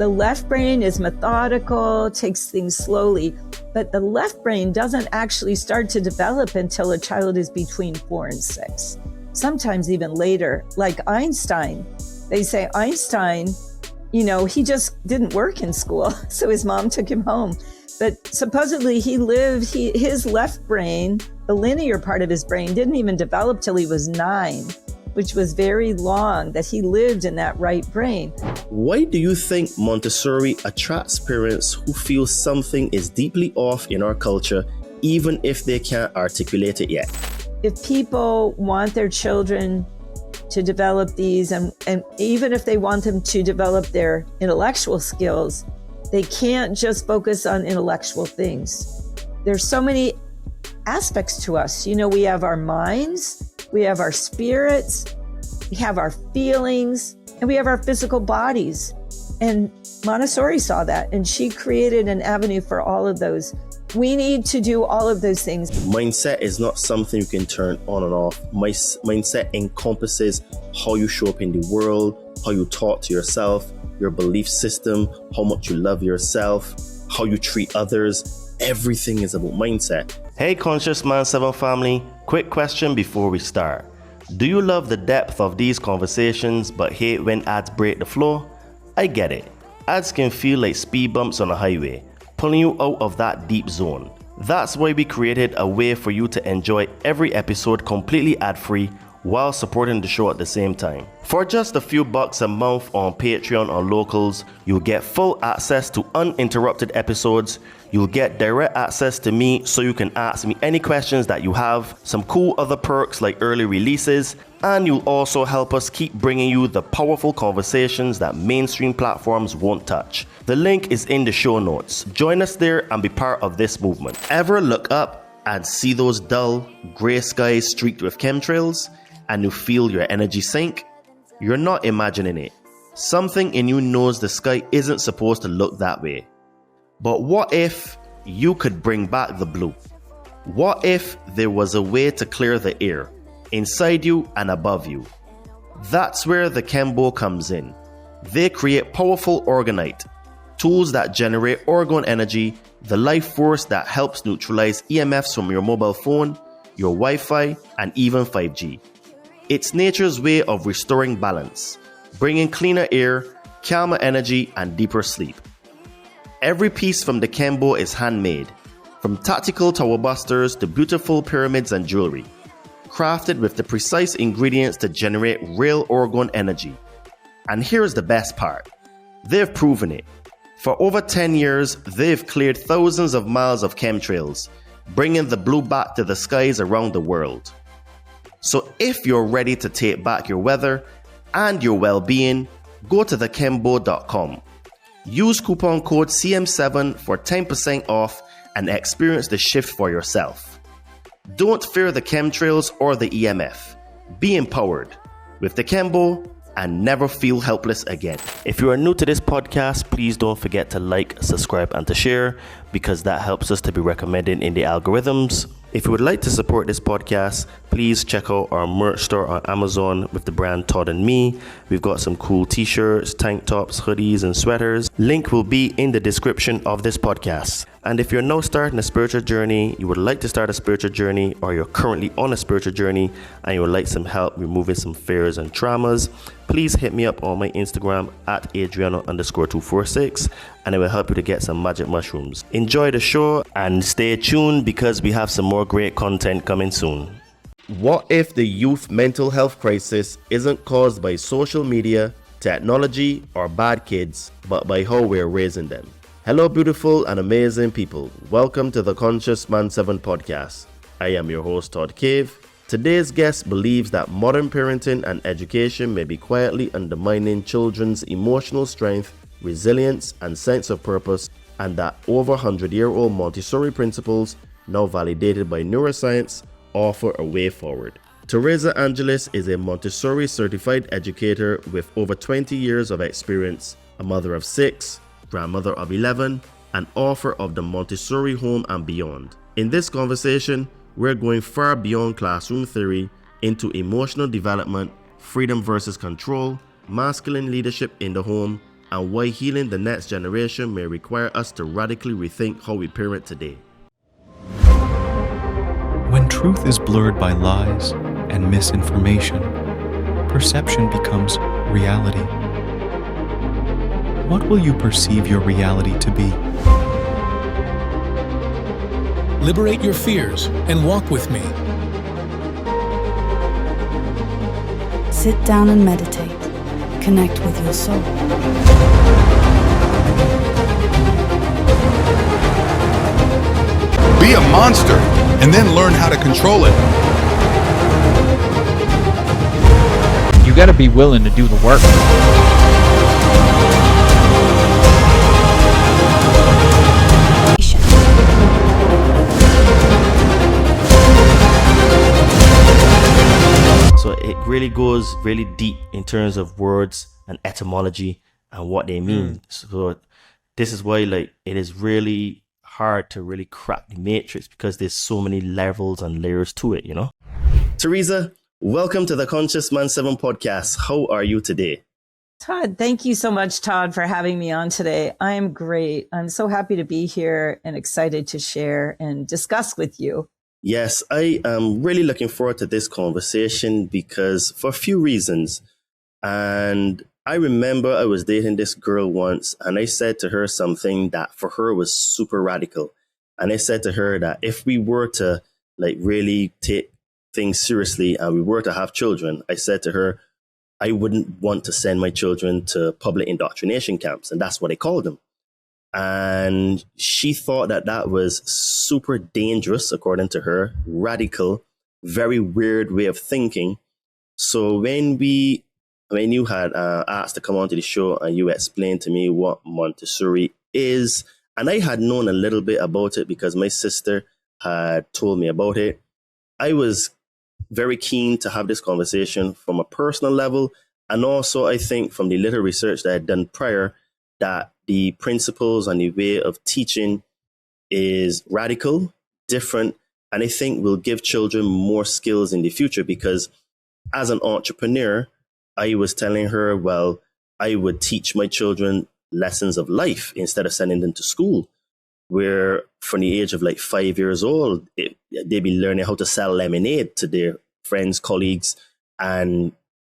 The left brain is methodical, takes things slowly, but the left brain doesn't actually start to develop until a child is between 4 and 6, sometimes even later. Like Einstein, they say Einstein, he just didn't work in school, so his mom took him home. But supposedly his left brain, the linear part of his brain, didn't even develop till he was 9, which was very long that he lived in that right brain. Why do you think Montessori attracts parents who feel something is deeply off in our culture, even if they can't articulate it yet? If people want their children to develop these, and even if they want them to develop their intellectual skills, they can't just focus on intellectual things. There's so many aspects to us. We have our minds, we have our spirits, we have our feelings, and we have our physical bodies. And Montessori saw that, and she created an avenue for all of those. We need to do all of those things. Mindset is not something you can turn on and off. Mindset encompasses how you show up in the world, how you talk to yourself, your belief system, how much you love yourself, how you treat others. Everything is about mindset. Hey Conscious Man 7 family, quick question before we start. Do you love the depth of these conversations but hate when ads break the flow? I get it. Ads can feel like speed bumps on a highway, pulling you out of that deep zone. That's why we created a way for you to enjoy every episode completely ad-free while supporting the show at the same time. For just a few bucks a month on Patreon or Locals, you'll get full access to uninterrupted episodes. You'll get direct access to me so you can ask me any questions that you have, some cool other perks like early releases, and you'll also help us keep bringing you the powerful conversations that mainstream platforms won't touch. The link is in the show notes. Join us there and be part of this movement. Ever look up and see those dull, gray skies streaked with chemtrails, and you feel your energy sink? You're not imagining it. Something in you knows the sky isn't supposed to look that way. But what if you could bring back the blue? What if there was a way to clear the air inside you and above you? That's where the Chembo comes in. They create powerful orgonite, tools that generate orgone energy, the life force that helps neutralize EMFs from your mobile phone, your Wi-Fi, and even 5G. It's nature's way of restoring balance, bringing cleaner air, calmer energy, and deeper sleep. Every piece from the Chembo is handmade, from tactical tower busters to beautiful pyramids and jewelry, crafted with the precise ingredients to generate real orgone energy. And here's the best part. They've proven it. For over 10 years, they've cleared thousands of miles of chemtrails, bringing the blue back to the skies around the world. So if you're ready to take back your weather and your well-being, go to thechembo.com. Use coupon code CM7 for 10% off and experience the shift for yourself. Don't fear the chemtrails or the EMF. Be empowered with the Chembo and never feel helpless again. If you are new to this podcast, please don't forget to like, subscribe, and to share, because that helps us to be recommended in the algorithms. If you would like to support this podcast, please check out our merch store on Amazon with the brand Todd and Me. We've got some cool t-shirts, tank tops, hoodies, and sweaters. Link will be in the description of this podcast. And if you're now starting a spiritual journey, you would like to start a spiritual journey, or you're currently on a spiritual journey and you would like some help removing some fears and traumas, please hit me up on my Instagram at Adriano_246 and it will help you to get some magic mushrooms. Enjoy the show and stay tuned, because we have some more great content coming soon. What if the youth mental health crisis isn't caused by social media, technology, or bad kids, but by how we're raising them? Hello, beautiful and amazing people. Welcome to the Conscious Man 7 podcast. I am your host, Todd Cave. Today's guest believes that modern parenting and education may be quietly undermining children's emotional strength, resilience, and sense of purpose, and that over 100-year-old Montessori principles, now validated by neuroscience, offer a way forward. Teresa Angeles is a Montessori certified educator with over 20 years of experience, a mother of 6, grandmother of 11, and author of the Montessori Home and Beyond. In this conversation, we're going far beyond classroom theory into emotional development, freedom versus control, masculine leadership in the home, and why healing the next generation may require us to radically rethink how we parent today. When truth is blurred by lies and misinformation, perception becomes reality. What will you perceive your reality to be? Liberate your fears and walk with me. Sit down and meditate. Connect with your soul. Be a monster and then learn how to control it. You got to be willing to do the work. So it really goes really deep in terms of words and etymology and what they mean. So this is why it is really hard to really crack the matrix, because there's so many levels and layers to it, Teresa, welcome to the Conscious Man 7 podcast. How are you today? Todd, thank you so much, Todd, for having me on today. I am great. I'm so happy to be here and excited to share and discuss with you. Yes, I am really looking forward to this conversation because for a few reasons. And I remember I was dating this girl once and I said to her something that for her was super radical. And I said to her that if we were to really take things seriously and we were to have children, I said to her, I wouldn't want to send my children to public indoctrination camps. And that's what I called them. And she thought that that was super dangerous, according to her, radical, very weird way of thinking. So when you had asked to come onto the show and you explained to me what Montessori is, and I had known a little bit about it because my sister had told me about it, I was very keen to have this conversation from a personal level. And also, I think from the little research that I had done prior, that the principles and the way of teaching is radical, different, and I think will give children more skills in the future. Because as an entrepreneur, I was telling her, well, I would teach my children lessons of life instead of sending them to school, where from the age of 5 years old, they'd be learning how to sell lemonade to their friends, colleagues, and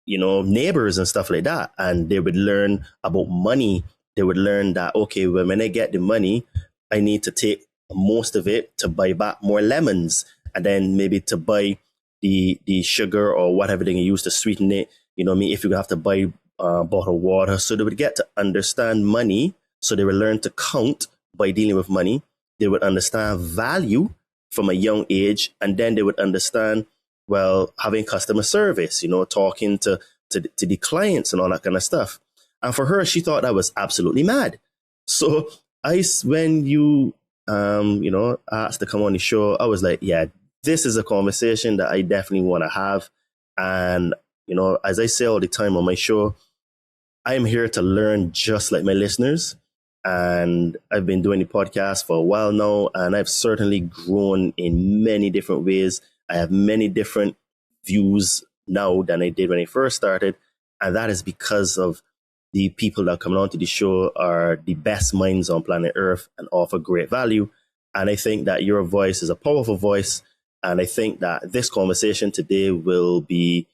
neighbors and stuff like that. And they would learn about money. They would learn that, okay, well, when I get the money, I need to take most of it to buy back more lemons, and then maybe to buy the sugar or whatever they can use to sweeten it. If you have to buy a bottle of water. So they would get to understand money. So they would learn to count by dealing with money. They would understand value from a young age. And then they would understand, well, having customer service, talking to the clients and all that kind of stuff. And for her, she thought that was absolutely mad. So when you, asked to come on the show, I was like, yeah, this is a conversation that I definitely want to have. And, as I say all the time on my show, I'm here to learn just like my listeners. And I've been doing the podcast for a while now, and I've certainly grown in many different ways. I have many different views now than I did when I first started. And that is because of the people that come on to the show are the best minds on planet Earth and offer great value. And I think that your voice is a powerful voice. And I think that this conversation today will be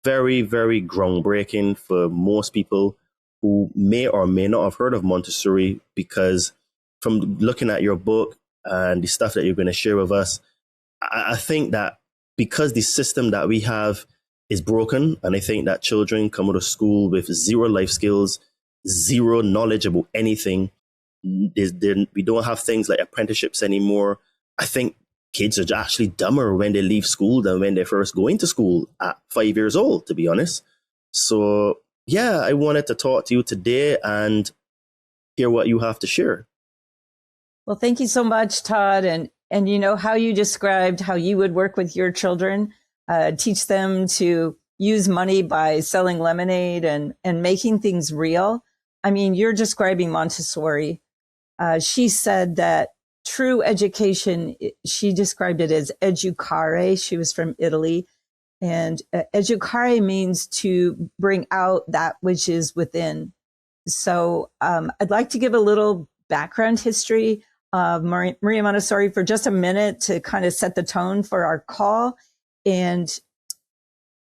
very, very groundbreaking for most people who may or may not have heard of Montessori, because from looking at your book and the stuff that you're going to share with us, I think that because the system that we have is broken, and I think that children come out of school with zero life skills, zero knowledge about anything. We don't have things like apprenticeships anymore. I think kids are actually dumber when they leave school than when they first go into school at 5 years old, to be honest. So yeah, I wanted to talk to you today and hear what you have to share. Well, thank you so much, Todd. And how you described how you would work with your children, teach them to use money by selling lemonade and making things real. I mean, you're describing Montessori. She said that true education, she described it as educare. She was from Italy. And educare means to bring out that which is within. So I'd like to give a little background history of Maria Montessori for just a minute to kind of set the tone for our call, and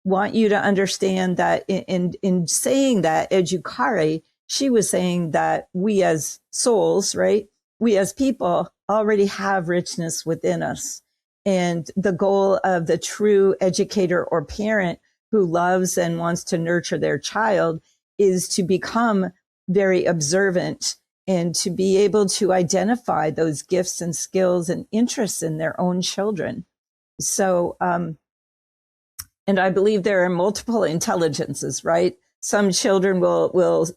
want you to understand that in saying that educare, she was saying that we as souls, right? We as people already have richness within us. And the goal of the true educator or parent who loves and wants to nurture their child is to become very observant and to be able to identify those gifts and skills and interests in their own children. So, and I believe there are multiple intelligences, right? Some children will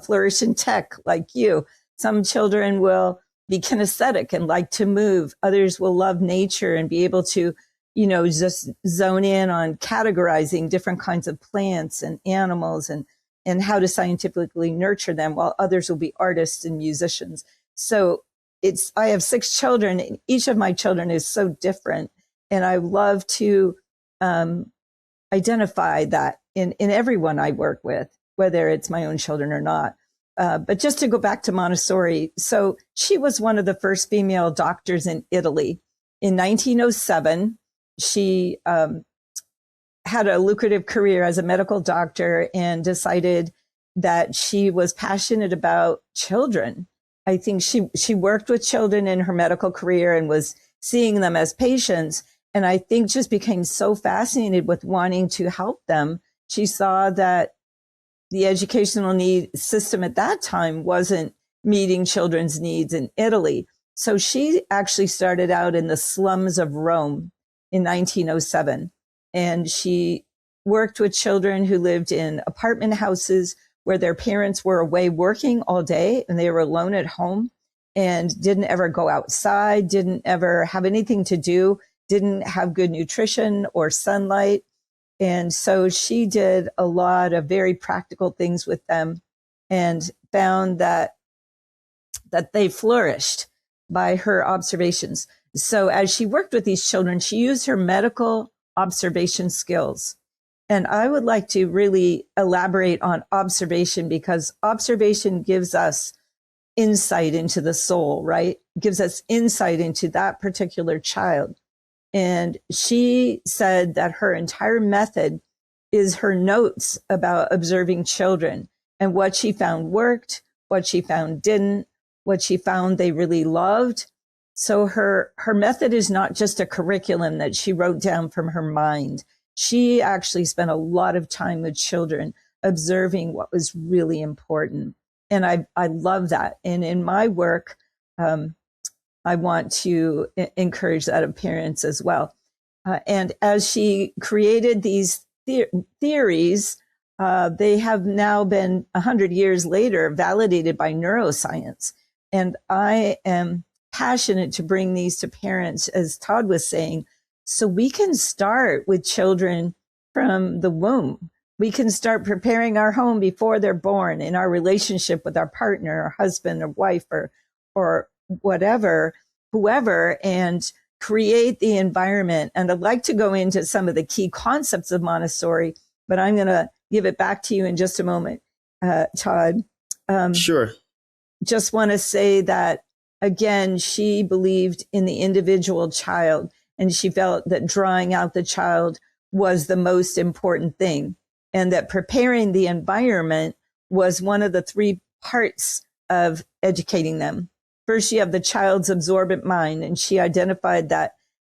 flourish in tech like you. Some children will be kinesthetic and like to move. Others will love nature and be able to, just zone in on categorizing different kinds of plants and animals and how to scientifically nurture them, while others will be artists and musicians. So I have 6 children, and each of my children is so different. And I love to identify that in everyone I work with, whether it's my own children or not. But just to go back to Montessori, so she was one of the first female doctors in Italy. In 1907, she had a lucrative career as a medical doctor and decided that she was passionate about children. I think she worked with children in her medical career and was seeing them as patients. And I think just became so fascinated with wanting to help them. She saw that the educational need system at that time wasn't meeting children's needs in Italy. So she actually started out in the slums of Rome in 1907. And she worked with children who lived in apartment houses where their parents were away working all day and they were alone at home and didn't ever go outside, didn't ever have anything to do, didn't have good nutrition or sunlight. And so she did a lot of very practical things with them and found that they flourished by her observations. So as she worked with these children, she used her medical observation skills. And I would like to really elaborate on observation, because observation gives us insight into the soul, right? Gives us insight into that particular child. And she said that her entire method is her notes about observing children and what she found worked, what she found didn't, what she found they really loved. So her method is not just a curriculum that she wrote down from her mind. She actually spent a lot of time with children observing what was really important. And I love that. And in my work, I want to encourage that of parents as well. And as she created these theories, they have now been 100 years later validated by neuroscience. And I am passionate to bring these to parents, as Todd was saying, so we can start with children from the womb. We can start preparing our home before they're born, in our relationship with our partner, or husband or wife, or whatever, whoever, and create the environment. And I'd like to go into some of the key concepts of Montessori, but I'm going to give it back to you in just a moment, Todd. Sure. Just want to say that, again, she believed in the individual child, and she felt that drawing out the child was the most important thing, and that preparing the environment was one of the 3 parts of educating them. First, you have the child's absorbent mind, and she identified that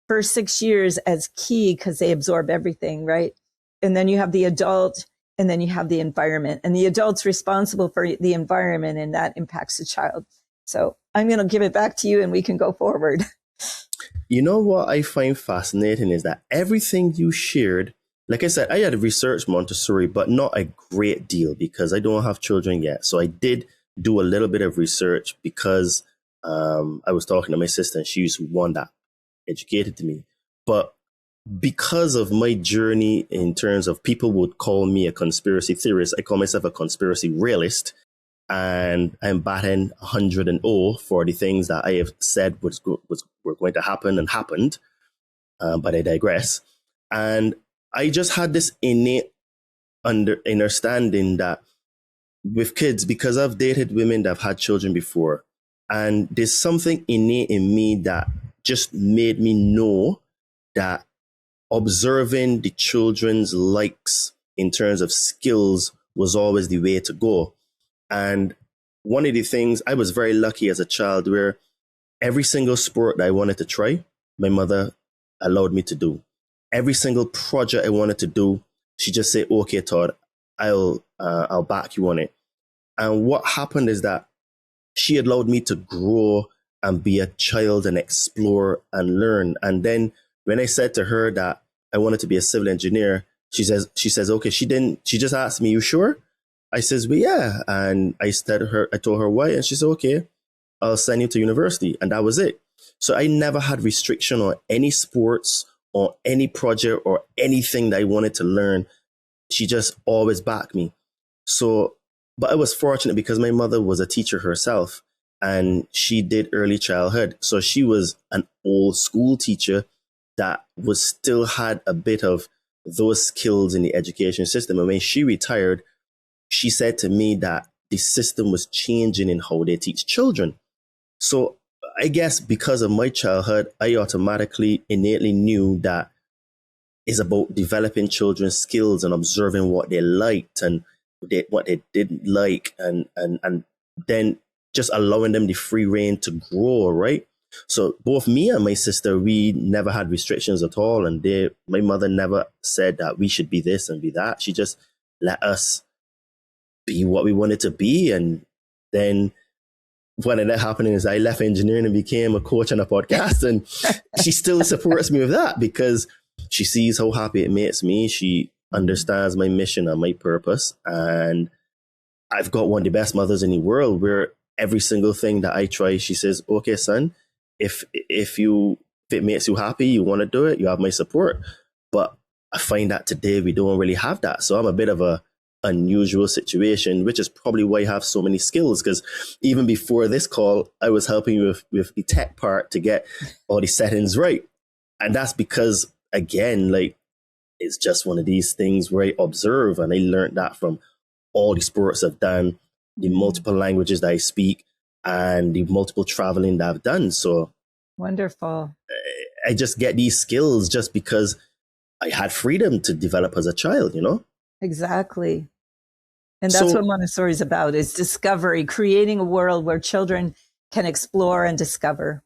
first 6 years as key because they absorb everything, right? And then you have the adult, and then you have the environment, and the adult's responsible for the environment, and that impacts the child. So I'm going to give it back to you and we can go forward. You know what I find fascinating is that everything you shared, like I said, I had researched Montessori, but not a great deal because I don't have children yet. So I did do a little bit of research because I was talking to my sister and she's one that educated to me. But because of my journey in terms of people would call me a conspiracy theorist, I call myself a conspiracy realist. And I'm batting 100 for the things that I have said were going to happen and happened. But I digress. And I just had this innate understanding that with kids, because I've dated women that have had children before, and there's something innate in me that just made me know that observing the children's likes in terms of skills was always the way to go. And one of the things, I was very lucky as a child where every single sport that I wanted to try, my mother allowed me to do. Every single project I wanted to do, she just said, "Okay, Todd, I'll back you on it." And what happened is that she allowed me to grow and be a child and explore and learn. And then when I said to her that I wanted to be a civil engineer, she says, okay, she just asked me, "You sure?" I says, "Well, yeah." And I told her why. And she said, "Okay, I'll send you to university." And that was it. So I never had restriction on any sports or any project or anything that I wanted to learn. She just always backed me. So, but I was fortunate because my mother was a teacher herself and she did early childhood. So she was an old school teacher that still had a bit of those skills in the education system. And when she retired, she said to me that the system was changing in how they teach children. So I guess because of my childhood, I automatically, innately knew that it's about developing children's skills and observing what they liked and what they didn't like, and then just allowing them the free rein to grow, right? So both me and my sister, we never had restrictions at all. And my mother never said that we should be this and be that. She just let us be what we wanted to be. And then what ended up happening is I left engineering and became a coach on a podcast. And she still supports me with that because she sees how happy it makes me. She understands my mission and my purpose. And I've got one of the best mothers in the world where every single thing that I try, she says, "Okay, son, if it makes you happy, you want to do it, you have my support." But I find that today we don't really have that. So I'm a bit of a unusual situation, which is probably why I have so many skills. Because even before this call, I was helping you with the tech part to get all the settings right. And that's because, again, like, it's just one of these things where I observe, and I learned that from all the sports I've done, the multiple languages that I speak, and the multiple traveling that I've done. So wonderful. I just get these skills just because I had freedom to develop as a child, you know? Exactly. And that's what Montessori is about, is discovery, creating a world where children can explore and discover.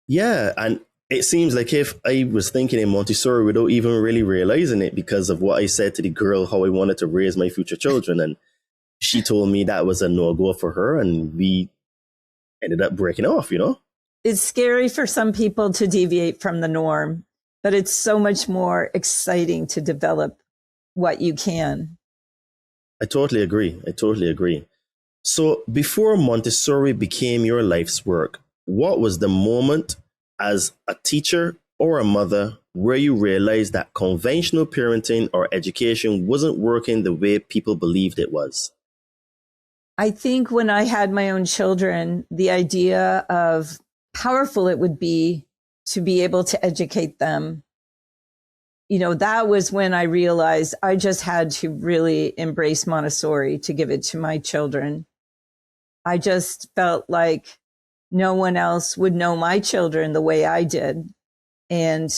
Yeah. And it seems like if I was thinking in Montessori without even really realizing it because of what I said to the girl, how I wanted to raise my future children. And she told me that was a no-go for her. And we ended up breaking off, you know? It's scary for some people to deviate from the norm, but it's so much more exciting to develop what you can. I totally agree. So before Montessori became your life's work, what was the moment as a teacher or a mother where you realized that conventional parenting or education wasn't working the way people believed it was? I think when I had my own children, the idea of powerful it would be to be able to educate them, you know, that was when I realized I just had to really embrace Montessori to give it to my children. I just felt like no one else would know my children the way I did. And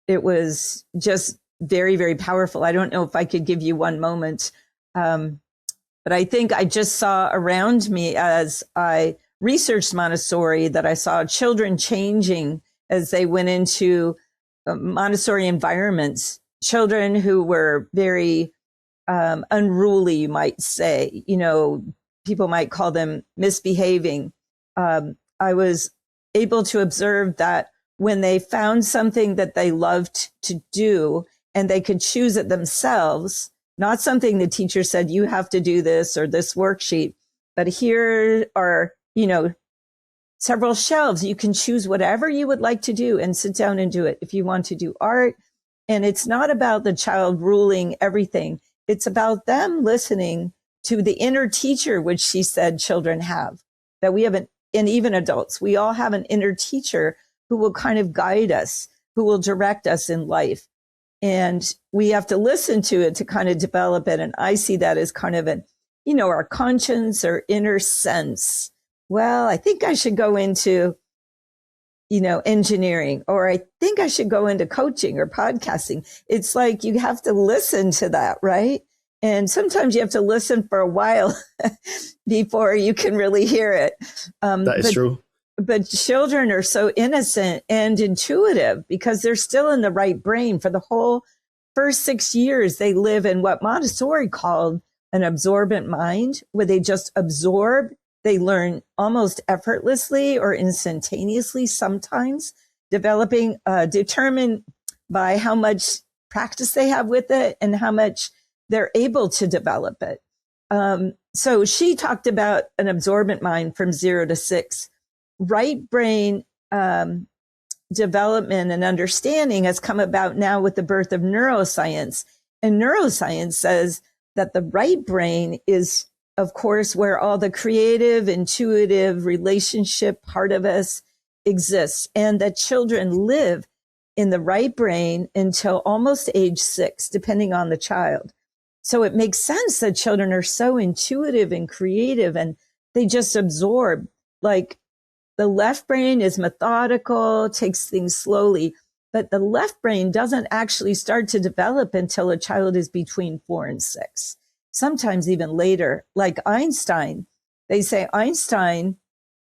it was just very, very powerful. I don't know if I could give you one moment, but I think I just saw around me as I researched Montessori that I saw children changing as they went into Montessori environments, children who were very unruly, you might say, you know, people might call them misbehaving. I was able to observe that when they found something that they loved to do and they could choose it themselves, not something the teacher said, you have to do this or this worksheet, but here are, you know, several shelves. You can choose whatever you would like to do and sit down and do it. If you want to do art, and it's not about the child ruling everything. It's about them listening to the inner teacher, which she said children have, that we have and even adults, we all have an inner teacher who will kind of guide us, who will direct us in life. And we have to listen to it to kind of develop it. And I see that as kind of an our conscience or inner sense. Well, I think I should go into, engineering, or I think I should go into coaching or podcasting. It's like you have to listen to that, right? And sometimes you have to listen for a while before you can really hear it. That is true. But children are so innocent and intuitive because they're still in the right brain. For the whole first 6 years, they live in what Montessori called an absorbent mind, where they just absorb. They learn almost effortlessly or instantaneously sometimes, determined by how much practice they have with it and how much they're able to develop it. So she talked about an absorbent mind from 0 to 6. Right brain development and understanding has come about now with the birth of neuroscience. And neuroscience says that the right brain is, of course, where all the creative, intuitive relationship part of us exists, and that children live in the right brain until almost age 6, depending on the child. So it makes sense that children are so intuitive and creative, and they just absorb. Like, the left brain is methodical, takes things slowly, but the left brain doesn't actually start to develop until a child is between 4 and 6, sometimes even later. Like Einstein, they say Einstein,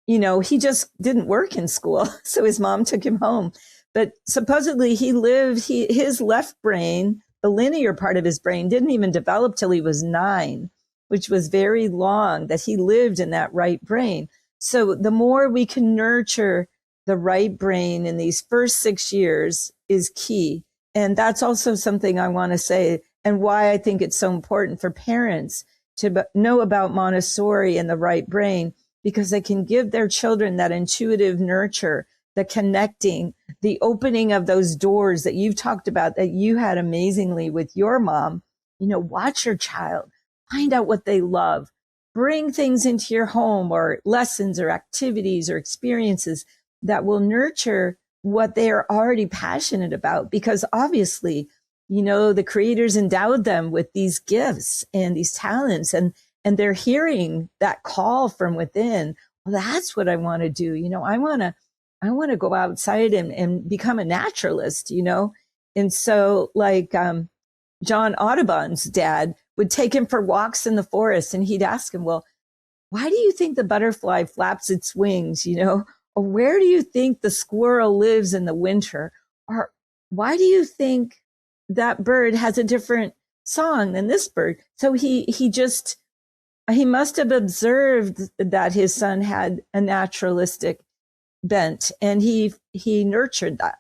he just didn't work in school, so his mom took him home. But supposedly his left brain, the linear part of his brain, didn't even develop till he was 9, which was very long that he lived in that right brain. So the more we can nurture the right brain in these first 6 years is key. And that's also something I want to say, and why I think it's so important for parents to know about Montessori and the right brain, because they can give their children that intuitive nurture, the connecting, the opening of those doors that you've talked about, that you had amazingly with your mom. Watch your child, find out what they love. Bring things into your home, or lessons or activities or experiences that will nurture what they are already passionate about. Because obviously, the creators endowed them with these gifts and these talents, and they're hearing that call from within. Well, that's what I want to do. I want to go outside and become a naturalist, And so like, John Audubon's dad would take him for walks in the forest, and he'd ask him, well, why do you think the butterfly flaps its wings, or where do you think the squirrel lives in the winter? Or why do you think that bird has a different song than this bird? So he must have observed that his son had a naturalistic bent, and he nurtured that.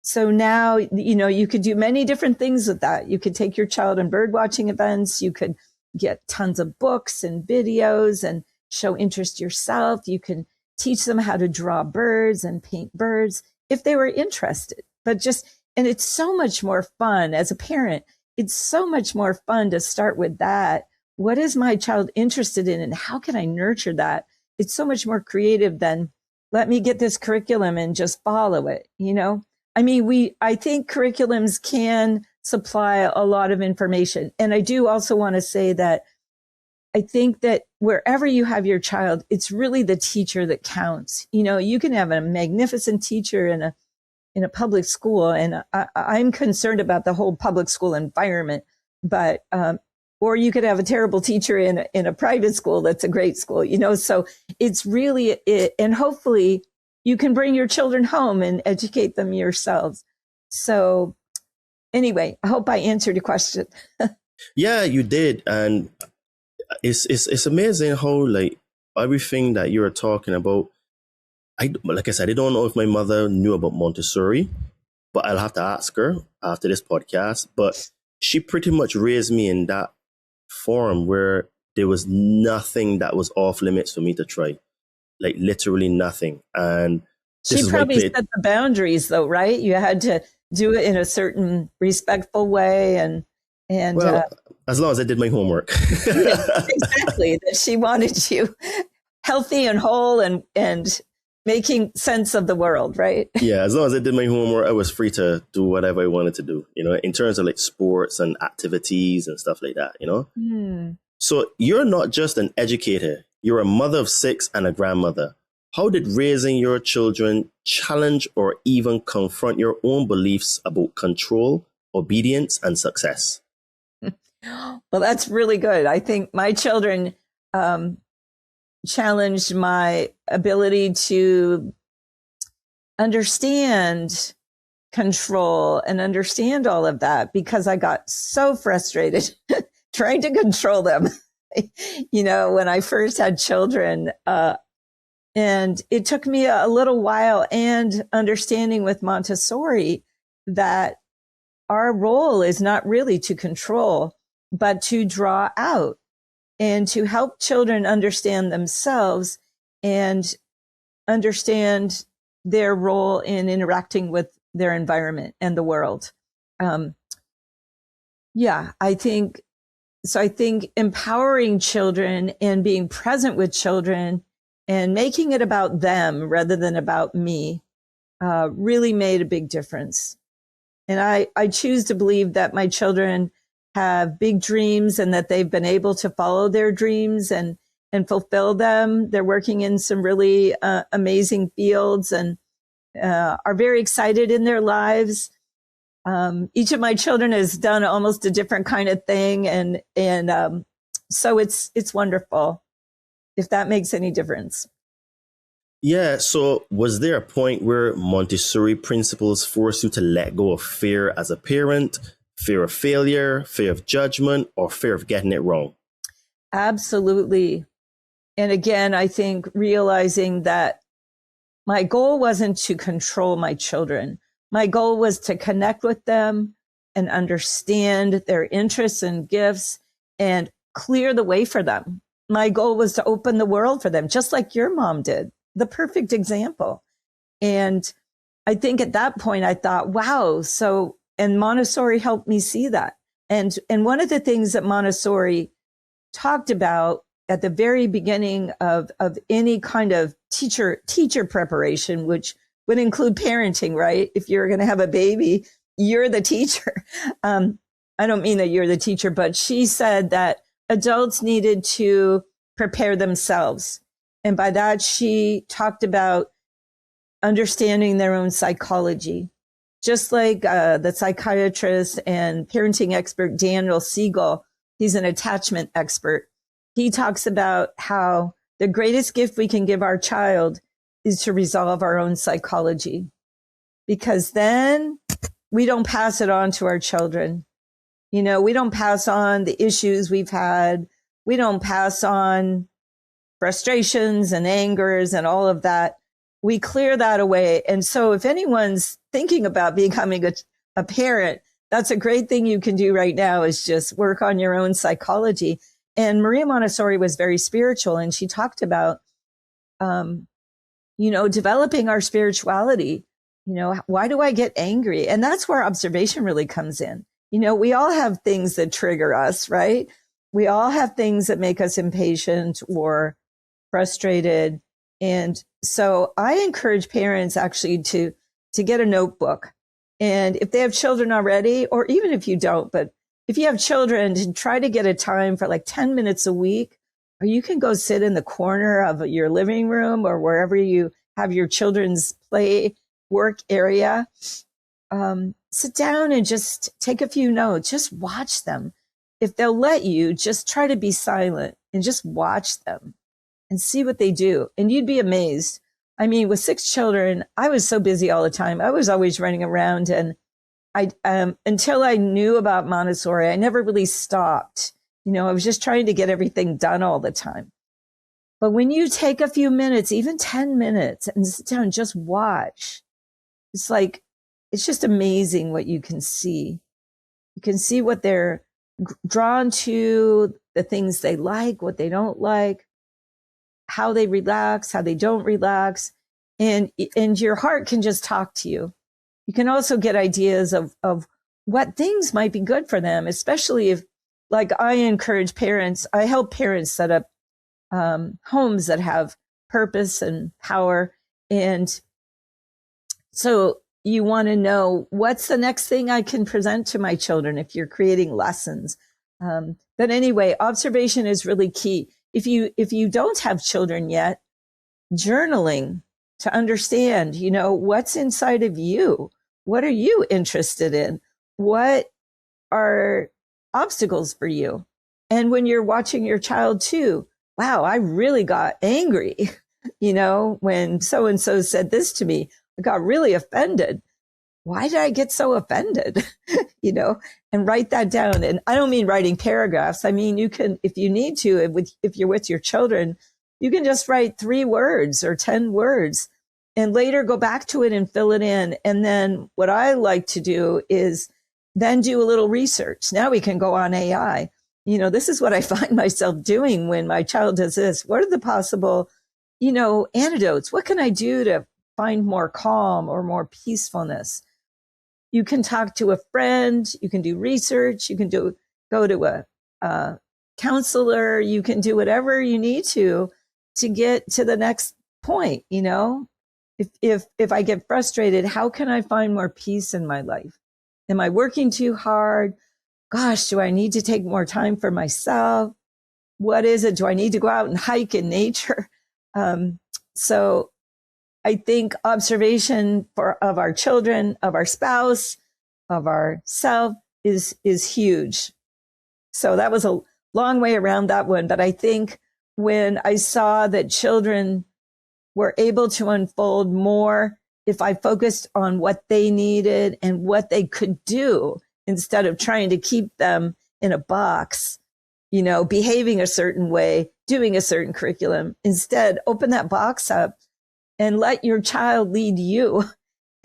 So now, you could do many different things with that. You could take your child on bird watching events. You could get tons of books and videos and show interest yourself. You can teach them how to draw birds and paint birds if they were interested. And it's so much more fun as a parent. It's so much more fun to start with that. What is my child interested in, and how can I nurture that? It's so much more creative than, let me get this curriculum and just follow it, I think curriculums can supply a lot of information. And I do also want to say that I think that wherever you have your child, it's really the teacher that counts. You can have a magnificent teacher in a public school, and I'm concerned about the whole public school environment, but, or you could have a terrible teacher in a private school that's a great school, so it's really, and hopefully you can bring your children home and educate them yourselves. So anyway, I hope I answered your question. Yeah, you did. And it's amazing how, like, everything that you're talking about, like I said, I don't know if my mother knew about Montessori, but I'll have to ask her after this podcast. But she pretty much raised me in that form where there was nothing that was off limits for me to try. Like, literally nothing. And she probably set the boundaries, though, right? You had to do it in a certain respectful way, and as long as I did my homework. Exactly. That she wanted you healthy and whole and making sense of the world, right? Yeah, as long as I did my homework, I was free to do whatever I wanted to do, in terms of like sports and activities and stuff like that, So you're not just an educator, you're a mother of 6 and a grandmother. How did raising your children challenge or even confront your own beliefs about control, obedience, and success? Well, that's really good. I think my children challenged my ability to understand control and understand all of that, because I got so frustrated trying to control them, when I first had children. And it took me a little while, and understanding with Montessori that our role is not really to control, but to draw out and to help children understand themselves and understand their role in interacting with their environment and the world. I think empowering children and being present with children and making it about them rather than about me really made a big difference. And I choose to believe that my children have big dreams and that they've been able to follow their dreams and fulfill them. They're working in some really amazing fields and are very excited in their lives. Each of my children has done almost a different kind of thing. And so it's wonderful, if that makes any difference. Yeah, so was there a point where Montessori principles forced you to let go of fear as a parent, fear of failure, fear of judgment, or fear of getting it wrong? Absolutely. And again, I think realizing that my goal wasn't to control my children. My goal was to connect with them and understand their interests and gifts and clear the way for them. My goal was to open the world for them, just like your mom did. The perfect example. And I think at that point I thought, wow, and Montessori helped me see that. And one of the things that Montessori talked about at the very beginning of any kind of teacher preparation, which would include parenting, right? If you're going to have a baby, you're the teacher. I don't mean that you're the teacher, but she said that adults needed to prepare themselves. And by that, she talked about understanding their own psychology, just like the psychiatrist and parenting expert Daniel Siegel. He's an attachment expert. He talks about how the greatest gift we can give our child is to resolve our own psychology, because then we don't pass it on to our children. We don't pass on the issues we've had. We don't pass on frustrations and angers and all of that. We clear that away. And so if anyone's thinking about becoming a parent, that's a great thing you can do right now, is just work on your own psychology. And Maria Montessori was very spiritual, and she talked about, developing our spirituality. Why do I get angry? And that's where observation really comes in. We all have things that trigger us, right? We all have things that make us impatient or frustrated. And so I encourage parents actually to get a notebook. And if they have children already, or even if you don't, but if you have children, to try to get a time for like 10 minutes a week, or you can go sit in the corner of your living room or wherever you have your children's play work area. Sit down and just take a few notes. Just watch them. If they'll let you, just try to be silent and just watch them and see what they do. And you'd be amazed. I mean, with 6 children, I was so busy all the time. I was always running around, and I until I knew about Montessori, I never really stopped. I was just trying to get everything done all the time. But when you take a few minutes, even 10 minutes, and sit down and just watch, it's just amazing what you can see. You can see what they're drawn to, the things they like, what they don't like, how they relax, how they don't relax. And your heart can just talk to you. You can also get ideas of what things might be good for them, especially if, like, I encourage parents, I help parents set up homes that have purpose and power. And so you want to know, what's the next thing I can present to my children if you're creating lessons? But anyway, observation is really key. If you don't have children yet, journaling to understand, what's inside of you. What are you interested in? What are obstacles for you? And when you're watching your child too, wow, I really got angry, when so-and-so said this to me, I got really offended. Why did I get so offended? And write that down. And I don't mean writing paragraphs. I mean, you can, if you need to, if you're with your children, you can just write 3 words or 10 words and later go back to it and fill it in. And then what I like to do is then do a little research. Now we can go on AI. This is what I find myself doing when my child does this. What are the possible, antidotes? What can I do to find more calm or more peacefulness? You can talk to a friend. You can do research. You can go to a counselor. You can do whatever you need to get to the next point. If I get frustrated, how can I find more peace in my life? Am I working too hard? Gosh, do I need to take more time for myself? What is it? Do I need to go out and hike in nature? So I think observation of our children, of our spouse, of ourself is huge. So that was a long way around that one. But I think when I saw that children were able to unfold more if I focused on what they needed and what they could do instead of trying to keep them in a box, behaving a certain way, doing a certain curriculum. Instead, open that box up and let your child lead you.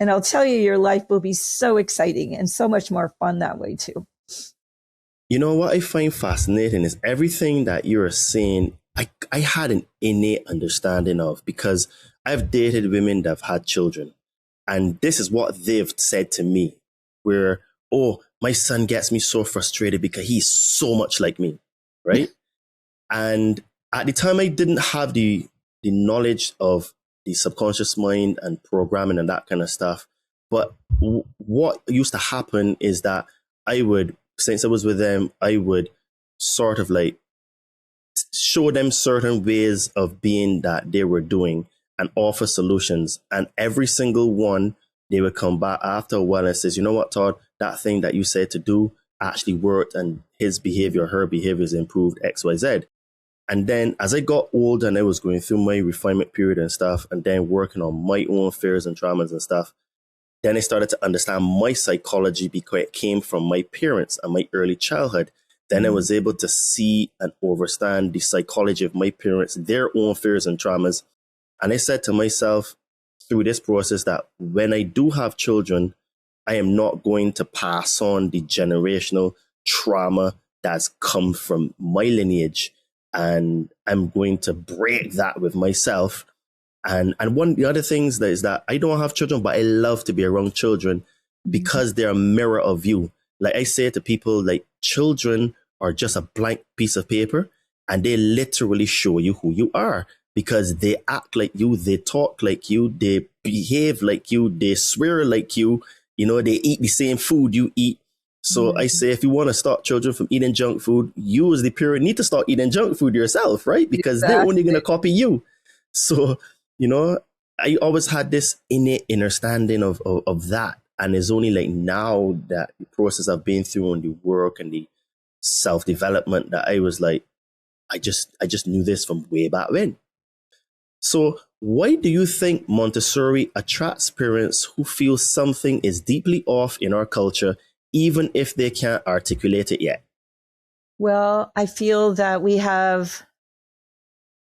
And I'll tell you, your life will be so exciting and so much more fun that way too. What I find fascinating is everything that you're saying, I had an innate understanding of, because I've dated women that have had children. And this is what they've said to me, where, oh, my son gets me so frustrated because he's so much like me, right? And at the time, I didn't have the knowledge of the subconscious mind and programming and that kind of stuff. But what used to happen is that since I was with them, I would sort of like show them certain ways of being that they were doing and offer solutions. And every single one, they would come back after a while and says, you know what, Todd, that thing that you said to do actually worked and his behavior, her behavior has improved X, Y, Z. And then as I got older and I was going through my refinement period and stuff, and then working on my own fears and traumas and stuff, then I started to understand my psychology because it came from my parents and my early childhood. Then I was able to see and understand the psychology of my parents, their own fears and traumas. And I said to myself through this process that when I do have children, I am not going to pass on the generational trauma that's come from my lineage. And I'm going to break that with myself. And one of the other things that is that I don't have children, but I love to be around children because they're a mirror of you. Like I say to people, like, children are just a blank piece of paper and they literally show you who you are because they act like you, they talk like you, they behave like you, they swear like you, they eat the same food you eat. So I say, if you want to stop children from eating junk food, you as the parent need to start eating junk food yourself, right? Because they're only going to copy you. So, I always had this innate understanding of that. And it's only like now that the process I've been through and the work and the self-development that I was like, I just knew this from way back when. So why do you think Montessori attracts parents who feel something is deeply off in our culture, even if they can't articulate it yet? Well, I feel that we have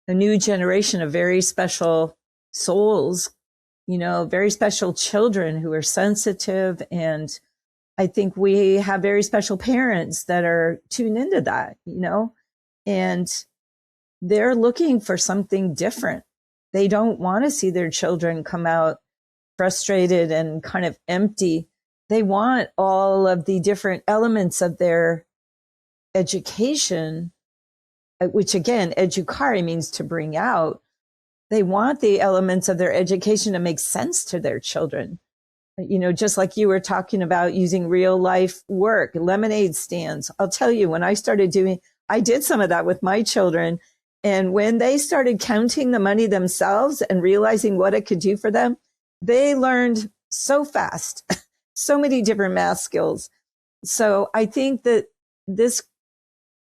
a new generation of very special souls, very special children who are sensitive. And I think we have very special parents that are tuned into that, and they're looking for something different. They don't want to see their children come out frustrated and kind of empty. They want all of the different elements of their education, which again, educare means to bring out. They want the elements of their education to make sense to their children. just like you were talking about using real life work, lemonade stands. I'll tell you, when I did some of that with my children. And when they started counting the money themselves and realizing what it could do for them, they learned so fast, so many different math skills. So I think that this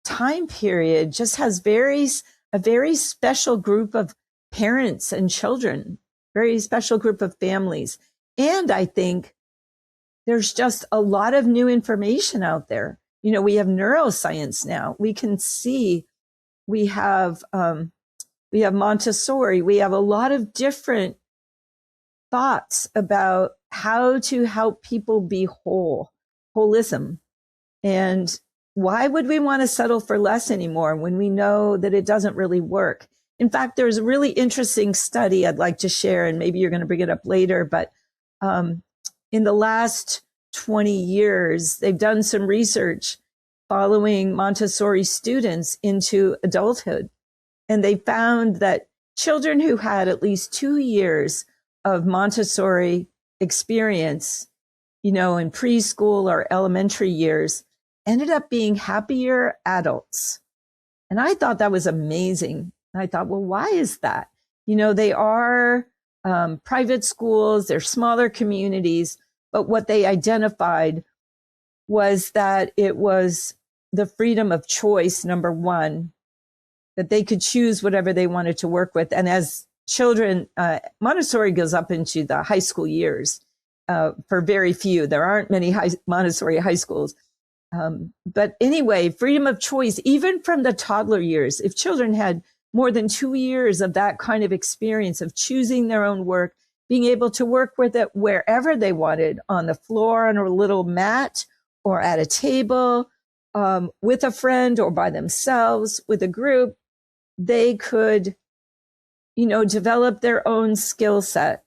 time period just has a very special group of parents and children, very special group of families. And I think there's just a lot of new information out there. We have neuroscience now. We can see, we have Montessori. We have a lot of different thoughts about how to help people be holism. And why would we want to settle for less anymore when we know that it doesn't really work? In fact, there's a really interesting study I'd like to share, and maybe you're going to bring it up later, but in the last 20 years, they've done some research following Montessori students into adulthood. And they found that children who had at least 2 years of Montessori experience, in preschool or elementary years, ended up being happier adults. And I thought that was amazing. And I thought, well, why is that? They are private schools, they're smaller communities, but what they identified was that it was the freedom of choice, number one, that they could choose whatever they wanted to work with. And as children, Montessori goes up into the high school years for very few. There aren't many Montessori high schools. But anyway, freedom of choice, even from the toddler years, if children had more than 2 years of that kind of experience of choosing their own work, being able to work with it wherever they wanted, on the floor, on a little mat, or at a table, with a friend or by themselves, with a group, they could, develop their own skill set.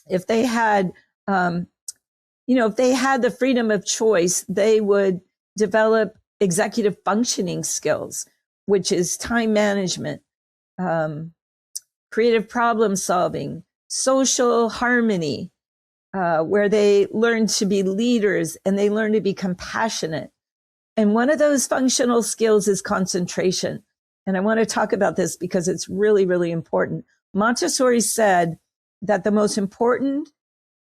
If they had, if they had the freedom of choice, they would develop executive functioning skills, which is time management, creative problem solving, social harmony, where they learn to be leaders and they learn to be compassionate. And one of those functional skills is concentration. And I want to talk about this because it's really, really important. Montessori said that the most important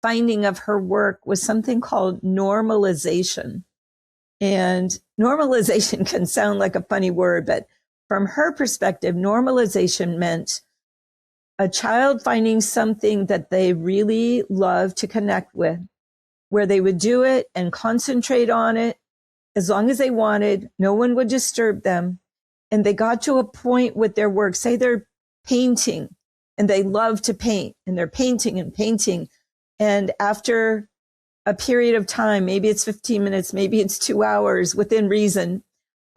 finding of her work was something called normalization. And normalization can sound like a funny word, but from her perspective, normalization meant a child finding something that they really love to connect with, where they would do it and concentrate on it as long as they wanted. No one would disturb them. And they got to a point with their work, say they're painting and they love to paint and they're painting and painting. And after a period of time, maybe it's 15 minutes, maybe it's 2 hours within reason,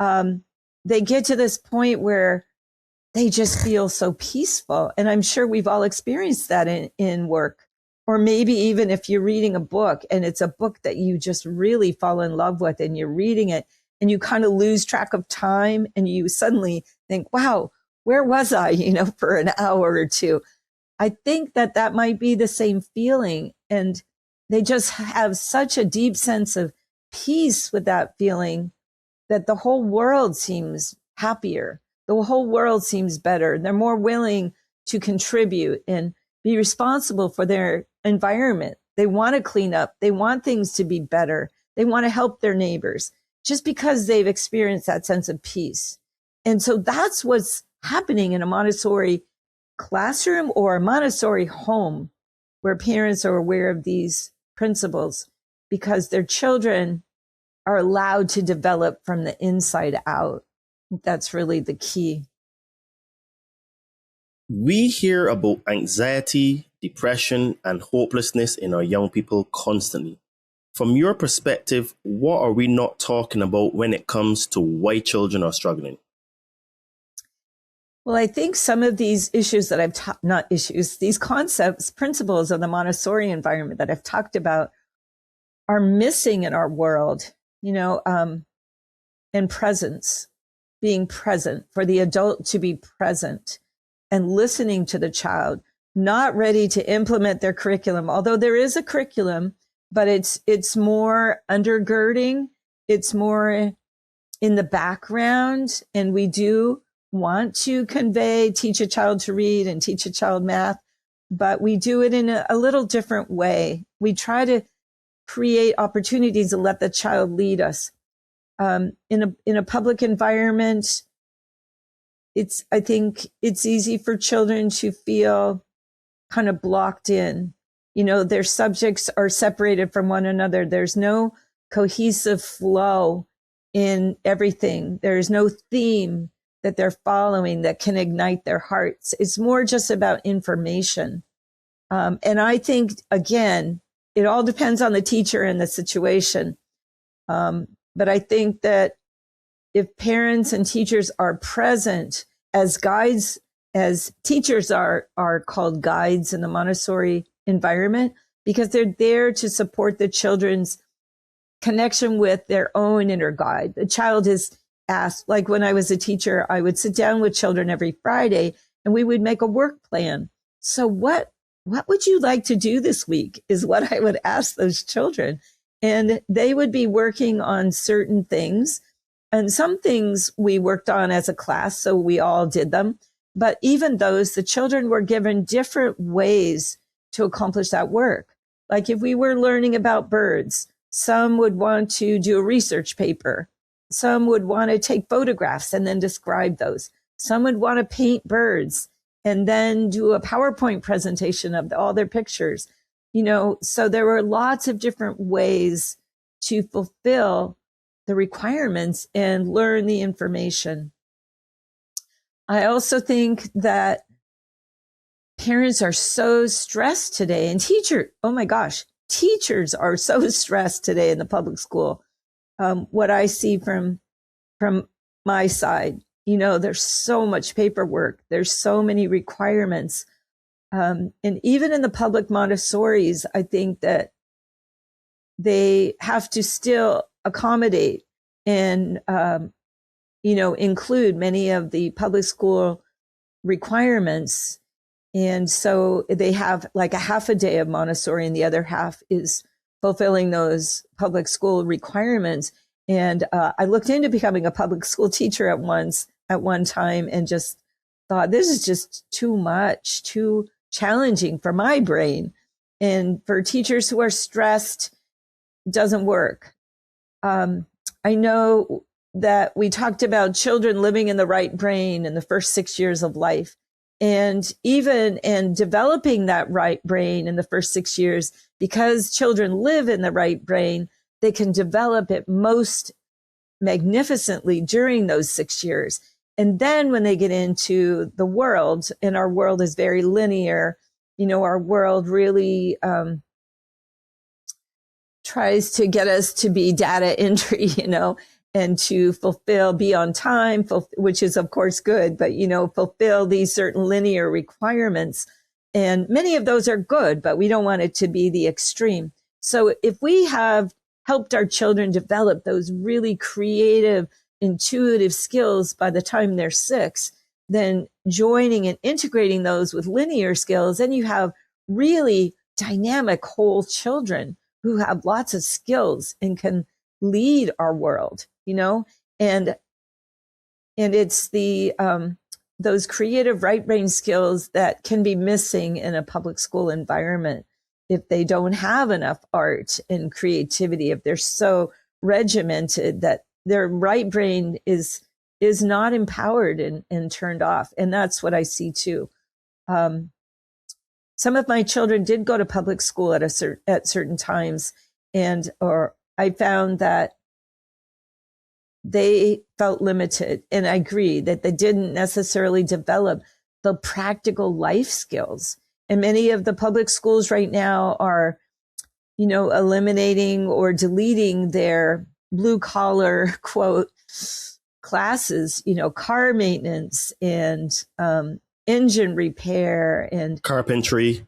they get to this point where they just feel so peaceful. And I'm sure we've all experienced that in work. Or maybe even if you're reading a book and it's a book that you just really fall in love with and you're reading it and you kind of lose track of time and you suddenly think, wow, where was I, for an hour or two? I think that might be the same feeling. And they just have such a deep sense of peace with that feeling that the whole world seems happier. The whole world seems better. They're more willing to contribute and be responsible for their environment. They want to clean up. They want things to be better. They want to help their neighbors just because they've experienced that sense of peace. And so that's what's happening in a Montessori classroom or a Montessori home, where parents are aware of these principles because their children are allowed to develop from the inside out. That's really the key. We hear about anxiety, depression, and hopelessness in our young people constantly. From your perspective, what are we not talking about when it comes to why children are struggling? Well, I think some of these issues that these concepts, principles of the Montessori environment that I've talked about are missing in our world, and presence, being present, for the adult to be present and listening to the child, not ready to implement their curriculum, although there is a curriculum, but it's more undergirding. It's more in the background. And we do want to teach a child to read and teach a child math, but we do it in a little different way. We try to create opportunities and let the child lead us. In a public environment, I think it's easy for children to feel kind of blocked in. Their subjects are separated from one another. There's no cohesive flow in everything. There's no theme that they're following that can ignite their hearts. It's more just about information. And I think, again, it all depends on the teacher and the situation. But I think that if parents and teachers are present as guides, as teachers are called guides in the Montessori environment, because they're there to support the children's connection with their own inner guide. The child is asked, like when I was a teacher, I would sit down with children every Friday and we would make a work plan. So what would you like to do this week is what I would ask those children. And they would be working on certain things. And some things we worked on as a class, so we all did them. But even those, the children were given different ways to accomplish that work. Like if we were learning about birds, some would want to do a research paper. Some would want to take photographs and then describe those. Some would want to paint birds and then do a PowerPoint presentation of all their pictures. So there were lots of different ways to fulfill the requirements and learn the information. I also think that parents are so stressed today, and oh my gosh, teachers are so stressed today in the public school. What I see from my side, there's so much paperwork. There's so many requirements. And even in the public Montessoris, I think that they have to still accommodate and, include many of the public school requirements. And so they have like a half a day of Montessori and the other half is fulfilling those public school requirements. And I looked into becoming a public school teacher at one time and just thought, this is just too much, too challenging for my brain. And for teachers who are stressed, it doesn't work. I know that we talked about children living in the right brain in the first 6 years of life. And even in developing that right brain in the first 6 years, because children live in the right brain, they can develop it most magnificently during those 6 years. And then when they get into the world, and our world is very linear, our world really tries to get us to be data entry, and to be on time, which is of course good, but, fulfill these certain linear requirements. And many of those are good, but we don't want it to be the extreme. So if we have helped our children develop those really creative, intuitive skills by the time they're 6, then joining and integrating those with linear skills, then you have really dynamic whole children who have lots of skills and can lead our world, and it's those creative right brain skills that can be missing in a public school environment if they don't have enough art and creativity, if they're so regimented that their right brain is not empowered and turned off. And that's what I see too. Some of my children did go to public school at certain times, or I found that they felt limited. And I agree that they didn't necessarily develop the practical life skills. And many of the public schools right now are, eliminating or deleting their blue collar quote classes, car maintenance and engine repair and carpentry,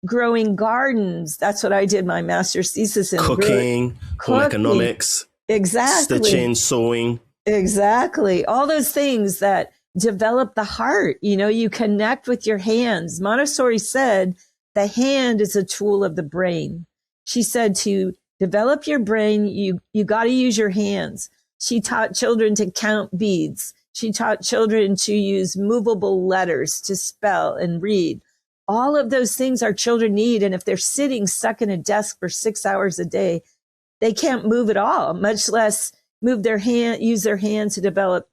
growing gardens. That's what I did my master's thesis in. Cooking, home economics. Exactly. Stitching, sewing. Exactly. All those things that develop the heart. You connect with your hands. Montessori said the hand is a tool of the brain. She said to develop your brain, you got to use your hands. She taught children to count beads. She taught children to use movable letters to spell and read. All of those things our children need. And if they're sitting stuck in a desk for 6 hours a day, they can't move at all, much less use their hands to develop,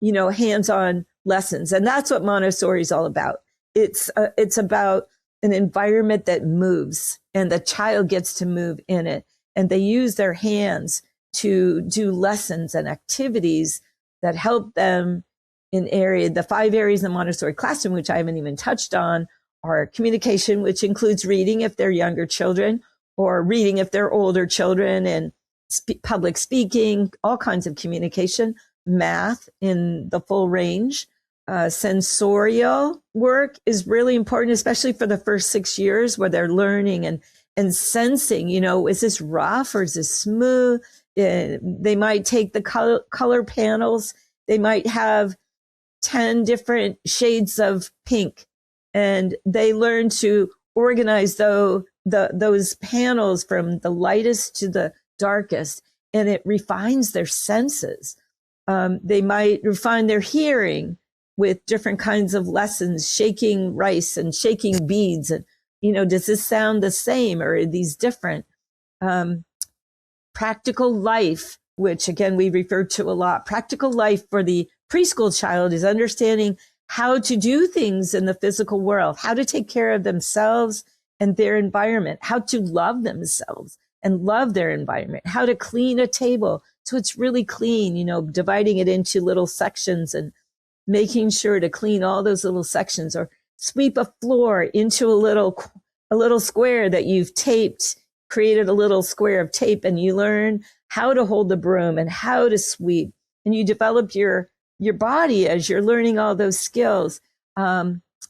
hands-on lessons. And that's what Montessori is all about. It's about an environment that moves, and the child gets to move in it. And they use their hands to do lessons and activities that help them the 5 areas in the Montessori classroom, which I haven't even touched on, are communication, which includes reading if they're younger children, or reading if they're older children, and public speaking, all kinds of communication, math in the full range. Sensorial work is really important, especially for the first 6 years where they're learning and sensing, is this rough or is this smooth? They might take the color panels. They might have 10 different shades of pink, and they learn to organize those panels from the lightest to the darkest, and it refines their senses. They might refine their hearing with different kinds of lessons, shaking rice and shaking beads. And, does this sound the same, or are these different? Practical life, which again, we refer to a lot. Practical life for the preschool child is understanding how to do things in the physical world, how to take care of themselves and their environment, how to love themselves and love their environment, how to clean a table so it's really clean, dividing it into little sections and making sure to clean all those little sections, or sweep a floor into a little square that you've created a little square of tape, and you learn how to hold the broom and how to sweep, and you develop your body as you're learning all those skills.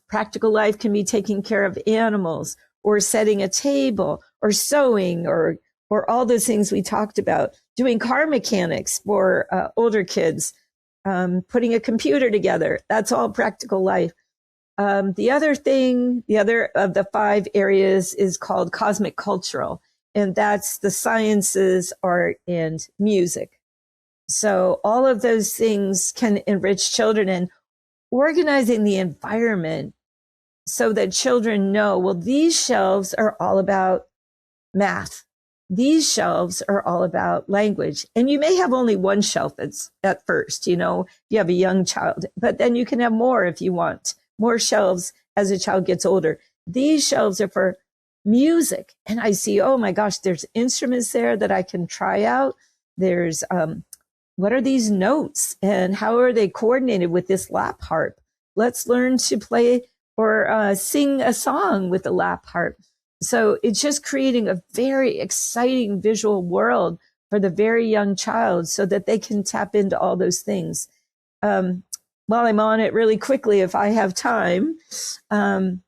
Practical life can be taking care of animals, or setting a table, or sewing, or all those things we talked about, doing car mechanics for older kids, putting a computer together. That's all practical life. The other of the 5 areas is called cosmic cultural, and that's the sciences, art, and music. So all of those things can enrich children, and organizing the environment so that children know, well, these shelves are all about math. These shelves are all about language. And you may have only one shelf at first, you have a young child, but then you can have more if you want, more shelves as a child gets older. These shelves are for music. And I see, oh my gosh, there's instruments there that I can try out. There's, what are these notes and how are they coordinated with this lap harp? Let's learn to play or sing a song with the lap harp. So it's just creating a very exciting visual world for the very young child so that they can tap into all those things. While I'm on it really quickly, if I have time, the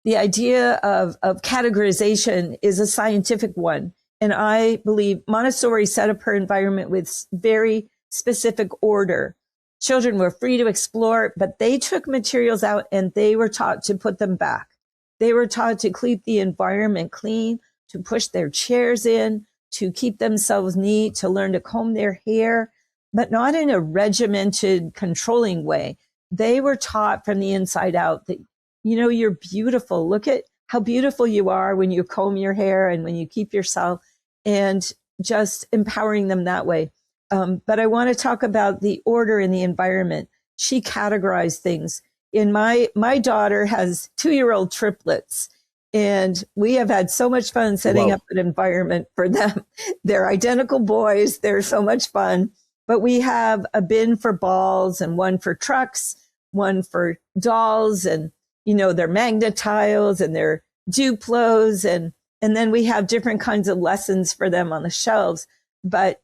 idea of categorization is a scientific one. And I believe Montessori set up her environment with very specific order. Children were free to explore, but they took materials out and they were taught to put them back. They were taught to keep the environment clean, to push their chairs in, to keep themselves neat, to learn to comb their hair, but not in a regimented, controlling way. They were taught from the inside out that, you're beautiful. Look at how beautiful you are when you comb your hair and when you keep yourself, and just empowering them that way. But I want to talk about the order in the environment. She categorized things. My daughter has 2-year-old triplets, and we have had so much fun setting up an environment for them. They're identical boys. They're so much fun. But we have a bin for balls and one for trucks, one for dolls, and, their magnet tiles and their Duplos. And then we have different kinds of lessons for them on the shelves. But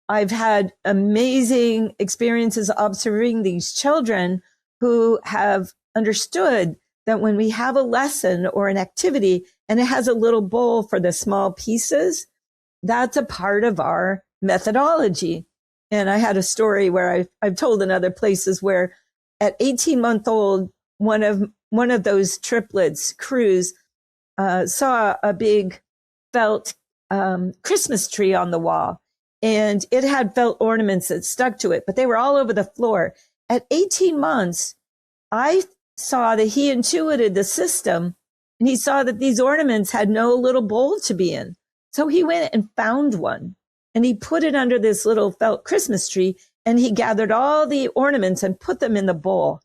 I've had amazing experiences observing these children who have understood that when we have a lesson or an activity and it has a little bowl for the small pieces, that's a part of our methodology. And I had a story where I've told in other places where at 18-month-old, one of those triplets, Cruz, saw a big felt Christmas tree on the wall. And it had felt ornaments that stuck to it, but they were all over the floor. At 18 months, I saw that he intuited the system, and he saw that these ornaments had no little bowl to be in. So he went and found one, and he put it under this little felt Christmas tree, and he gathered all the ornaments and put them in the bowl.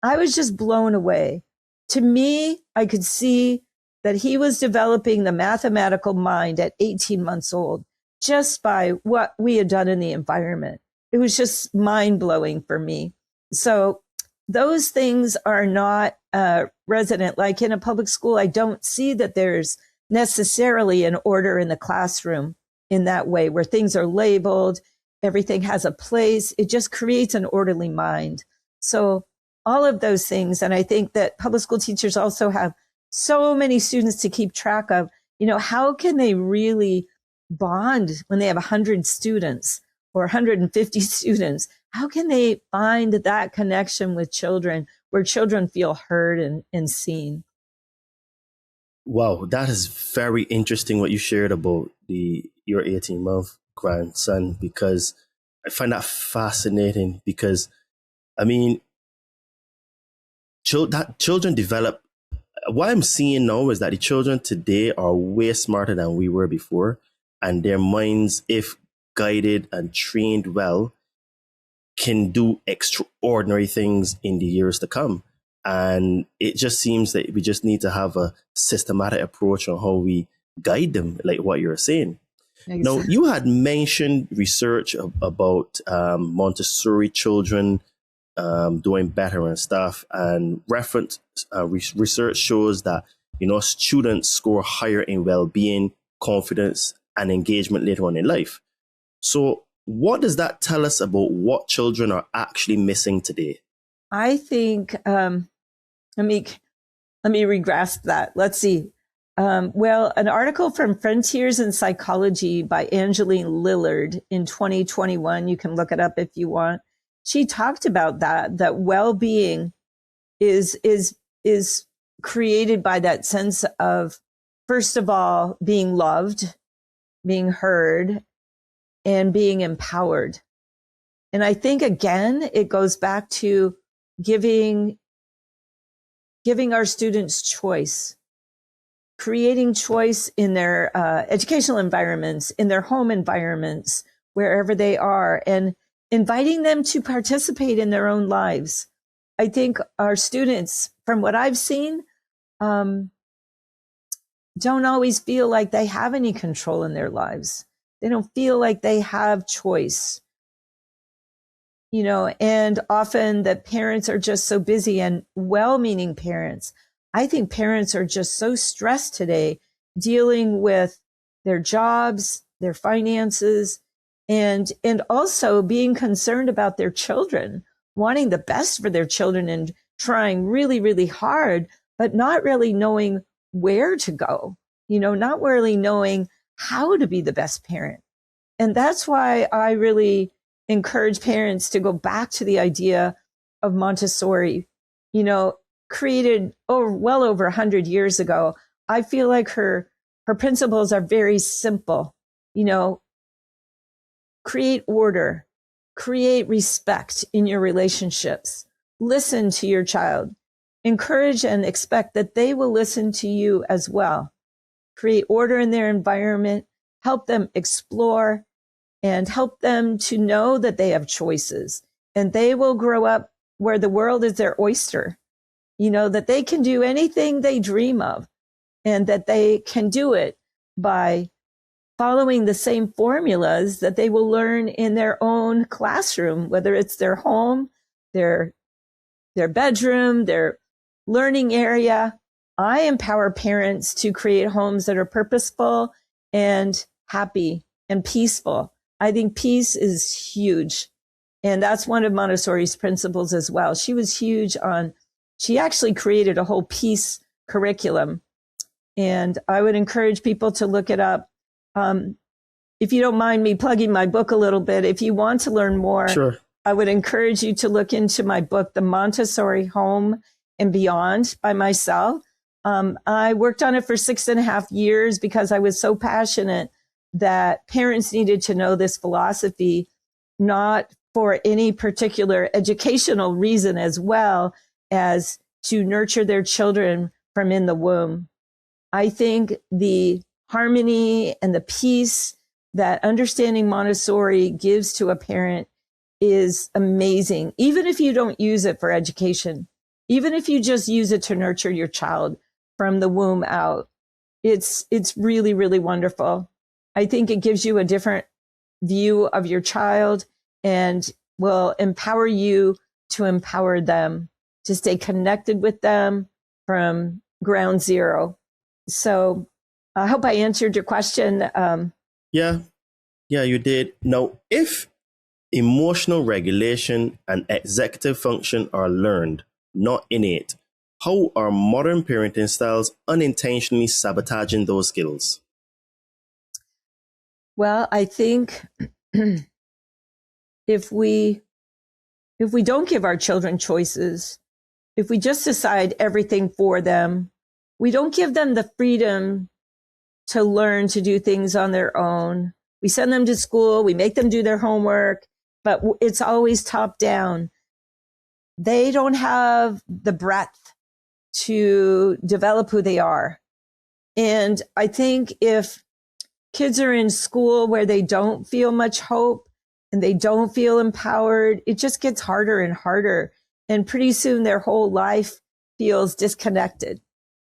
I was just blown away. To me, I could see that he was developing the mathematical mind at 18 months old just by what we had done in the environment. It was just mind-blowing for me. So those things are not resident. Like in a public school, I don't see that there's necessarily an order in the classroom in that way, where things are labeled, everything has a place. It just creates an orderly mind. So all of those things. And I think that public school teachers also have so many students to keep track of. How can they really bond when they have 100 students or 150 students? How can they find that connection with children where children feel heard and seen? Wow, that is very interesting what you shared about your 18-month grandson, because I find that fascinating. Because children develop. What I'm seeing now is that the children today are way smarter than we were before, and their minds, if guided and trained well, can do extraordinary things in the years to come. And it just seems that we just need to have a systematic approach on how we guide them, like what you're saying. Exactly. Now, you had mentioned research about Montessori children doing better and stuff, and research shows that students score higher in well-being, confidence, and engagement later on in life. So what does that tell us about what children are actually missing today? I think let me regrasp that. Let's see. Well, an article from Frontiers in Psychology by Angeline Lillard in 2021, you can look it up if you want. She talked about that well-being is created by that sense of, first of all, being loved, being heard, and being empowered. And I think, again, it goes back to giving our students choice, creating choice in their educational environments, in their home environments, wherever they are, and inviting them to participate in their own lives. I think our students, from what I've seen, don't always feel like they have any control in their lives. They don't feel like they have choice. And often the parents are just so busy, and well-meaning parents. I think parents are just so stressed today, dealing with their jobs, their finances, and also being concerned about their children, wanting the best for their children and trying really, really hard, but not really knowing where to go, not really knowing how to be the best parent. And that's why I really encourage parents to go back to the idea of Montessori, created well over 100 years ago. I feel like her principles are very simple. Create order, create respect in your relationships, listen to your child, encourage and expect that they will listen to you as well. Create order in their environment, help them explore, and help them to know that they have choices, and they will grow up where the world is their oyster, that they can do anything they dream of, and that they can do it by following the same formulas that they will learn in their own classroom, whether it's their home, their bedroom, their learning area. I empower parents to create homes that are purposeful and happy and peaceful. I think peace is huge. And that's one of Montessori's principles as well. She was huge she actually created a whole peace curriculum. And I would encourage people to look it up. if you don't mind me plugging my book a little bit, if you want to learn more, Sure. I would encourage you to look into my book, The Montessori Home and Beyond by myself. I worked on it for 6.5 years because I was so passionate that parents needed to know this philosophy, not for any particular educational reason, as well as to nurture their children from in the womb. I think the harmony and the peace that understanding Montessori gives to a parent is amazing, even if you don't use it for education, even if you just use it to nurture your child from the womb out. It's really, really wonderful. I think it gives you a different view of your child and will empower you to empower them, to stay connected with them from ground zero. So I hope I answered your question. Yeah, you did. Now, if emotional regulation and executive function are learned, not innate, how are modern parenting styles unintentionally sabotaging those skills? Well, I think if we don't give our children choices, if we just decide everything for them, we don't give them the freedom to learn to do things on their own. We send them to school, we make them do their homework, but it's always top down. They don't have the breadth to develop who they are. And I think if kids are in school where they don't feel much hope and they don't feel empowered, it just gets harder and harder. And pretty soon their whole life feels disconnected.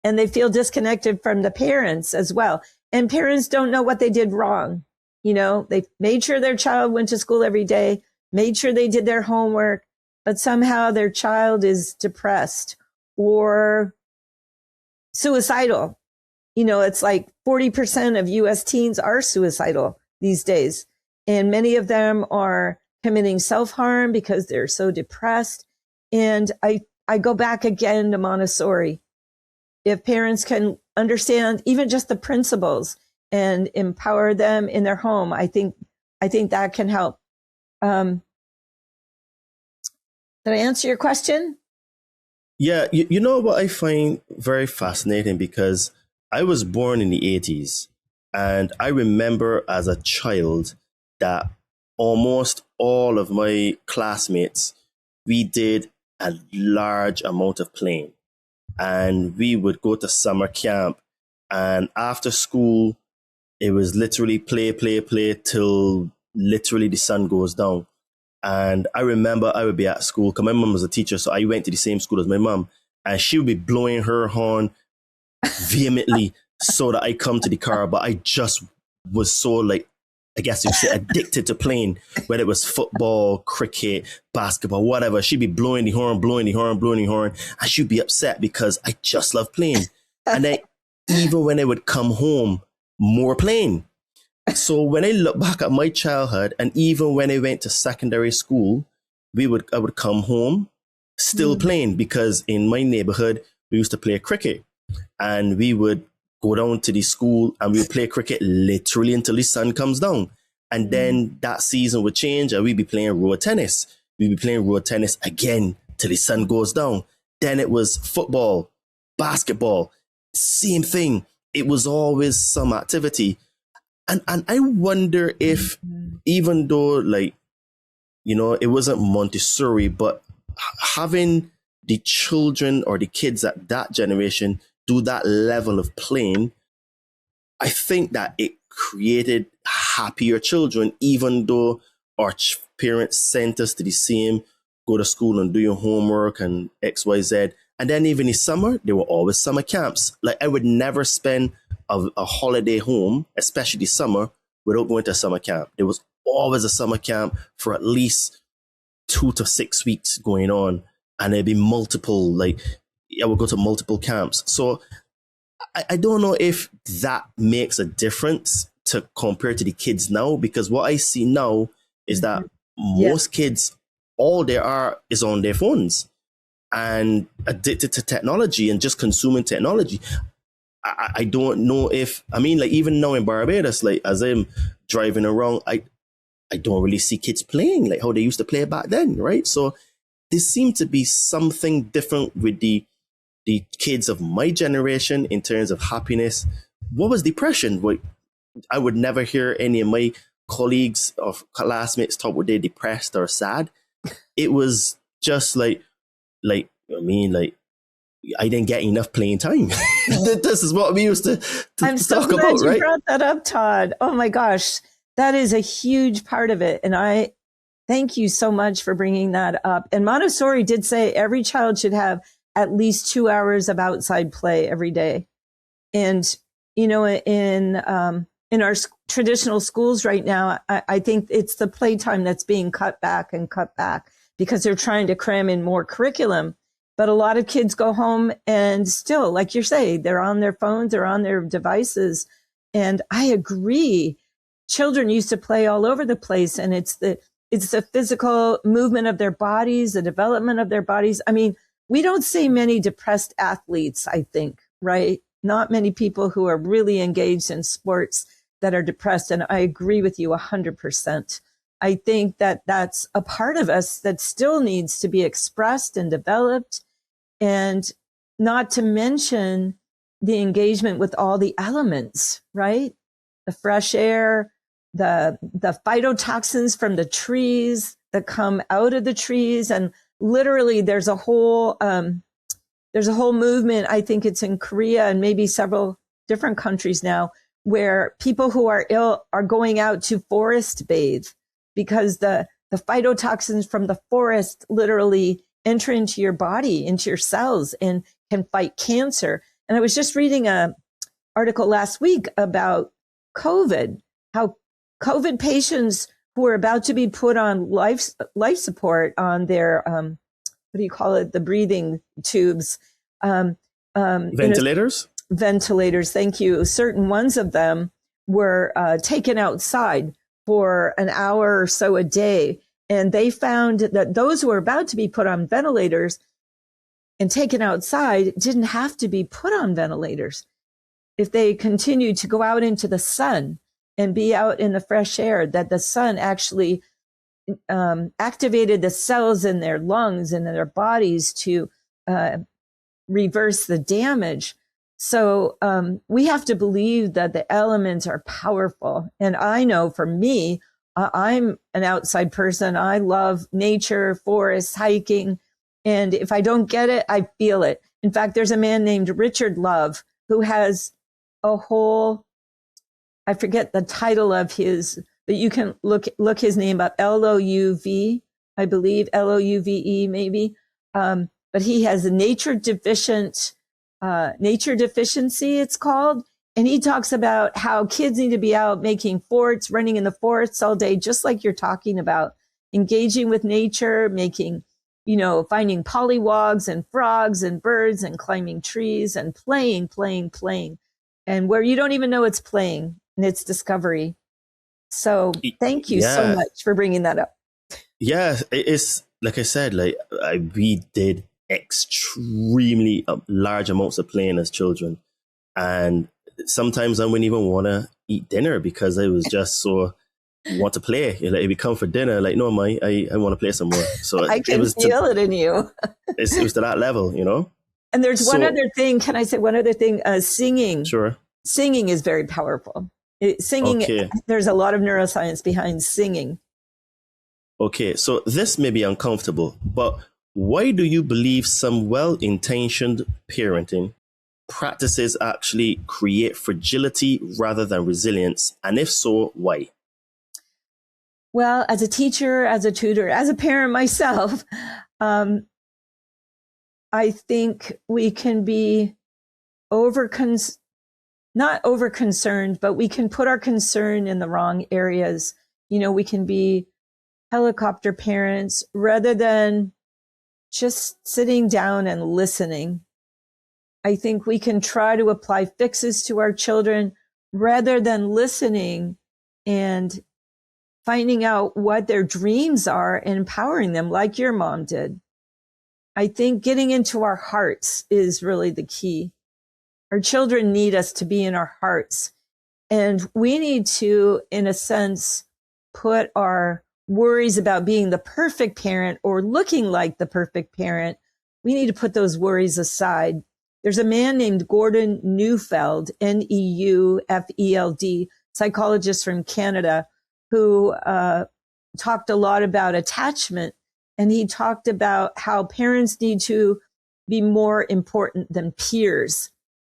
And they feel disconnected from the parents as well. And parents don't know what they did wrong. You know, they made sure their child went to school every day, made sure they did their homework, but somehow their child is depressed or suicidal. You know, it's like 40% of US teens are suicidal these days. And many of them are committing self-harm because they're so depressed. And I go back again to Montessori. If parents can understand even just the principles and empower them in their home, I think that can help. Did I answer your question? Yeah, you know what I find very fascinating, because I was born in the 80s, and I remember as a child that almost all of my classmates, we did a large amount of playing. And we would go to summer camp, and after school, it was literally play till literally the sun goes down. And I remember I would be at school because my mom was a teacher, so I went to the same school as my mom, and she would be blowing her horn vehemently so that I come to the car. But I just was so, like, I guess you'd say, addicted to playing, whether it was football, cricket, basketball, whatever. She'd be blowing the horn, and she'd be upset because I just love playing. And then even when I would come home, more playing. So when I look back at my childhood, and even when I went to secondary school, I would come home still playing, because in my neighborhood, we used to play cricket, and we would go down to the school and we would play cricket literally until the sun comes down. And then that season would change and we'd be playing road tennis. We'd be playing road tennis again till the sun goes down. Then it was football, basketball, same thing. It was always some activity. And I wonder if, even though, like, you know, it wasn't Montessori, but having the children or the kids at that generation do that level of playing, I think that it created happier children, even though our parents sent us to the same, go to school and do your homework and X, Y, Z. And then even in summer, there were always summer camps. Like, I would never spend a holiday home, especially summer, without going to a summer camp. There was always a summer camp for at least 2 to 6 weeks going on. And there'd be multiple, like, I would go to multiple camps. So I don't know if that makes a difference to compare to the kids now, because what I see now is that most kids, all they are is on their phones and addicted to technology and just consuming technology. I don't know if, I mean, like even now in Barbados, like as I'm driving around, I don't really see kids playing like how they used to play back then, right? So there seemed to be something different with the kids of my generation in terms of happiness. What was depression? What I would never hear any of my colleagues or classmates talk about they're depressed or sad. It was just like I mean, like I didn't get enough playing time. This is what we used to I'm so talk glad about, you right? brought that up, Todd. Oh my gosh, that is a huge part of it. And I thank you so much for bringing that up. And Montessori did say every child should have at least 2 hours of outside play every day. And, you know, in our traditional schools right now, I think it's the playtime that's being cut back because they're trying to cram in more curriculum. But a lot of kids go home and still, like you say, they're on their phones, they're on their devices. And I agree. Children used to play all over the place, and it's the physical movement of their bodies, the development of their bodies. I mean, we don't see many depressed athletes, I think, right? Not many people who are really engaged in sports that are depressed. And I agree with you 100%. I think that that's a part of us that still needs to be expressed and developed, and not to mention the engagement with all the elements, right? The fresh air, the phytotoxins from the trees that come out of the trees. And literally there's a whole movement. I think it's in Korea and maybe several different countries now, where people who are ill are going out to forest bathe, because the phytotoxins from the forest literally enter into your body, into your cells, and can fight cancer. And I was just reading an article last week about COVID, how COVID patients who are about to be put on life support on their, what do you call it? The breathing tubes. Ventilators? Ventilators, thank you. Certain ones of them were taken outside for an hour or so a day. And they found that those who were about to be put on ventilators and taken outside didn't have to be put on ventilators. If they continued to go out into the sun and be out in the fresh air, that the sun actually activated the cells in their lungs and in their bodies to reverse the damage. So we have to believe that the elements are powerful. And I know for me, I'm an outside person. I love nature, forests, hiking. And if I don't get it, I feel it. In fact, there's a man named Richard Love who has a whole, I forget the title of his, but you can look his name up, L-O-U-V, I believe, L-O-U-V-E maybe. But he has a nature deficiency, it's called. And he talks about how kids need to be out making forts, running in the forests all day, just like you're talking about, engaging with nature, making, finding pollywogs and frogs and birds and climbing trees and playing. And where you don't even know it's playing, and it's discovery. So thank you so much for bringing that up. Yeah, it's like I said, we did extremely large amounts of playing as children. And sometimes I wouldn't even want to eat dinner because I was just so want to play. Like, if we come for dinner, like, no, I want to play some more. So I can feel it in you. it was to that level, And there's one other thing. Can I say one other thing? Singing. Sure. Singing is very powerful. There's a lot of neuroscience behind singing. Okay, so this may be uncomfortable, but why do you believe some well-intentioned parenting practices actually create fragility rather than resilience? And if so, why? Well, as a teacher, as a tutor, as a parent myself, I think we can be not over concerned, but we can put our concern in the wrong areas. We can be helicopter parents rather than just sitting down and listening. I think we can try to apply fixes to our children rather than listening and finding out what their dreams are and empowering them like your mom did. I think getting into our hearts is really the key. Our children need us to be in our hearts. And we need to, in a sense, put our worries about being the perfect parent or looking like the perfect parent, we need to put those worries aside. There's a man named Gordon Neufeld, Neufeld, psychologist from Canada, who talked a lot about attachment. And he talked about how parents need to be more important than peers.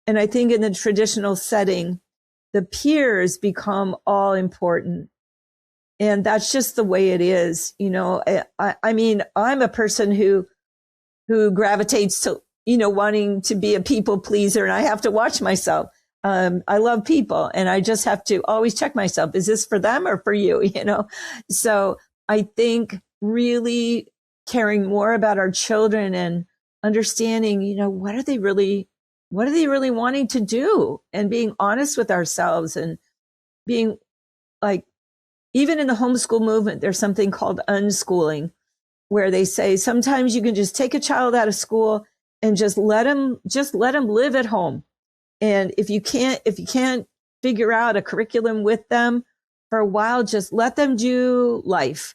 And I think in the traditional setting, the peers become all important. And that's just the way it is. You know, I mean, I'm a person who gravitates to, you know, wanting to be a people pleaser, and I have to watch myself. I love people, and I just have to always check myself. Is this for them or for you? You know? So I think really caring more about our children and understanding, you know, what are they really wanting to do, and being honest with ourselves, and being like, even in the homeschool movement, there's something called unschooling, where they say sometimes you can just take a child out of school and just let them live at home. And if you can't figure out a curriculum with them for a while, just let them do life.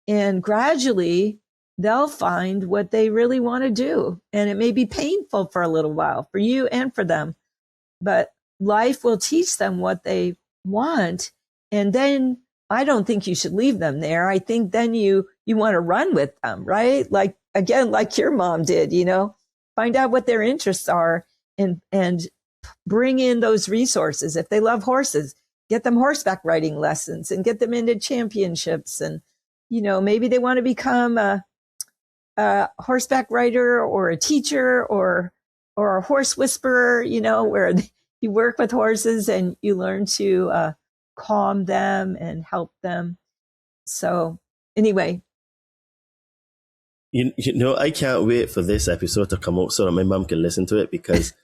And gradually they'll find what they really want to do. And it may be painful for a little while for you and for them, but life will teach them what they want. And then I don't think you should leave them there. I think then you want to run with them, right? Like, again, like your mom did, you know, find out what their interests are and bring in those resources. If they love horses, get them horseback riding lessons and get them into championships. And, you know, maybe they want to become a horseback rider or a teacher or a horse whisperer, you know, where you work with horses and you learn to calm them and help them. So anyway. You know, I can't wait for this episode to come out so that my mom can listen to it, because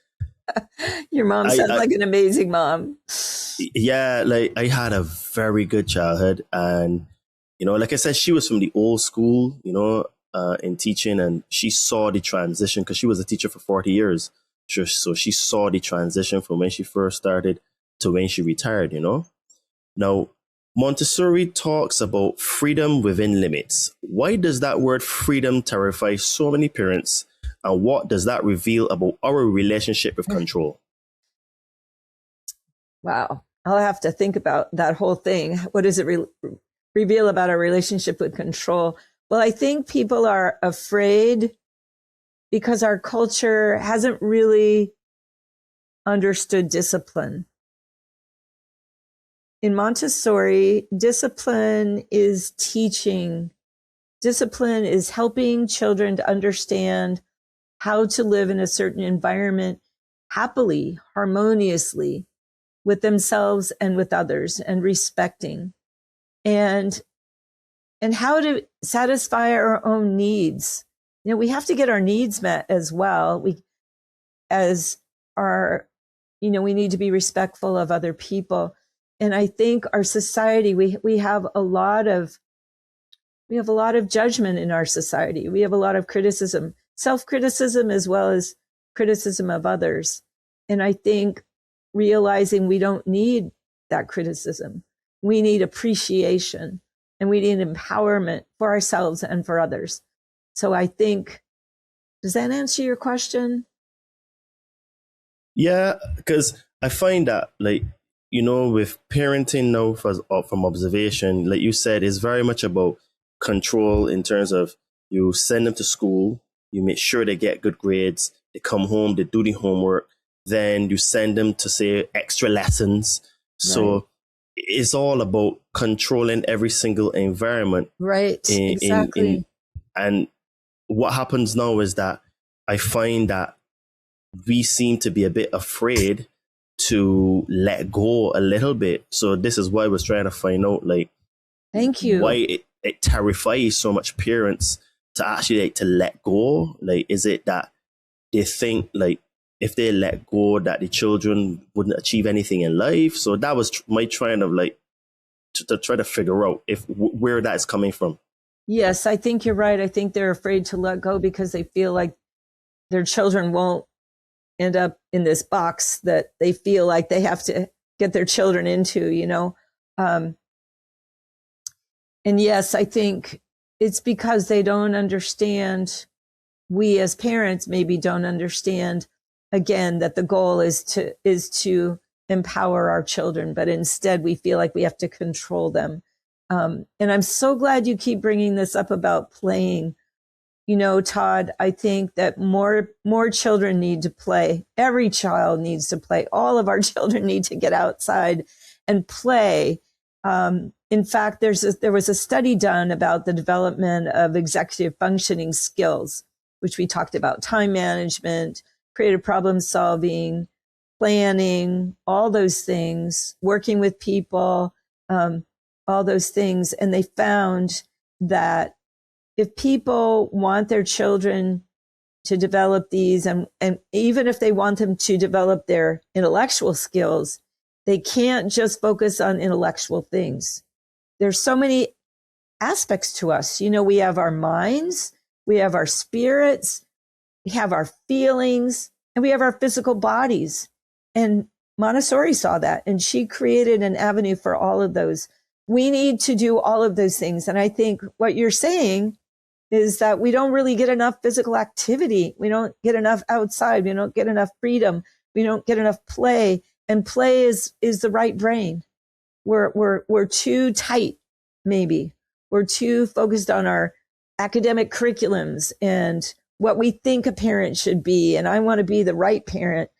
your mom sounds like an amazing mom. Yeah, like I had a very good childhood, and you know, like I said, she was from the old school, you know, in teaching, and she saw the transition because she was a teacher for 40 years. So she saw the transition from when she first started to when she retired, you know. Now, Montessori talks about freedom within limits. Why does that word freedom terrify so many parents? And what does that reveal about our relationship with control? Wow. I'll have to think about that whole thing. What does it reveal about our relationship with control? Well, I think people are afraid because our culture hasn't really understood discipline. In Montessori, discipline is teaching. Discipline is helping children to understand how to live in a certain environment happily, harmoniously, with themselves and with others, and respecting, and how to satisfy our own needs. You know, we have to get our needs met as well. We need to be respectful of other people. And I think our society, we have a lot of judgment in our society. We have a lot of criticism, self-criticism, as well as criticism of others. And I think realizing we don't need that criticism. We need appreciation, and we need empowerment for ourselves and for others. So I think, does that answer your question? Yeah, because I find that, like, you know, with parenting now from observation, like you said, is very much about control in terms of you send them to school, you make sure they get good grades, they come home, they do the homework, then you send them to, say, extra lessons. Right. So it's all about controlling every single environment. Right, exactly. And what happens now is that I find that we seem to be a bit afraid to let go a little bit. So this is why I was trying to find out, like, thank you, why it terrifies so much parents to actually, like, to let go. Like, is it that they think, like, if they let go, that the children wouldn't achieve anything in life? So that was my trying of, like, to try to figure out where that is coming from. Yes, I think you're right. I think they're afraid to let go because they feel like their children won't end up in this box that they feel like they have to get their children into, and yes, I think it's because they don't understand, we as parents maybe don't understand, again, that the goal is to empower our children, but instead we feel like we have to control them. And I'm so glad you keep bringing this up about playing. Todd, I think that more children need to play. Every child needs to play. All of our children need to get outside and play. In fact, there was a study done about the development of executive functioning skills, which we talked about: time management, creative problem solving, planning, all those things, working with people, all those things. And they found that if people want their children to develop these, and even if they want them to develop their intellectual skills, they can't just focus on intellectual things. There's so many aspects to us. We have our minds, we have our spirits, we have our feelings, and we have our physical bodies. And Montessori saw that, and she created an avenue for all of those. We need to do all of those things. And I think what you're saying is that we don't really get enough physical activity. We don't get enough outside. We don't get enough freedom. We don't get enough play. And play is the right brain. We're too tight, maybe. We're too focused on our academic curriculums and what we think a parent should be. And I want to be the right parent,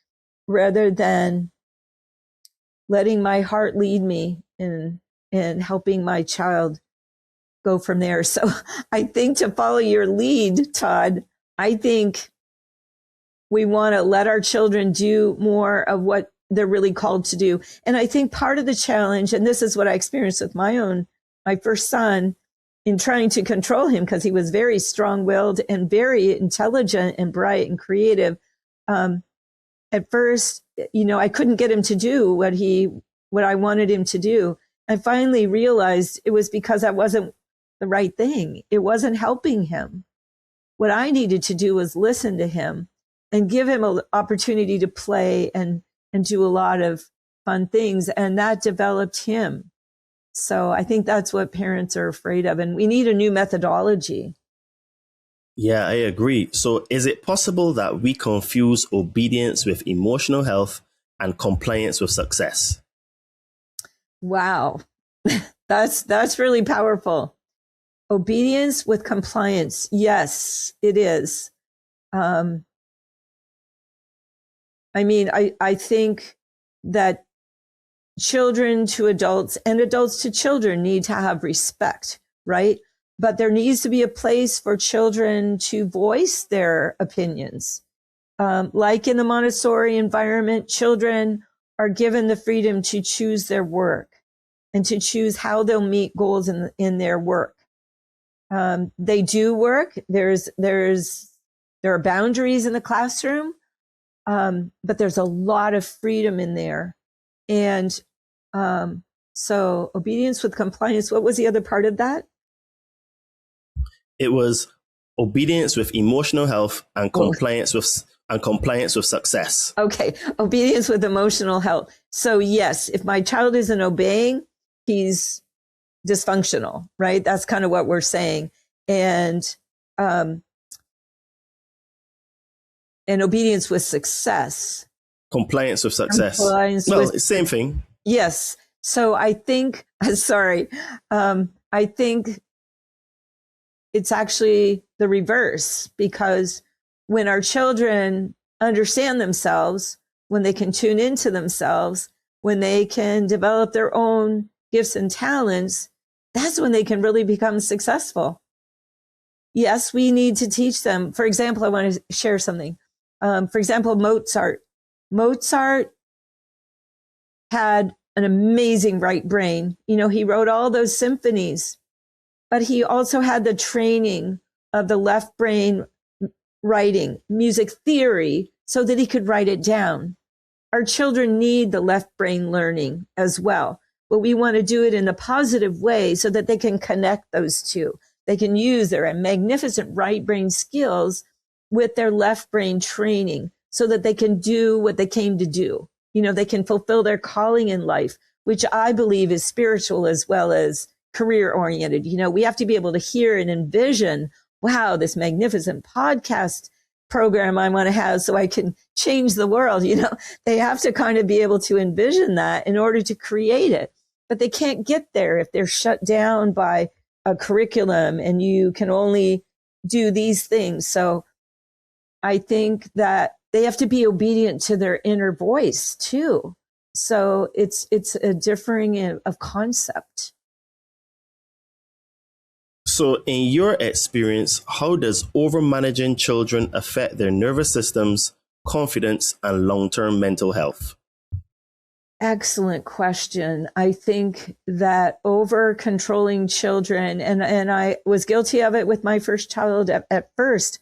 rather than letting my heart lead me and helping my child go from there. So I think, to follow your lead, Todd, I think we want to let our children do more of what they're really called to do. And I think part of the challenge, and this is what I experienced with my first son, in trying to control him, because he was very strong-willed and very intelligent and bright and creative. At first, I couldn't get him to do what I wanted him to do. I finally realized it was because that wasn't the right thing. It wasn't helping him. What I needed to do was listen to him and give him an opportunity to play and do a lot of fun things. And that developed him. So I think that's what parents are afraid of. And we need a new methodology. Yeah, I agree. So is it possible that we confuse obedience with emotional health and compliance with success? Wow. That's really powerful. Obedience with compliance. Yes, it is. I think that children to adults and adults to children need to have respect, right? But there needs to be a place for children to voice their opinions. Like in the Montessori environment, children are given the freedom to choose their work and to choose how they'll meet goals in their work. They do work. There are boundaries in the classroom, but there's a lot of freedom in there. And so obedience with compliance. What was the other part of that? It was obedience with emotional health and compliance with success. Okay, obedience with emotional health. So yes, if my child isn't obeying, he's dysfunctional, right? That's kind of what we're saying. And obedience with success. Compliance with success. Same thing. Yes. So I think, I think it's actually the reverse, because when our children understand themselves, when they can tune into themselves, when they can develop their own gifts and talents, that's when they can really become successful. Yes, we need to teach them. For example, I want to share something. For example, Mozart. Mozart had an amazing right brain. He wrote all those symphonies, but he also had the training of the left brain writing, music theory, so that he could write it down. Our children need the left brain learning as well, but we want to do it in a positive way so that they can connect those two. They can use their magnificent right brain skills with their left brain training so that they can do what they came to do. They can fulfill their calling in life, which I believe is spiritual as well as career oriented. We have to be able to hear and envision, wow, this magnificent podcast program I want to have so I can change the world. They have to kind of be able to envision that in order to create it, but they can't get there if they're shut down by a curriculum and you can only do these things. So I think that they have to be obedient to their inner voice too. So it's a differing of concept. So in your experience, how does overmanaging children affect their nervous systems, confidence, and long-term mental health? Excellent question. I think that over controlling children, and I was guilty of it with my first child at first,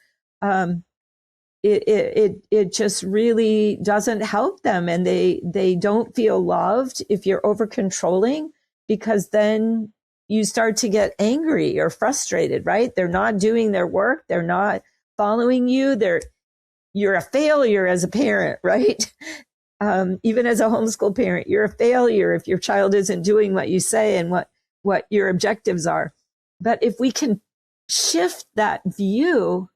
it just really doesn't help them, and they don't feel loved if you're over controlling, because then you start to get angry or frustrated, right? They're not doing their work. They're not following you. You're a failure as a parent, right? Even as a homeschool parent, you're a failure if your child isn't doing what you say and what your objectives are. But if we can shift that view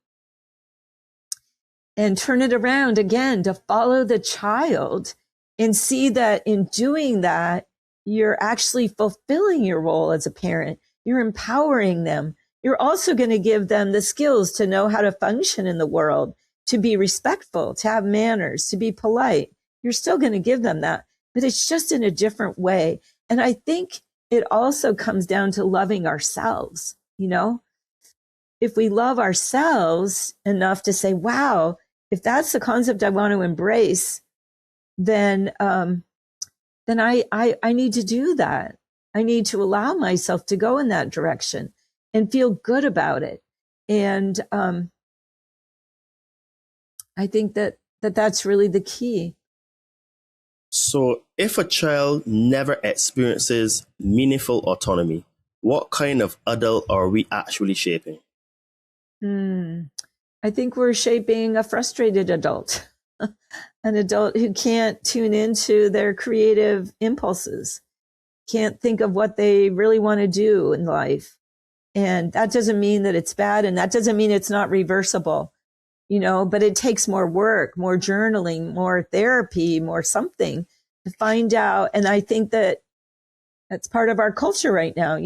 and turn it around again to follow the child and see that in doing that, you're actually fulfilling your role as a parent. You're empowering them. You're also going to give them the skills to know how to function in the world, to be respectful, to have manners, to be polite. You're still going to give them that, but it's just in a different way. And I think it also comes down to loving ourselves. If we love ourselves enough to say, wow, if that's the concept I want to embrace, then I need to do that. I need to allow myself to go in that direction and feel good about it. And I think that's really the key. So if a child never experiences meaningful autonomy, what kind of adult are we actually shaping? I think we're shaping a frustrated adult, an adult who can't tune into their creative impulses, can't think of what they really want to do in life. And that doesn't mean that it's bad, and that doesn't mean it's not reversible, but it takes more work, more journaling, more therapy, more something to find out. And I think that's part of our culture right now,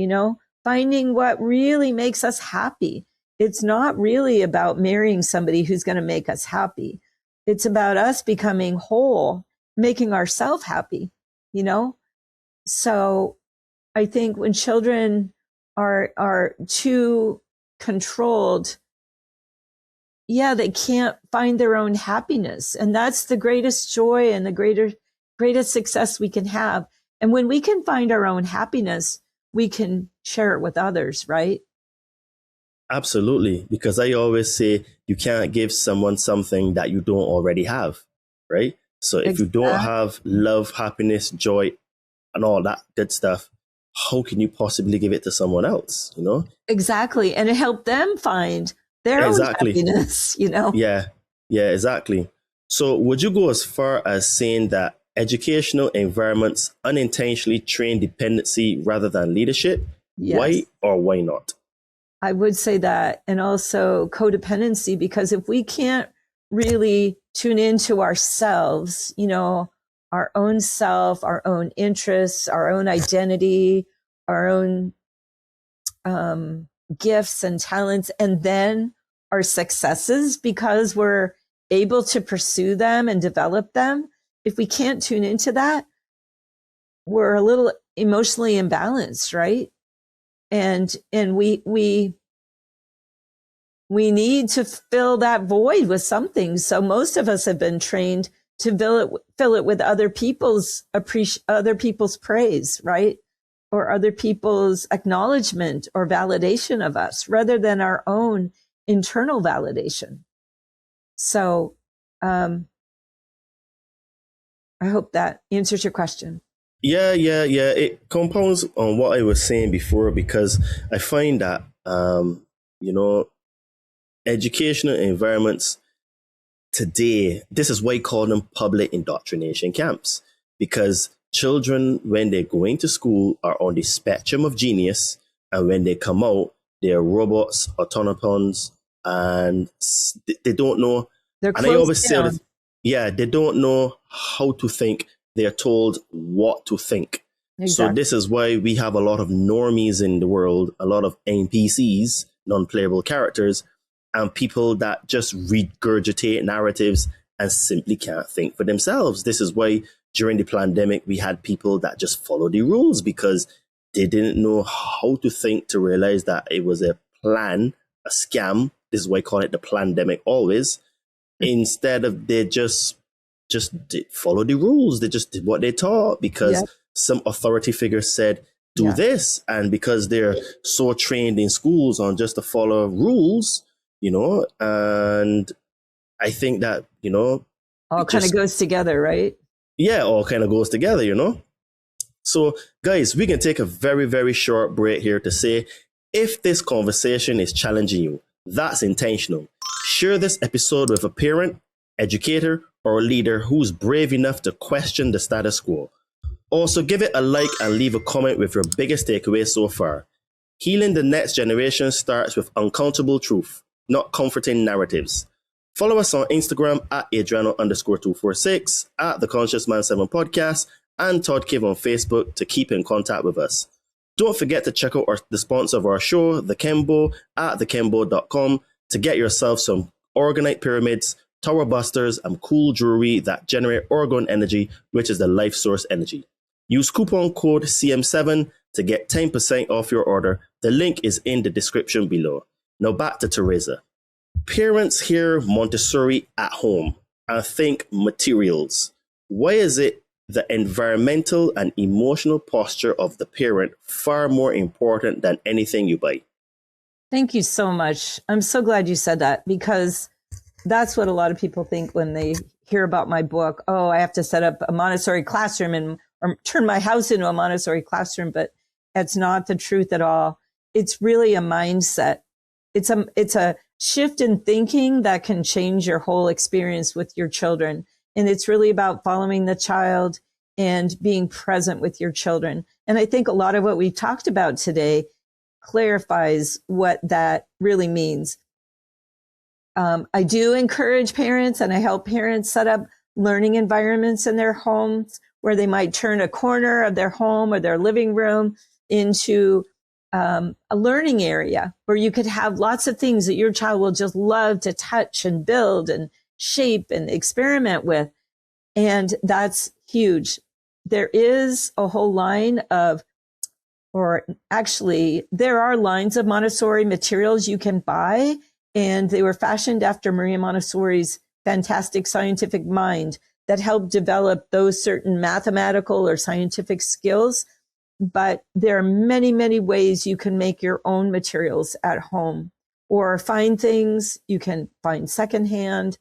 finding what really makes us happy. It's not really about marrying somebody who's going to make us happy. It's about us becoming whole, making ourselves happy, So I think when children are too controlled, they can't find their own happiness. And that's the greatest joy and the greatest success we can have. And when we can find our own happiness, we can share it with others, right? Absolutely. Because I always say you can't give someone something that you don't already have, right? So if you don't have love, happiness, joy, and all that good stuff, how can you possibly give it to someone else, Exactly. And it helped them find their own happiness, Yeah, exactly. So would you go as far as saying that educational environments unintentionally train dependency rather than leadership? Yes. Why or why not? I would say that, and also codependency, because if we can't really tune into ourselves, our own self, our own interests, our own identity, our own gifts and talents, and then our successes, because we're able to pursue them and develop them. If we can't tune into that, we're a little emotionally imbalanced, right? And we need to fill that void with something. So most of us have been trained to fill it with other people's praise, right? Or other people's acknowledgement or validation of us, rather than our own internal validation. So I hope that answers your question. Yeah. It compounds on what I was saying before, because I find that, educational environments today, this is why I call them public indoctrination camps, because children, when they're going to school, are on the spectrum of genius, and when they come out, they're robots, automatons, and they don't know. They're And I always closed say down. that, yeah, they don't know how to think. They're told what to think. Exactly. So this is why we have a lot of normies in the world, a lot of NPCs, non-playable characters, and people that just regurgitate narratives and simply can't think for themselves. This is why during the pandemic, we had people that just follow the rules because they didn't know how to think to realize that it was a plan, a scam. This is why I call it the pandemic always. Instead of they just did follow the rules. They just did what they taught because some authority figure said, do this. And because they're so trained in schools on just to follow rules, and I think that, all kind of goes together, right? Yeah, all kind of goes together, So, guys, we can take a very, very short break here to say, if this conversation is challenging you, that's intentional. Share this episode with a parent, educator, or a leader who's brave enough to question the status quo. Also, give it a like and leave a comment with your biggest takeaway so far. Healing the next generation starts with uncountable truth, not comforting narratives. Follow us on Instagram at Adriano_246, at The Conscious Man 7 Podcast, and Todd Cave on Facebook to keep in contact with us. Don't forget to check out the sponsor of our show, The Kembo, at thekembo.com to get yourself some orgonite pyramids, tower busters, and cool jewelry that generate orgone energy, which is the life source energy. Use coupon code CM7 to get 10% off your order. The link is in the description below. Now back to Teresa. Parents hear Montessori at home and think materials. Why is it the environmental and emotional posture of the parent far more important than anything you buy? Thank you so much. I'm so glad you said that, because that's what a lot of people think when they hear about my book. Oh, I have to set up a Montessori classroom or turn my house into a Montessori classroom, but that's not the truth at all. It's really a mindset. It's a shift in thinking that can change your whole experience with your children. And it's really about following the child and being present with your children. And I think a lot of what we talked about today clarifies what that really means. I do encourage parents, and I help parents set up learning environments in their homes where they might turn a corner of their home or their living room into a learning area where you could have lots of things that your child will just love to touch and build and shape and experiment with. And that's huge. There is a whole line of, or actually, there are lines of Montessori materials you can buy, and they were fashioned after Maria Montessori's fantastic scientific mind that helped develop those certain mathematical or scientific skills. But there are many, many ways you can make your own materials at home or find things you can find secondhand.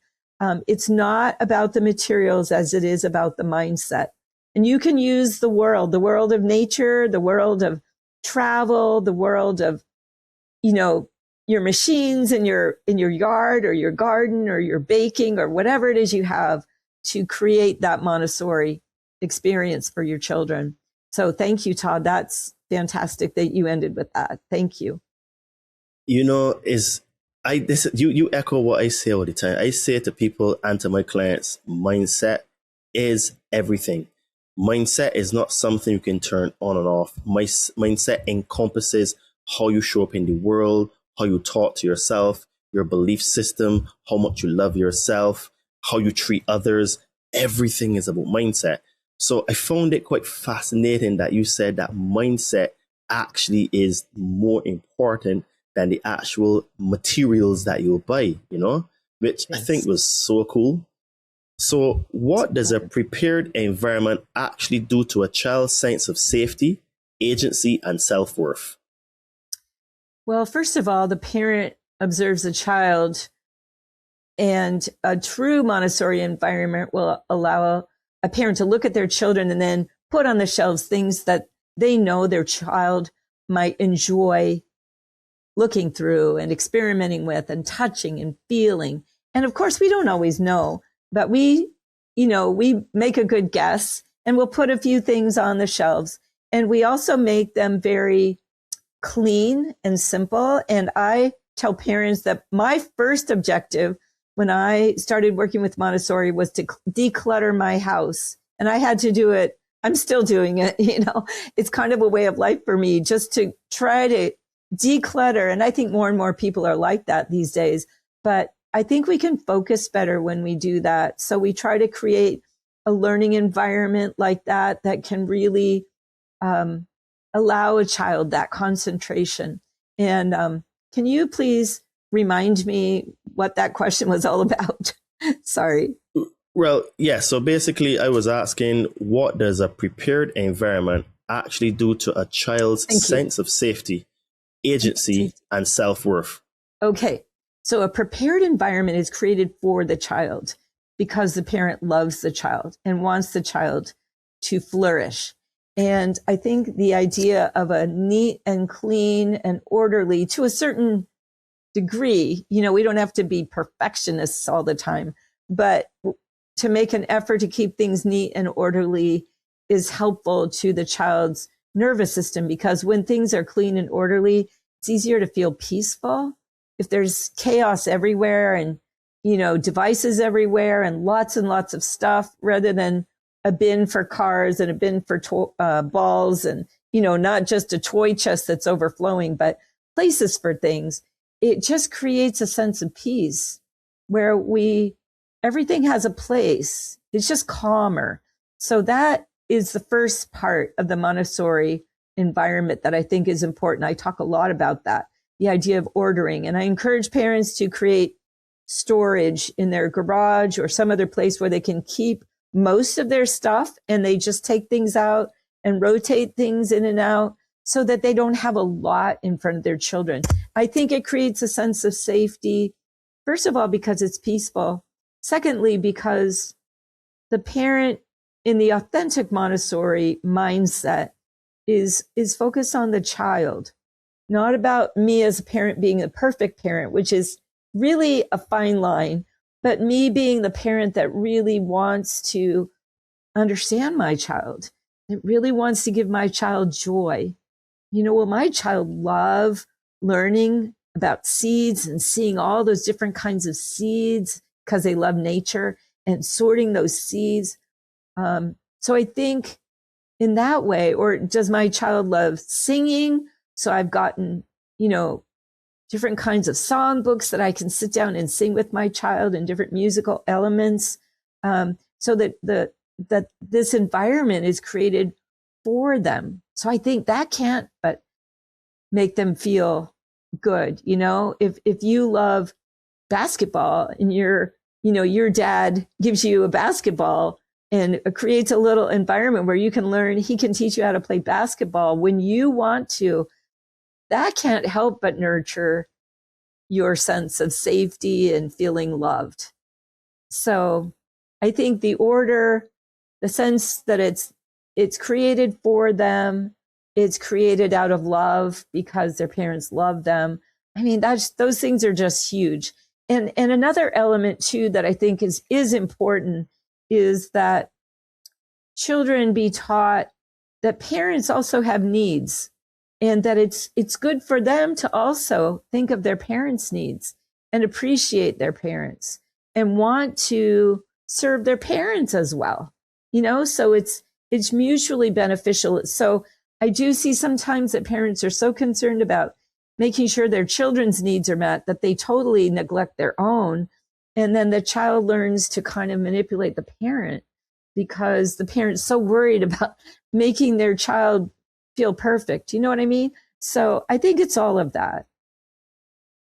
It's not about the materials as it is about the mindset. And you can use the world of nature, the world of travel, the world of, your machines in your yard or your garden or your baking or whatever it is you have to create that Montessori experience for your children. So thank you, Todd. That's fantastic that you ended with that. Thank you. You echo what I say all the time. I say to people and to my clients, mindset is everything. Mindset is not something you can turn on and off. Mindset encompasses how you show up in the world, how you talk to yourself, your belief system, how much you love yourself, how you treat others. Everything is about mindset. So I found it quite fascinating that you said that mindset actually is more important than the actual materials that you'll buy, which I think was so cool. So what does a prepared environment actually do to a child's sense of safety, agency, and self-worth? Well, first of all, the parent observes the child, and a true Montessori environment will allow a parent to look at their children and then put on the shelves things that they know their child might enjoy looking through and experimenting with and touching and feeling. And of course, we don't always know, but we make a good guess, and we'll put a few things on the shelves. And we also make them very clean and simple. And I tell parents that my first objective when I started working with Montessori was to declutter my house. And I had to do it. I'm still doing it. It's kind of a way of life for me, just to try to declutter. And I think more and more people are like that these days. But I think we can focus better when we do that. So we try to create a learning environment like that can really allow a child that concentration. And can you please remind me what that question was all about? Sorry. Well, yeah. So basically, I was asking, what does a prepared environment actually do to a child's sense of safety, agency, and self-worth? Okay. So a prepared environment is created for the child because the parent loves the child and wants the child to flourish. And I think the idea of a neat and clean and orderly, to a certain degree, we don't have to be perfectionists all the time, but to make an effort to keep things neat and orderly is helpful to the child's nervous system, because when things are clean and orderly, it's easier to feel peaceful. If there's chaos everywhere and, devices everywhere and lots of stuff, rather than a bin for cars and a bin for balls and, not just a toy chest that's overflowing, but places for things, it just creates a sense of peace where everything has a place. It's just calmer. So that is the first part of the Montessori environment that I think is important. I talk a lot about that, the idea of ordering. And I encourage parents to create storage in their garage or some other place where they can keep most of their stuff, and they just take things out and rotate things in and out so that they don't have a lot in front of their children. I think it creates a sense of safety, first of all, because it's peaceful. Secondly, because the parent in the authentic Montessori mindset is focused on the child, not about me as a parent being a perfect parent, which is really a fine line, but me being the parent that really wants to understand my child, that really wants to give my child joy. Will my child love learning about seeds and seeing all those different kinds of seeds because they love nature and sorting those seeds? So I think in that way, or does my child love singing? So I've gotten, different kinds of songbooks that I can sit down and sing with my child and different musical elements, so that this environment is created for them. So I think that can't but make them feel good. If you love basketball and your dad gives you a basketball and creates a little environment where you can learn, he can teach you how to play basketball when you want to, that can't help but nurture your sense of safety and feeling loved. So I think the order, the sense that it's created for them, it's created out of love because their parents love them. I mean, those things are just huge. And another element too that I think is important is that children be taught that parents also have needs, and that it's good for them to also think of their parents' needs and appreciate their parents and want to serve their parents as well. So it's mutually beneficial. So I do see sometimes that parents are so concerned about making sure their children's needs are met that they totally neglect their own. And then the child learns to kind of manipulate the parent because the parent's so worried about making their child feel perfect. You know what I mean? So I think it's all of that.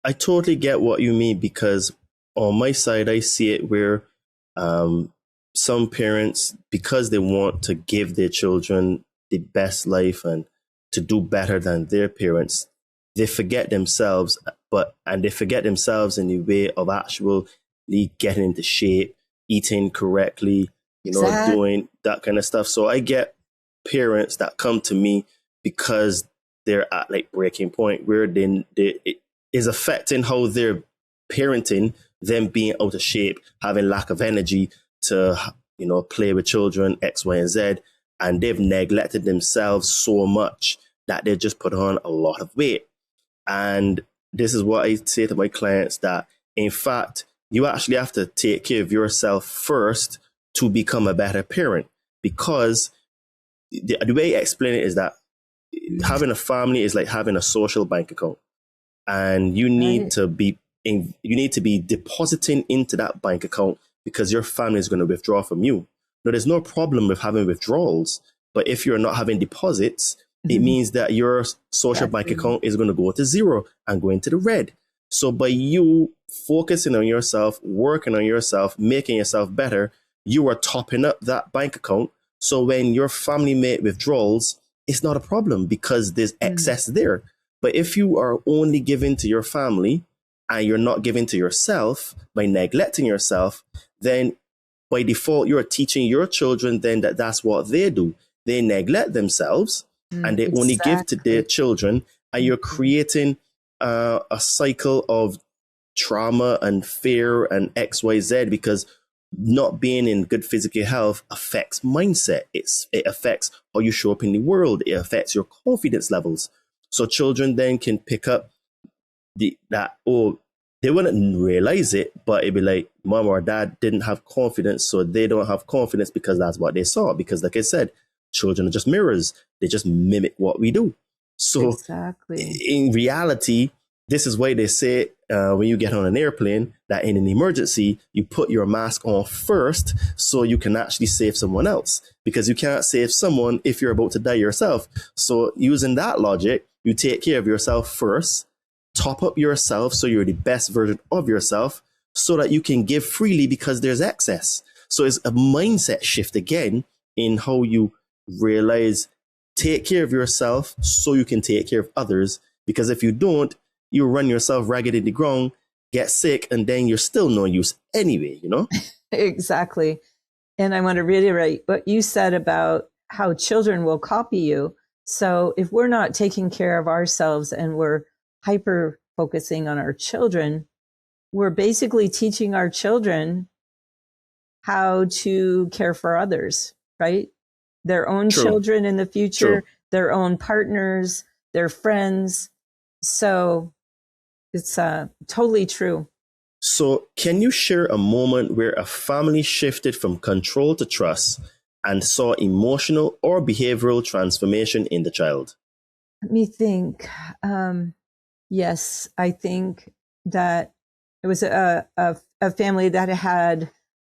I totally get what you mean, because on my side, I see it where some parents, because they want to give their children the best life and to do better than their parents, they forget themselves, and they forget themselves in the way of actually getting into shape, eating correctly, doing that kind of stuff. So I get parents that come to me because they're at like breaking point where it is affecting how they're parenting, them being out of shape, having lack of energy to, play with children, X, Y, and Z. And they've neglected themselves so much that they just put on a lot of weight. And this is what I say to my clients, that in fact, you actually have to take care of yourself first to become a better parent. Because the way I explain it is that having a family is like having a social bank account. And you need to be depositing into that bank account because your family is going to withdraw from you. Now, there's no problem with having withdrawals, but if you're not having deposits, it means that your social bank account is going to go to zero and go into the red. So by you focusing on yourself, working on yourself, making yourself better, you are topping up that bank account. So when your family make withdrawals, it's not a problem because there's excess there. But if you are only giving to your family and you're not giving to yourself by neglecting yourself, then by default, you're teaching your children then that that's what they do. They neglect themselves and they only give to their children. And you're creating a cycle of trauma and fear and X, Y, Z, because not being in good physical health affects mindset. It affects how you show up in the world. It affects your confidence levels. So children then can pick up they wouldn't realize it, but it'd be like mom or dad didn't have confidence, so they don't have confidence because that's what they saw. Because like I said, children are just mirrors. They just mimic what we do. So in reality, this is why they say when you get on an airplane that in an emergency, you put your mask on first so you can actually save someone else, because you can't save someone if you're about to die yourself. So using that logic, you take care of yourself first, top up yourself so you're the best version of yourself so that you can give freely because there's excess. So it's a mindset shift again in how you realize take care of yourself so you can take care of others. Because if you don't, you run yourself ragged in the ground, get sick, and then you're still no use anyway, Exactly. And I want to reiterate what you said about how children will copy you. So if we're not taking care of ourselves and we're hyper focusing on our children, we're basically teaching our children how to care for others, right? Their own children in the future, their own partners, their friends. So it's totally true. So can you share a moment where a family shifted from control to trust and saw emotional or behavioral transformation in the child? Let me think. Yes, I think that it was a family that had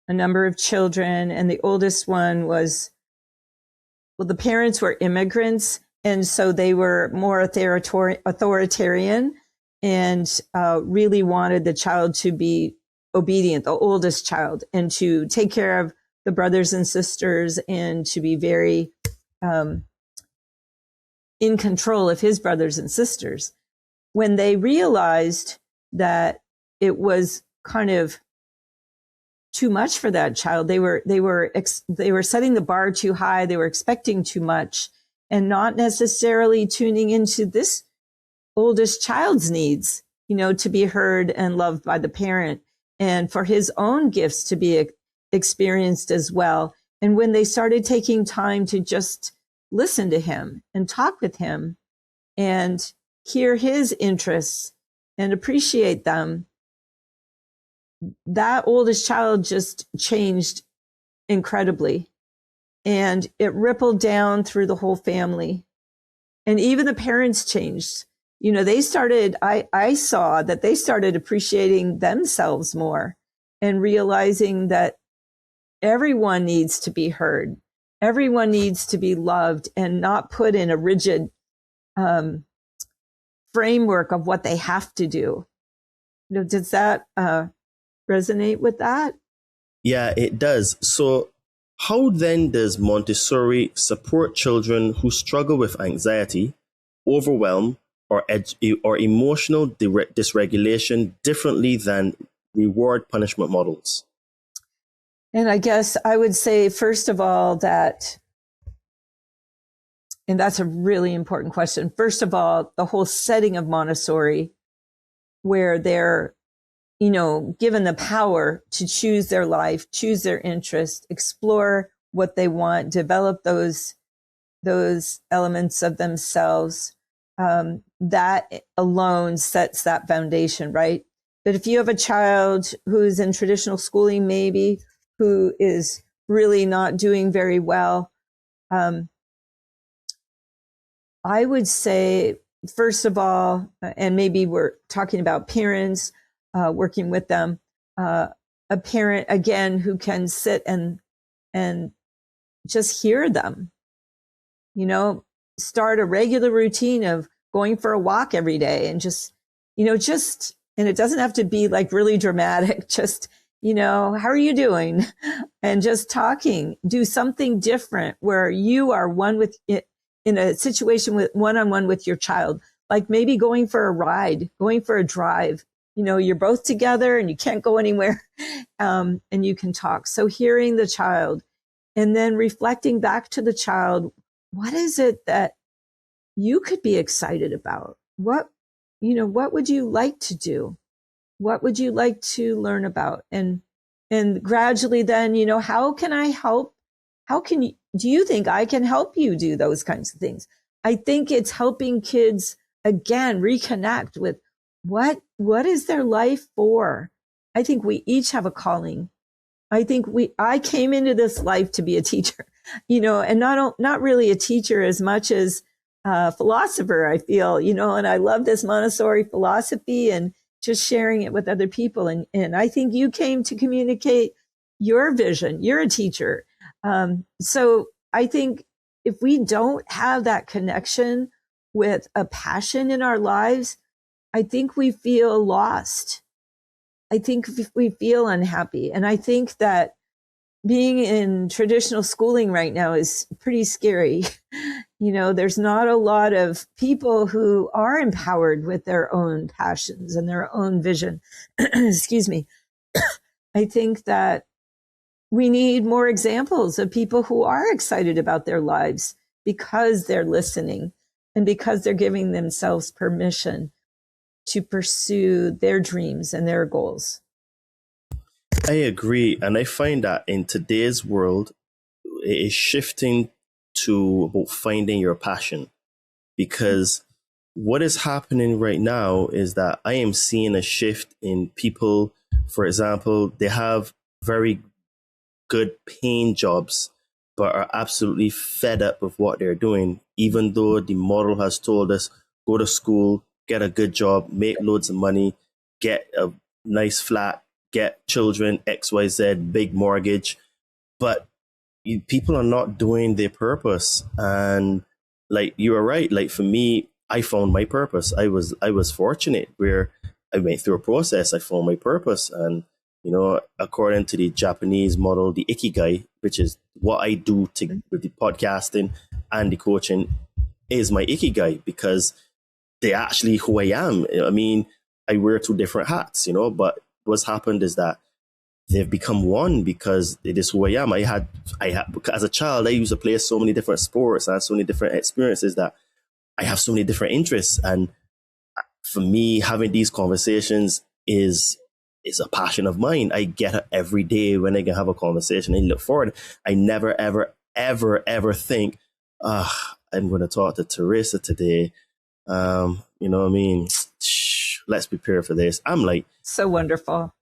a number of children, and the oldest one was, the parents were immigrants, and so they were more authoritarian and really wanted the child to be obedient, the oldest child, and to take care of the brothers and sisters and to be very in control of his brothers and sisters. When they realized that it was kind of too much for that child, they were setting the bar too high. They were expecting too much and not necessarily tuning into this oldest child's needs, to be heard and loved by the parent, and for his own gifts to be experienced as well. And when they started taking time to just listen to him and talk with him and hear his interests and appreciate them, that oldest child just changed incredibly. And it rippled down through the whole family. And even the parents changed. They started, I saw that they started appreciating themselves more and realizing that everyone needs to be heard. Everyone needs to be loved and not put in a rigid framework of what they have to do. Does that resonate with that? Yeah, it does. So how then does Montessori support children who struggle with anxiety, overwhelm, or emotional dysregulation differently than reward punishment models? And I guess I would say, first of all, that, and that's a really important question. First of all, the whole setting of Montessori, where they're, given the power to choose their life, choose their interest, explore what they want, develop those elements of themselves, that alone sets that foundation, right? But if you have a child who's in traditional schooling, maybe, who is really not doing very well, I would say, first of all, and maybe we're talking about parents, working with them, a parent, again, who can sit and just hear them, start a regular routine of going for a walk every day and and it doesn't have to be like really dramatic, just, how are you doing? And just talking, do something different where you are one with it in a situation with one-on-one with your child, like maybe going for a ride, going for a drive, you're both together and you can't go anywhere, and you can talk. So hearing the child and then reflecting back to the child, what is it that you could be excited about? What would you like to do? What would you like to learn about? And gradually then, how can I help? Do you think I can help you do those kinds of things? I think it's helping kids, again, reconnect with what is their life for? I think we each have a calling. I came into this life to be a teacher, and not really a teacher as much as a philosopher, I feel, and I love this Montessori philosophy and just sharing it with other people. And I think you came to communicate your vision. You're a teacher. So I think if we don't have that connection with a passion in our lives, I think we feel lost. I think we feel unhappy. And I think that being in traditional schooling right now is pretty scary. There's not a lot of people who are empowered with their own passions and their own vision. Excuse me. I think that we need more examples of people who are excited about their lives because they're listening and because they're giving themselves permission to pursue their dreams and their goals. I agree. And I find that in today's world, it is shifting to about finding your passion, because what is happening right now is that I am seeing a shift in people. For example, they have very good paying jobs, but are absolutely fed up with what they're doing, even though the model has told us, go to school, get a good job, make loads of money, get a nice flat, get children, XYZ, big mortgage. But people are not doing their purpose. And like you are right, like for me, I found my purpose. I was fortunate where I went through a process, I found my purpose. And according to the Japanese model, the ikigai, which is what I do with the podcasting and the coaching, is my ikigai, because they're actually who I am. I mean, I wear two different hats, but what's happened is that they've become one because it is who I am. I had as a child, I used to play so many different sports. I had so many different experiences that I have so many different interests. And for me, having these conversations is a passion of mine. I get it every day when I can have a conversation and look forward. I never, ever, ever, ever think, I'm going to talk to Teresa today. What I mean? Let's prepare for this. I'm like, so wonderful.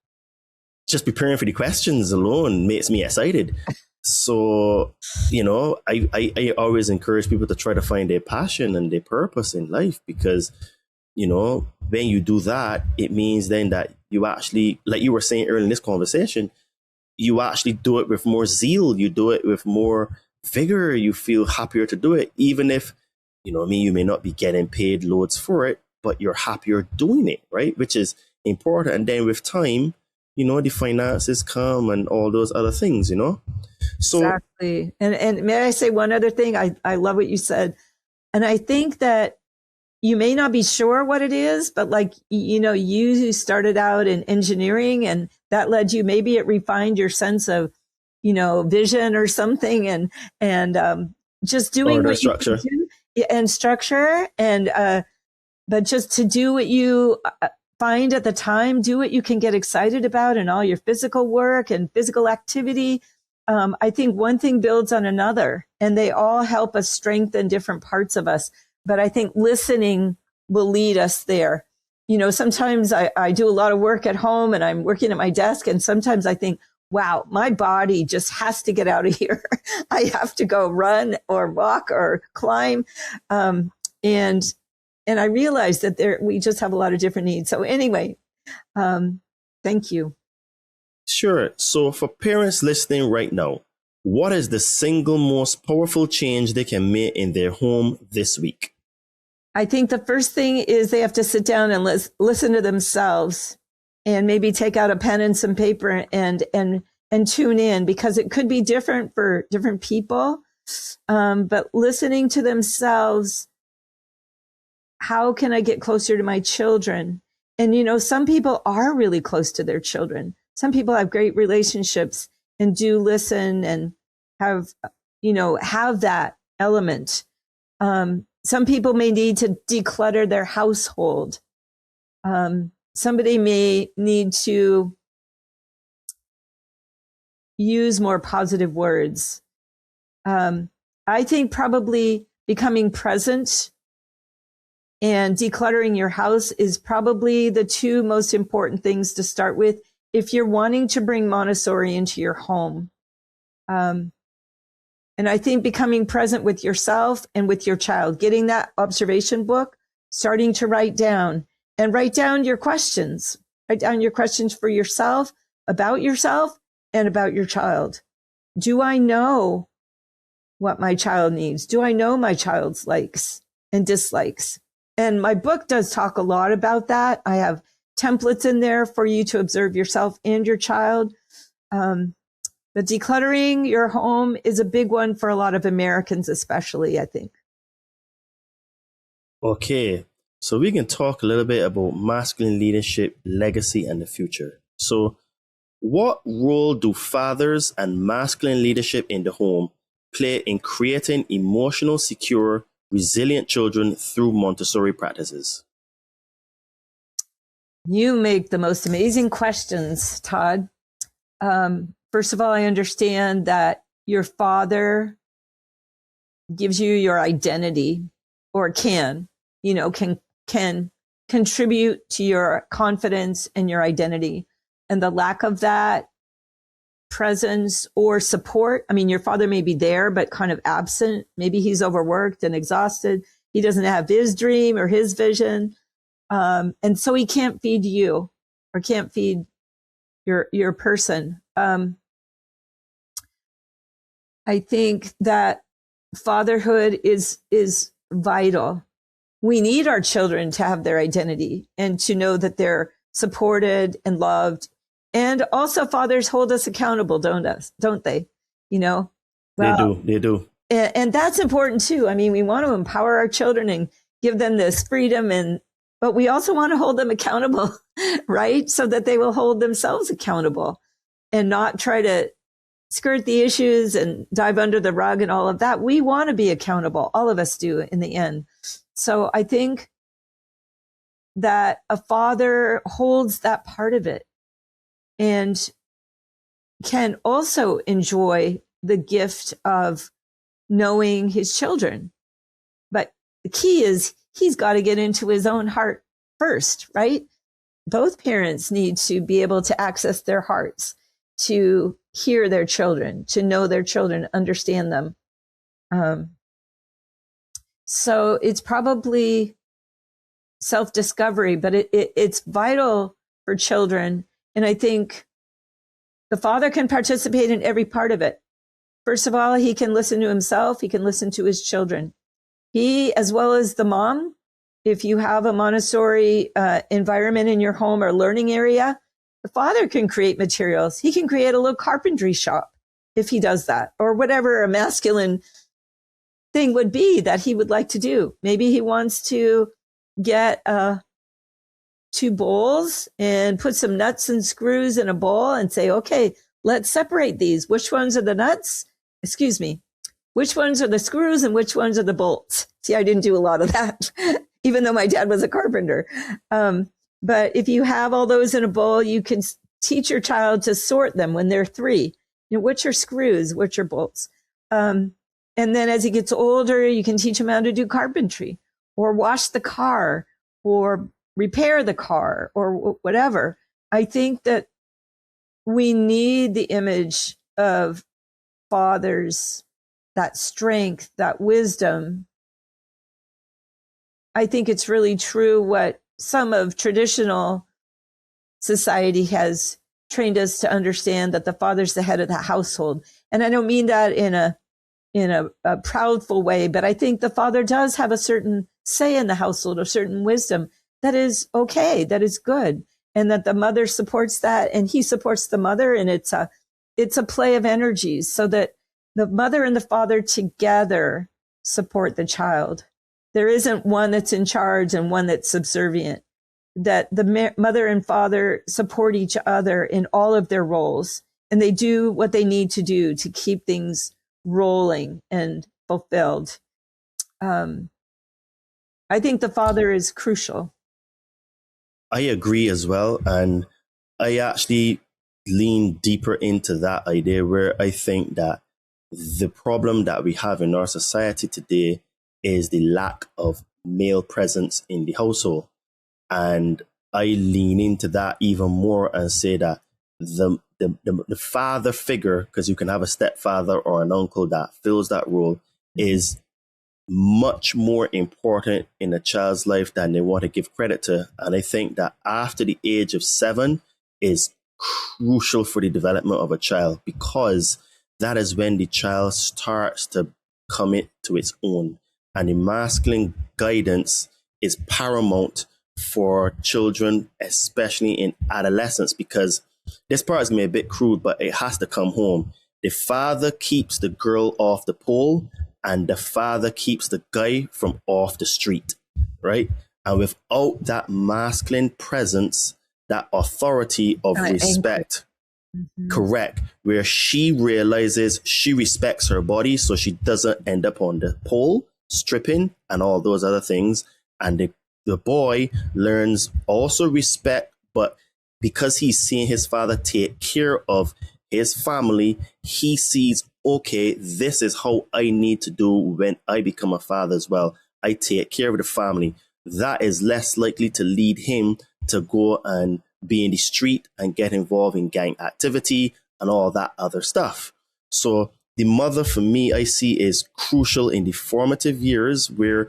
Just preparing for the questions alone makes me excited. So, I always encourage people to try to find their passion and their purpose in life, because, when you do that, it means then that you actually, like you were saying earlier in this conversation, you actually do it with more zeal. You do it with more vigor. You feel happier to do it, even if, you may not be getting paid loads for it, but you're happier doing it, right? Which is important. And then with time, the finances come and all those other things, So exactly. And may I say one other thing? I love what you said. And I think that you may not be sure what it is, but like, you started out in engineering and that led you, maybe it refined your sense of, vision or something, and just doing what structure. You can do, and structure, and but just to do what you find at the time, do what you can get excited about in all your physical work and physical activity. I think one thing builds on another, and they all help us strengthen different parts of us. But I think listening will lead us there. You know, sometimes I do a lot of work at home and I'm working at my desk, and sometimes I think, wow, my body just has to get out of here. I have to go run or walk or climb. And I realize that we just have a lot of different needs. So anyway, thank you. Sure. So for parents listening right now, what is the single most powerful change they can make in their home this week? I think the first thing is they have to sit down and listen to themselves, and maybe take out a pen and some paper and tune in, because it could be different for different people. But listening to themselves, how can I get closer to my children? And, you know, some people are really close to their children. Some people have great relationships and do listen and have that element. Some people may need to declutter their household. Somebody may need to use more positive words. I think probably becoming present and decluttering your house is probably the two most important things to start with if you're wanting to bring Montessori into your home. And I think becoming present with yourself and with your child, getting that observation book, starting to write down your questions. Write down your questions for yourself, about yourself, and about your child. Do I know what my child needs? Do I know my child's likes and dislikes? And my book does talk a lot about that. I have templates in there for you to observe yourself and your child. But decluttering your home is a big one for a lot of Americans, especially, I think. Okay, so we can talk a little bit about masculine leadership, legacy, and the future. So what role do fathers and masculine leadership in the home play in creating emotional, secure, resilient children through Montessori practices? You make the most amazing questions, Todd. First of all, I understand that your father gives you your identity, or can contribute to your confidence and your identity. And the lack of that presence or support, I mean, your father may be there, but kind of absent. Maybe he's overworked and exhausted. He doesn't have his dream or his vision. And so he can't feed you or can't feed your person. I think that fatherhood is vital. We need our children to have their identity and to know that they're supported and loved. And also fathers hold us accountable, don't they? You know? Well, They do. And that's important too. I mean, we want to empower our children and give them this freedom, but we also want to hold them accountable, right? So that they will hold themselves accountable and not try to skirt the issues and dive under the rug and all of that. We want to be accountable. All of us do in the end. So I think that a father holds that part of it and can also enjoy the gift of knowing his children. But the key is he's got to get into his own heart first, right? Both parents need to be able to access their hearts, to hear their children, to know their children, understand them. So it's probably self-discovery, but it's vital for children. And I think the father can participate in every part of it. First of all, he can listen to himself. He can listen to his children. He, as well as the mom, if you have a Montessori environment in your home or learning area, the father can create materials. He can create a little carpentry shop if he does that, or whatever a masculine thing would be that he would like to do. Maybe he wants to get 2 bowls and put some nuts and screws in a bowl and say, okay, let's separate these. Which ones are the nuts? Excuse me. Which ones are the screws and which ones are the bolts? See, I didn't do a lot of that, even though my dad was a carpenter. But if you have all those in a bowl, you can teach your child to sort them when they're 3. Which are screws, which are bolts. And then as he gets older, you can teach him how to do carpentry or wash the car or repair the car or whatever. I think that we need the image of fathers, that strength, that wisdom. I think it's really true what some of traditional society has trained us to understand, that the father's the head of the household. And I don't mean that in a proudful way, but I think the father does have a certain say in the household, a certain wisdom that is okay, that is good, and that the mother supports that and he supports the mother. And it's a play of energies so that the mother and the father together support the child. There isn't one that's in charge and one that's subservient, that the mother and father support each other in all of their roles, and they do what they need to do to keep things rolling and fulfilled. I think the father is crucial. I agree as well. And I actually lean deeper into that idea, where I think that the problem that we have in our society today is the lack of male presence in the household. And I lean into that even more and say that the father figure, because you can have a stepfather or an uncle that fills that role, is much more important in a child's life than they want to give credit to. And I think that after the age of 7 is crucial for the development of a child, because that is when the child starts to come into its own. And the masculine guidance is paramount for children, especially in adolescence, because this part is going to be a bit crude, but it has to come home. The father keeps the girl off the pole, and the father keeps the guy from off the street, right? And without that masculine presence, that authority of respect, correct, where she realizes she respects her body so she doesn't end up on the pole, stripping and all those other things. And the boy learns also respect, but because he's seeing his father take care of his family, he sees, okay, this is how I need to do when I become a father as well. I take care of the family. That is less likely to lead him to go and be in the street and get involved in gang activity and all that other stuff. So the mother, for me, I see is crucial in the formative years, where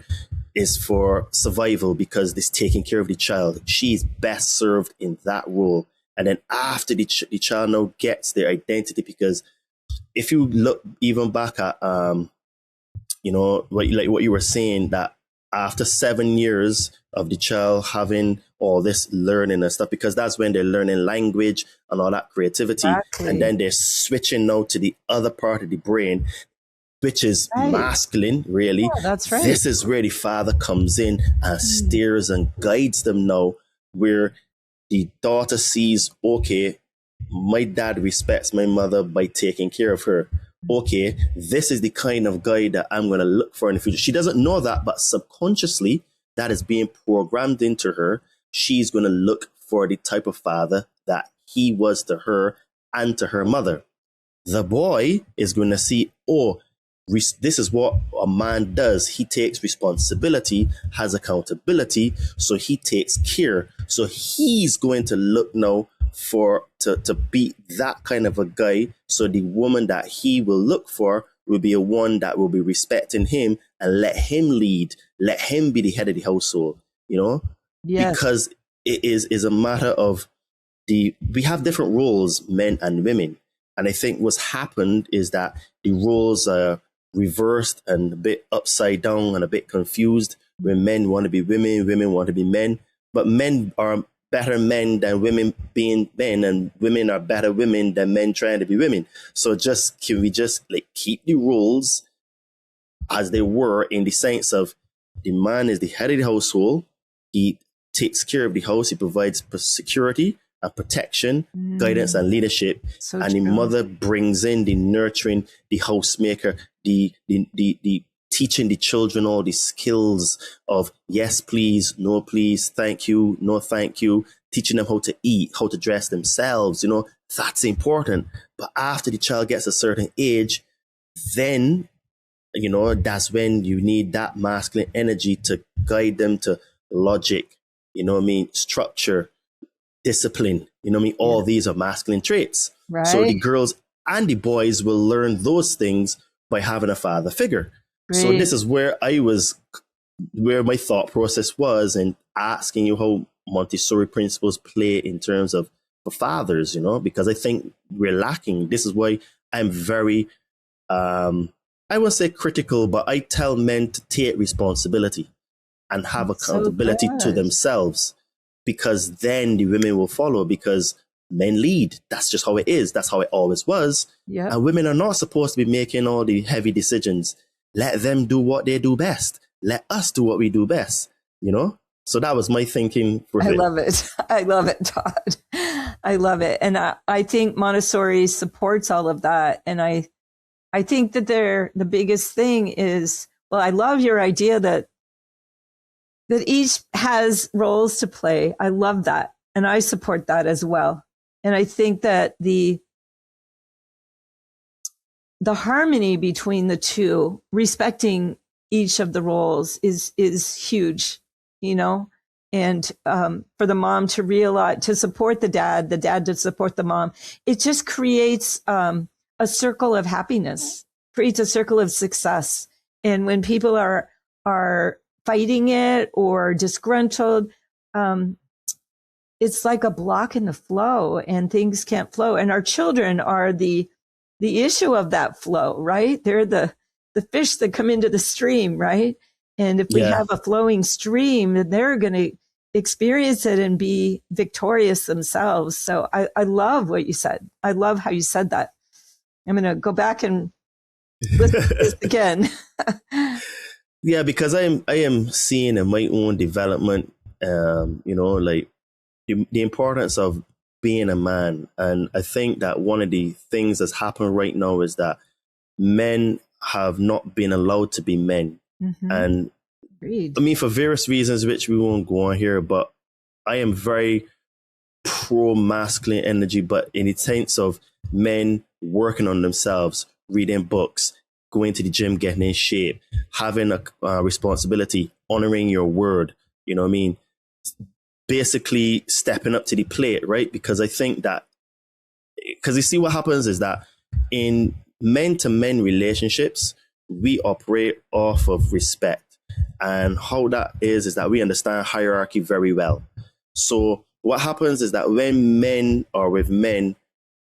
is for survival, because it's taking care of the child. She's best served in that role. And then after the child now gets their identity, because if you look even back at, what you were saying, that after 7 years of the child having all this learning and stuff, because that's when they're learning language and all that creativity. Exactly. And then they're switching now to the other part of the brain, which is masculine, really. Yeah, that's right. This is where the father comes in and steers and guides them now, where the daughter sees, okay, my dad respects my mother by taking care of her. Okay, this is the kind of guy that I'm going to look for in the future. She doesn't know that, but subconsciously, that is being programmed into her. She's going to look for the type of father that he was to her and to her mother. The boy is going to see, this is what a man does. He takes responsibility, has accountability, so he takes care. So he's going to look now to be that kind of a guy. So the woman that he will look for will be a one that will be respecting him and let him lead, let him be the head of the household, Yes. Because it is a matter of we have different roles, men and women. And I think what's happened is that the roles are reversed and a bit upside down and a bit confused, where men want to be women, women want to be men, but men are better men than women being men, and women are better women than men trying to be women. So can we just keep the rules as they were, in the sense of the man is the head of the household, he takes care of the house, he provides security and protection, guidance and leadership, and the mother brings in the nurturing, the housemaker, the teaching the children all these skills of yes, please, no, please, thank you, no, thank you, teaching them how to eat, how to dress themselves, that's important. But after the child gets a certain age, then, that's when you need that masculine energy to guide them to logic, structure, discipline, all these are masculine traits. Right. So the girls and the boys will learn those things by having a father figure. Great. So this is where my thought process was, and asking you how Montessori principles play in terms of for fathers, because I think we're lacking. This is why I'm very, I won't say critical, but I tell men to take responsibility and have accountability to themselves, because then the women will follow, because men lead. That's just how it is. That's how it always was. Yeah. And women are not supposed to be making all the heavy decisions. Let them do what they do best. Let us do what we do best, So that was my thinking for it. I love it. I love it, Todd. I love it. And I think Montessori supports all of that. And I think that the biggest thing is, well, I love your idea that each has roles to play. I love that. And I support that as well. And I think that the harmony between the two, respecting each of the roles is huge, and for the mom to realize, to support the dad to support the mom, it just creates a circle of happiness, creates a circle of success. And when people are fighting it or disgruntled, it's like a block in the flow, and things can't flow. And our children are the issue of that flow, right? They're the fish that come into the stream, right? And if we have a flowing stream, then they're going to experience it and be victorious themselves. So I love what you said. I love how you said that. I'm going to go back and listen to this again. Yeah, because I am seeing in my own development, like the importance of being a man. And I think that one of the things that's happened right now is that men have not been allowed to be men. Mm-hmm. And Agreed. I mean, for various reasons, which we won't go on here, but I am very pro masculine energy, but in the sense of men working on themselves, reading books, going to the gym, getting in shape, having a responsibility, honoring your word, basically stepping up to the plate, right? Because I think that, because you see what happens is that in men-to-men relationships, we operate off of respect. And how that is that we understand hierarchy very well. So what happens is that when men are with men,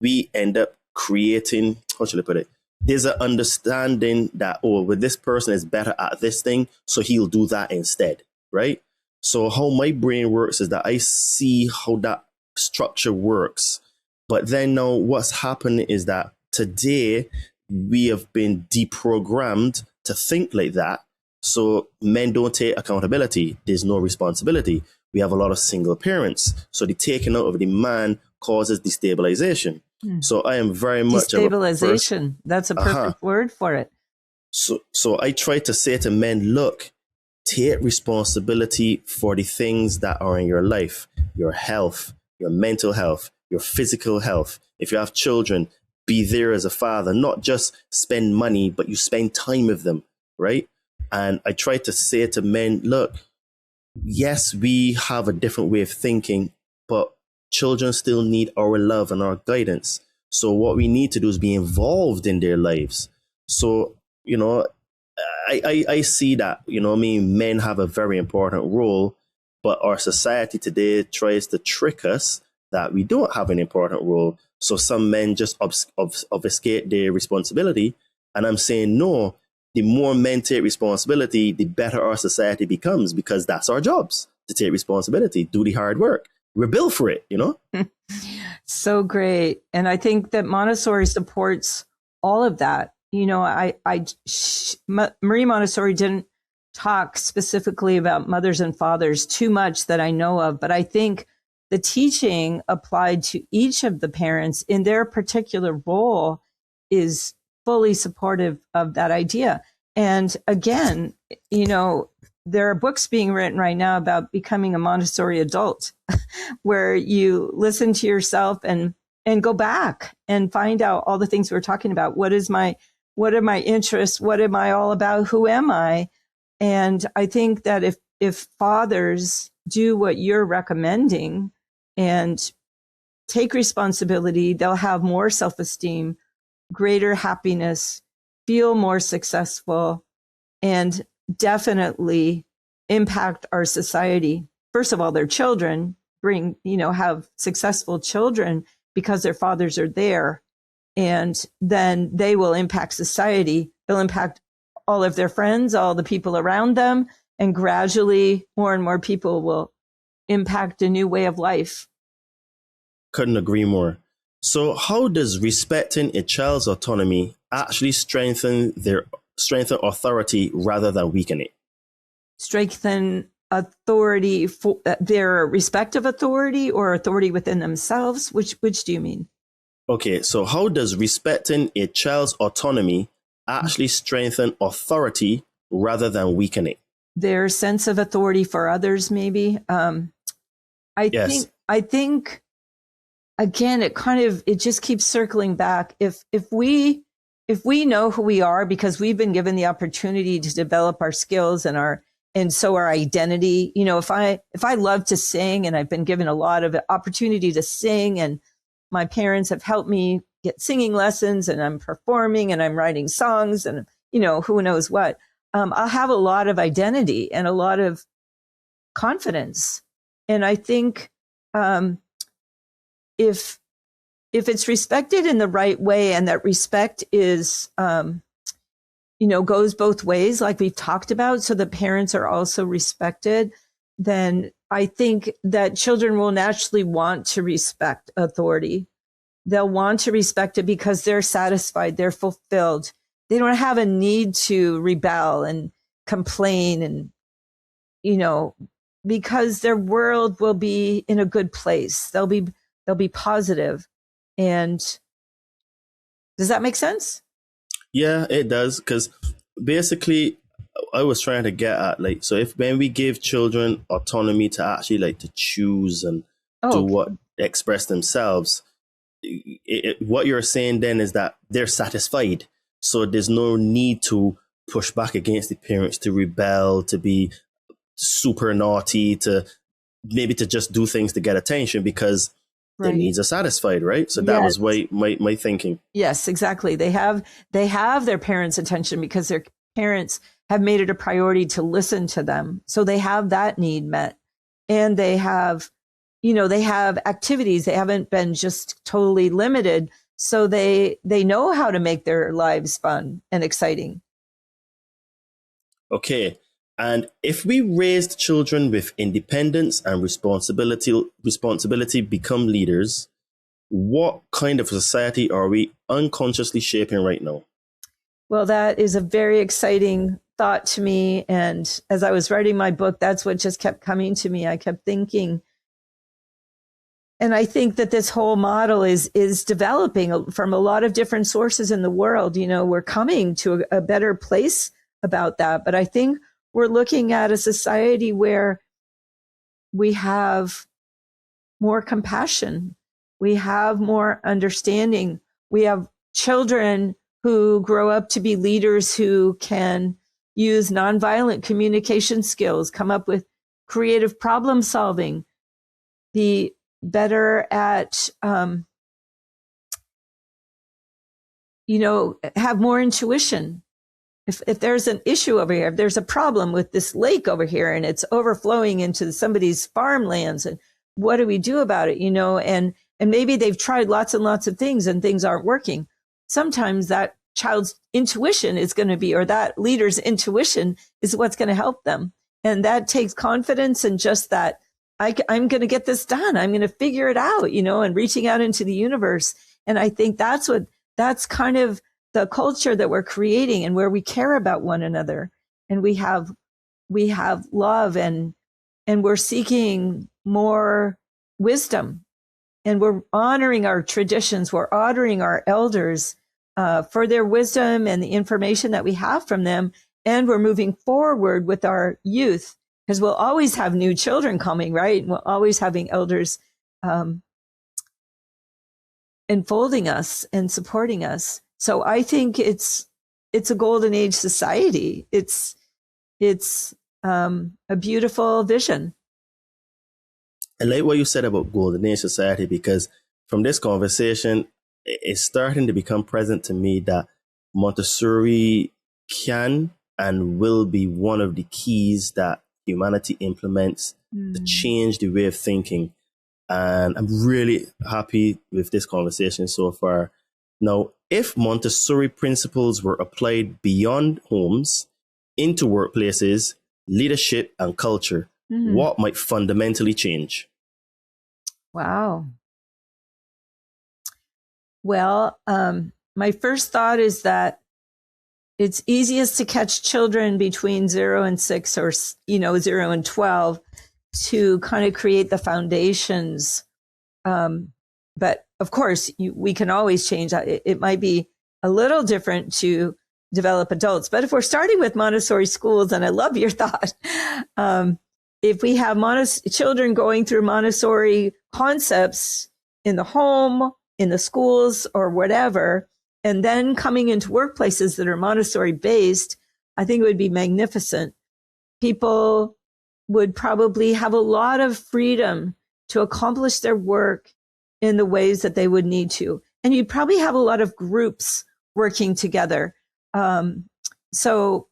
we end up creating, how should I put it? There's an understanding that, well, this person is better at this thing, so he'll do that instead, right? So how my brain works is that I see how that structure works. But then now what's happened is that today we have been deprogrammed to think like that. So men don't take accountability. There's no responsibility. We have a lot of single parents. So the taking out of the man causes destabilization. So I am very much destabilization. That's a perfect word for it. So I try to say to men, look, take responsibility for the things that are in your life, your health, your mental health, your physical health. If you have children, be there as a father, not just spend money, but you spend time with them, right? And I try to say to men, look, yes, we have a different way of thinking, but children still need our love and our guidance. So what we need to do is be involved in their lives. So, I see that, men have a very important role, but our society today tries to trick us that we don't have an important role. So some men just obfuscate their responsibility. And I'm saying, no, the more men take responsibility, the better our society becomes, because that's our jobs, to take responsibility, do the hard work. We're built for it, So great. And I think that Montessori supports all of that. Marie Montessori didn't talk specifically about mothers and fathers too much that I know of, but I think the teaching applied to each of the parents in their particular role is fully supportive of that idea. And again, you know, there are books being written right now about becoming a Montessori adult, where you listen to yourself and go back and find out all the things we're talking about. What are my interests? What am I all about? Who am I? And I think that if fathers do what you're recommending and take responsibility, they'll have more self-esteem, greater happiness, feel more successful, and definitely impact our society. First of all, their children have successful children because their fathers are there. And then they will impact society. They'll impact all of their friends, all the people around them, and gradually more and more people will impact a new way of life. Couldn't agree more. So how does respecting a child's autonomy actually strengthen authority rather than weaken it? Strengthen authority, for their respective authority or authority within themselves? Which do you mean? Okay, so how does respecting a child's autonomy actually strengthen authority rather than weaken it? Their sense of authority for others, maybe. Yes. I think again, it just keeps circling back. If we know who we are because we've been given the opportunity to develop our skills and so our identity, you know, if I love to sing and I've been given a lot of opportunity to sing, and my parents have helped me get singing lessons, and I'm performing and I'm writing songs, and, you know, who knows what, I'll have a lot of identity and a lot of confidence. And I think, if it's respected in the right way, and that respect is, goes both ways, like we've talked about, so the parents are also respected, then I think that children will naturally want to respect authority. They'll want to respect it because they're satisfied, they're fulfilled. They don't have a need to rebel and complain, and, you know, because their world will be in a good place. They'll be positive. And does that make sense? Yeah, it does. Because basically, I was trying to get at, like, so when we give children autonomy to actually like to choose and do what express themselves, what you're saying then is that they're satisfied. So there's no need to push back against the parents, to rebel, to be super naughty, to maybe to just do things to get attention, because their needs are satisfied, right? So that was my thinking. Yes, exactly. They have their parents' attention because their parents have made it a priority to listen to them. So they have that need met. And they have activities. They haven't been just totally limited. So they know how to make their lives fun and exciting. Okay. And if we raised children with independence and responsibility become leaders, what kind of society are we unconsciously shaping right now? Well, that is a very exciting thought to me. And as I was writing my book, that's what just kept coming to me. I kept thinking, and I think that this whole model is developing from a lot of different sources in the world. You know, we're coming to a better place about that. But I think we're looking at a society where we have more compassion. We have more understanding. We have children who grow up to be leaders who can use nonviolent communication skills, come up with creative problem solving, be better at, have more intuition. If there's an issue over here, if there's a problem with this lake over here and it's overflowing into somebody's farmlands, and what do we do about it? And maybe they've tried lots and lots of things and things aren't working. Sometimes that child's intuition is going to be, or that leader's intuition is what's going to help them. And that takes confidence and just that I'm going to get this done. I'm going to figure it out, and reaching out into the universe. And I think that's kind of the culture that we're creating, and where we care about one another, and we have love, and we're seeking more wisdom, and we're honoring our traditions. We're honoring our elders. for their wisdom and the information that we have from them. And we're moving forward with our youth, because we'll always have new children coming, right? We'll always having elders enfolding us and supporting us. So I think it's a golden age society. It's a beautiful vision. I like what you said about golden age society, because from this conversation, it's starting to become present to me that Montessori can and will be one of the keys that humanity implements to change the way of thinking. And I'm really happy with this conversation so far. Now, if Montessori principles were applied beyond homes into workplaces, leadership, and culture, what might fundamentally change? Wow. Well, my first thought is that it's easiest to catch children between 0 and 6 or, 0 and 12 to kind of create the foundations. But of course, we can always change. It might be a little different to develop adults. But if we're starting with Montessori schools, and I love your thought, if we have children going through Montessori concepts in the home, in the schools, or whatever, and then coming into workplaces that are Montessori based, I think it would be magnificent. People would probably have a lot of freedom to accomplish their work in the ways that they would need to. And you'd probably have a lot of groups working together. So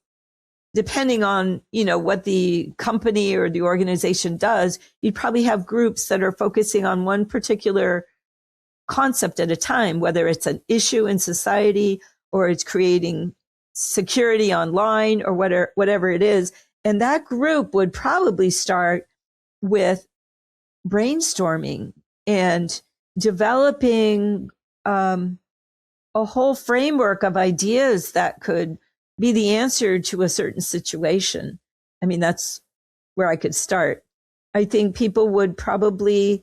depending on, what the company or the organization does, you'd probably have groups that are focusing on one particular concept at a time, whether it's an issue in society or it's creating security online or whatever it is. And that group would probably start with brainstorming and developing a whole framework of ideas that could be the answer to a certain situation. I mean, that's where I could start. I think people would probably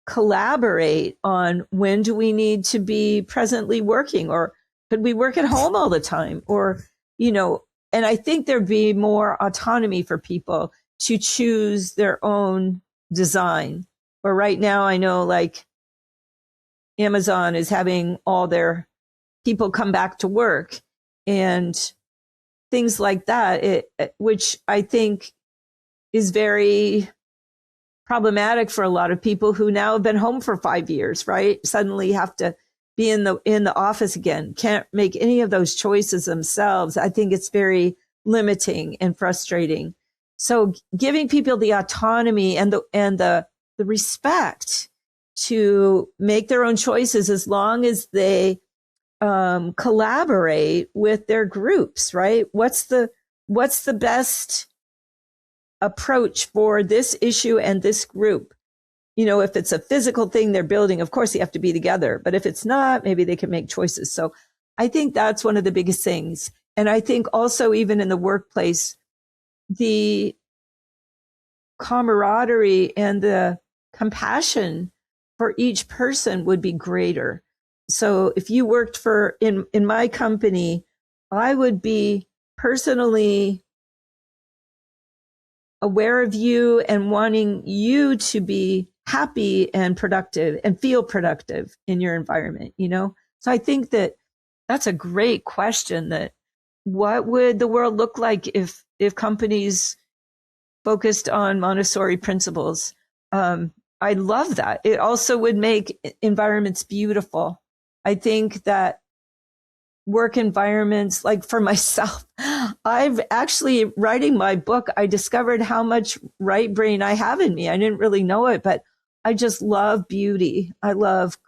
collaborate on when do we need to be presently working, or could we work at home all the time, or, and I think there'd be more autonomy for people to choose their own design. Or right now, I know like Amazon is having all their people come back to work and things like that, which I think is very problematic for a lot of people who now have been home for 5 years, right? Suddenly have to be in the office again, can't make any of those choices themselves. I think it's very limiting and frustrating. So giving people the autonomy and the respect to make their own choices, as long as they collaborate with their groups, right? What's the best approach for this issue and this group? If it's a physical thing they're building, of course you have to be together. But if it's not, maybe they can make choices. So I think that's one of the biggest things. And I think also even in the workplace, the camaraderie and the compassion for each person would be greater. So if you worked in my company, I would be personally aware of you and wanting you to be happy and productive and feel productive in your environment, So I think that's a great question, that what would the world look like if companies focused on Montessori principles? I love that. It also would make environments beautiful. I think that work environments, like for myself, I've actually, writing my book, I discovered how much right brain I have in me. I didn't really know it, but I just love beauty. I love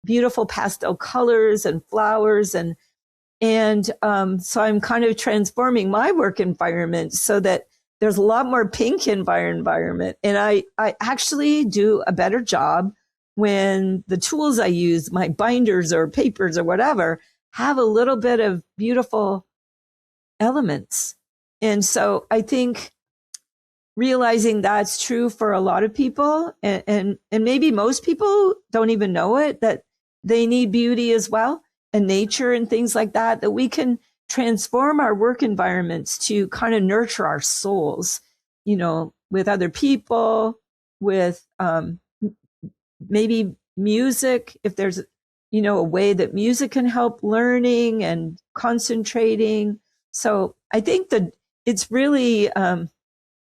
beautiful pastel colors and flowers. And so I'm kind of transforming my work environment so that there's a lot more pink in my environment. And I actually do a better job when the tools I use, my binders or papers or whatever, have a little bit of beautiful elements. And so I think realizing that's true for a lot of people, and maybe most people don't even know it, that they need beauty as well. and nature and things like that, that we can transform our work environments to kind of nurture our souls, with other people, with maybe music, if there's, a way that music can help learning and concentrating. So I think that it's really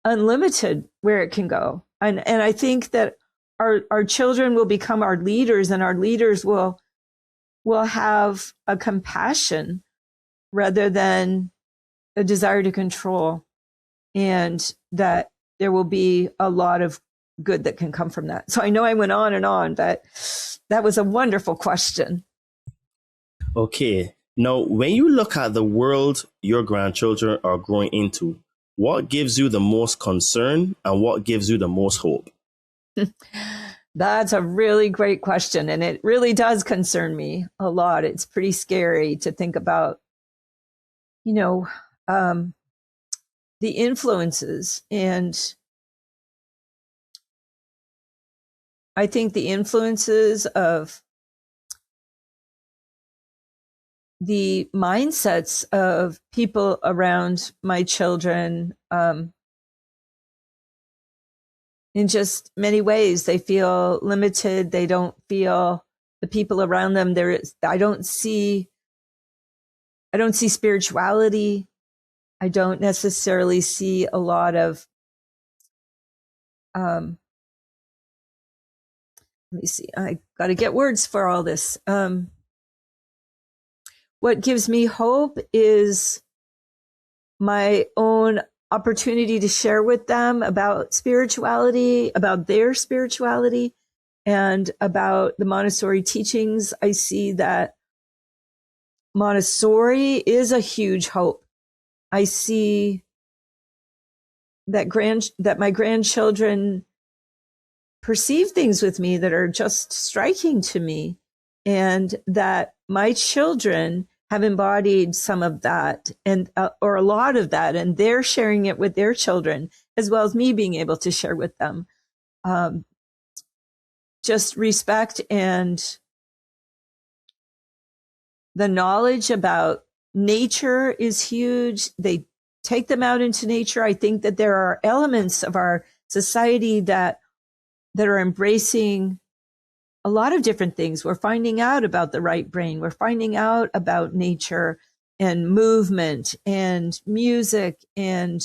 unlimited where it can go. And I think that our children will become our leaders, and our leaders will have a compassion rather than a desire to control, and that there will be a lot of good that can come from that. So I know I went on and on, but that was a wonderful question. Okay. Now, when you look at the world your grandchildren are growing into, what gives you the most concern and what gives you the most hope? That's a really great question. And it really does concern me a lot. It's pretty scary to think about, the influences. And I think the influences of the mindsets of people around my children, in just many ways, they feel limited. They don't feel the people around them. I don't see spirituality. I don't necessarily see a lot of, let me see, I got to get words for all this. What gives me hope is my own opportunity to share with them about spirituality, about their spirituality, and about the Montessori teachings. I see that Montessori is a huge hope. I see that my grandchildren perceive things with me that are just striking to me, and that my children have embodied some of that, and or a lot of that, and they're sharing it with their children, as well as me being able to share with them. Just respect and the knowledge about nature is huge. They take them out into nature. I think that there are elements of our society that are embracing a lot of different things. We're finding out about the right brain. We're finding out about nature and movement and music and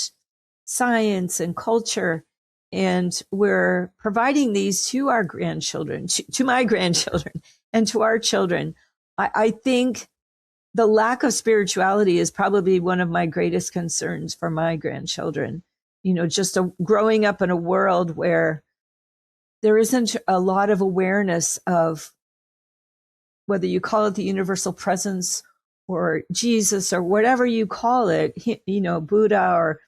science and culture. And we're providing these to our grandchildren, to my grandchildren, and to our children. I think the lack of spirituality is probably one of my greatest concerns for my grandchildren. Just growing up in a world where there isn't a lot of awareness of whether you call it the universal presence or Jesus or whatever you call it, Buddha or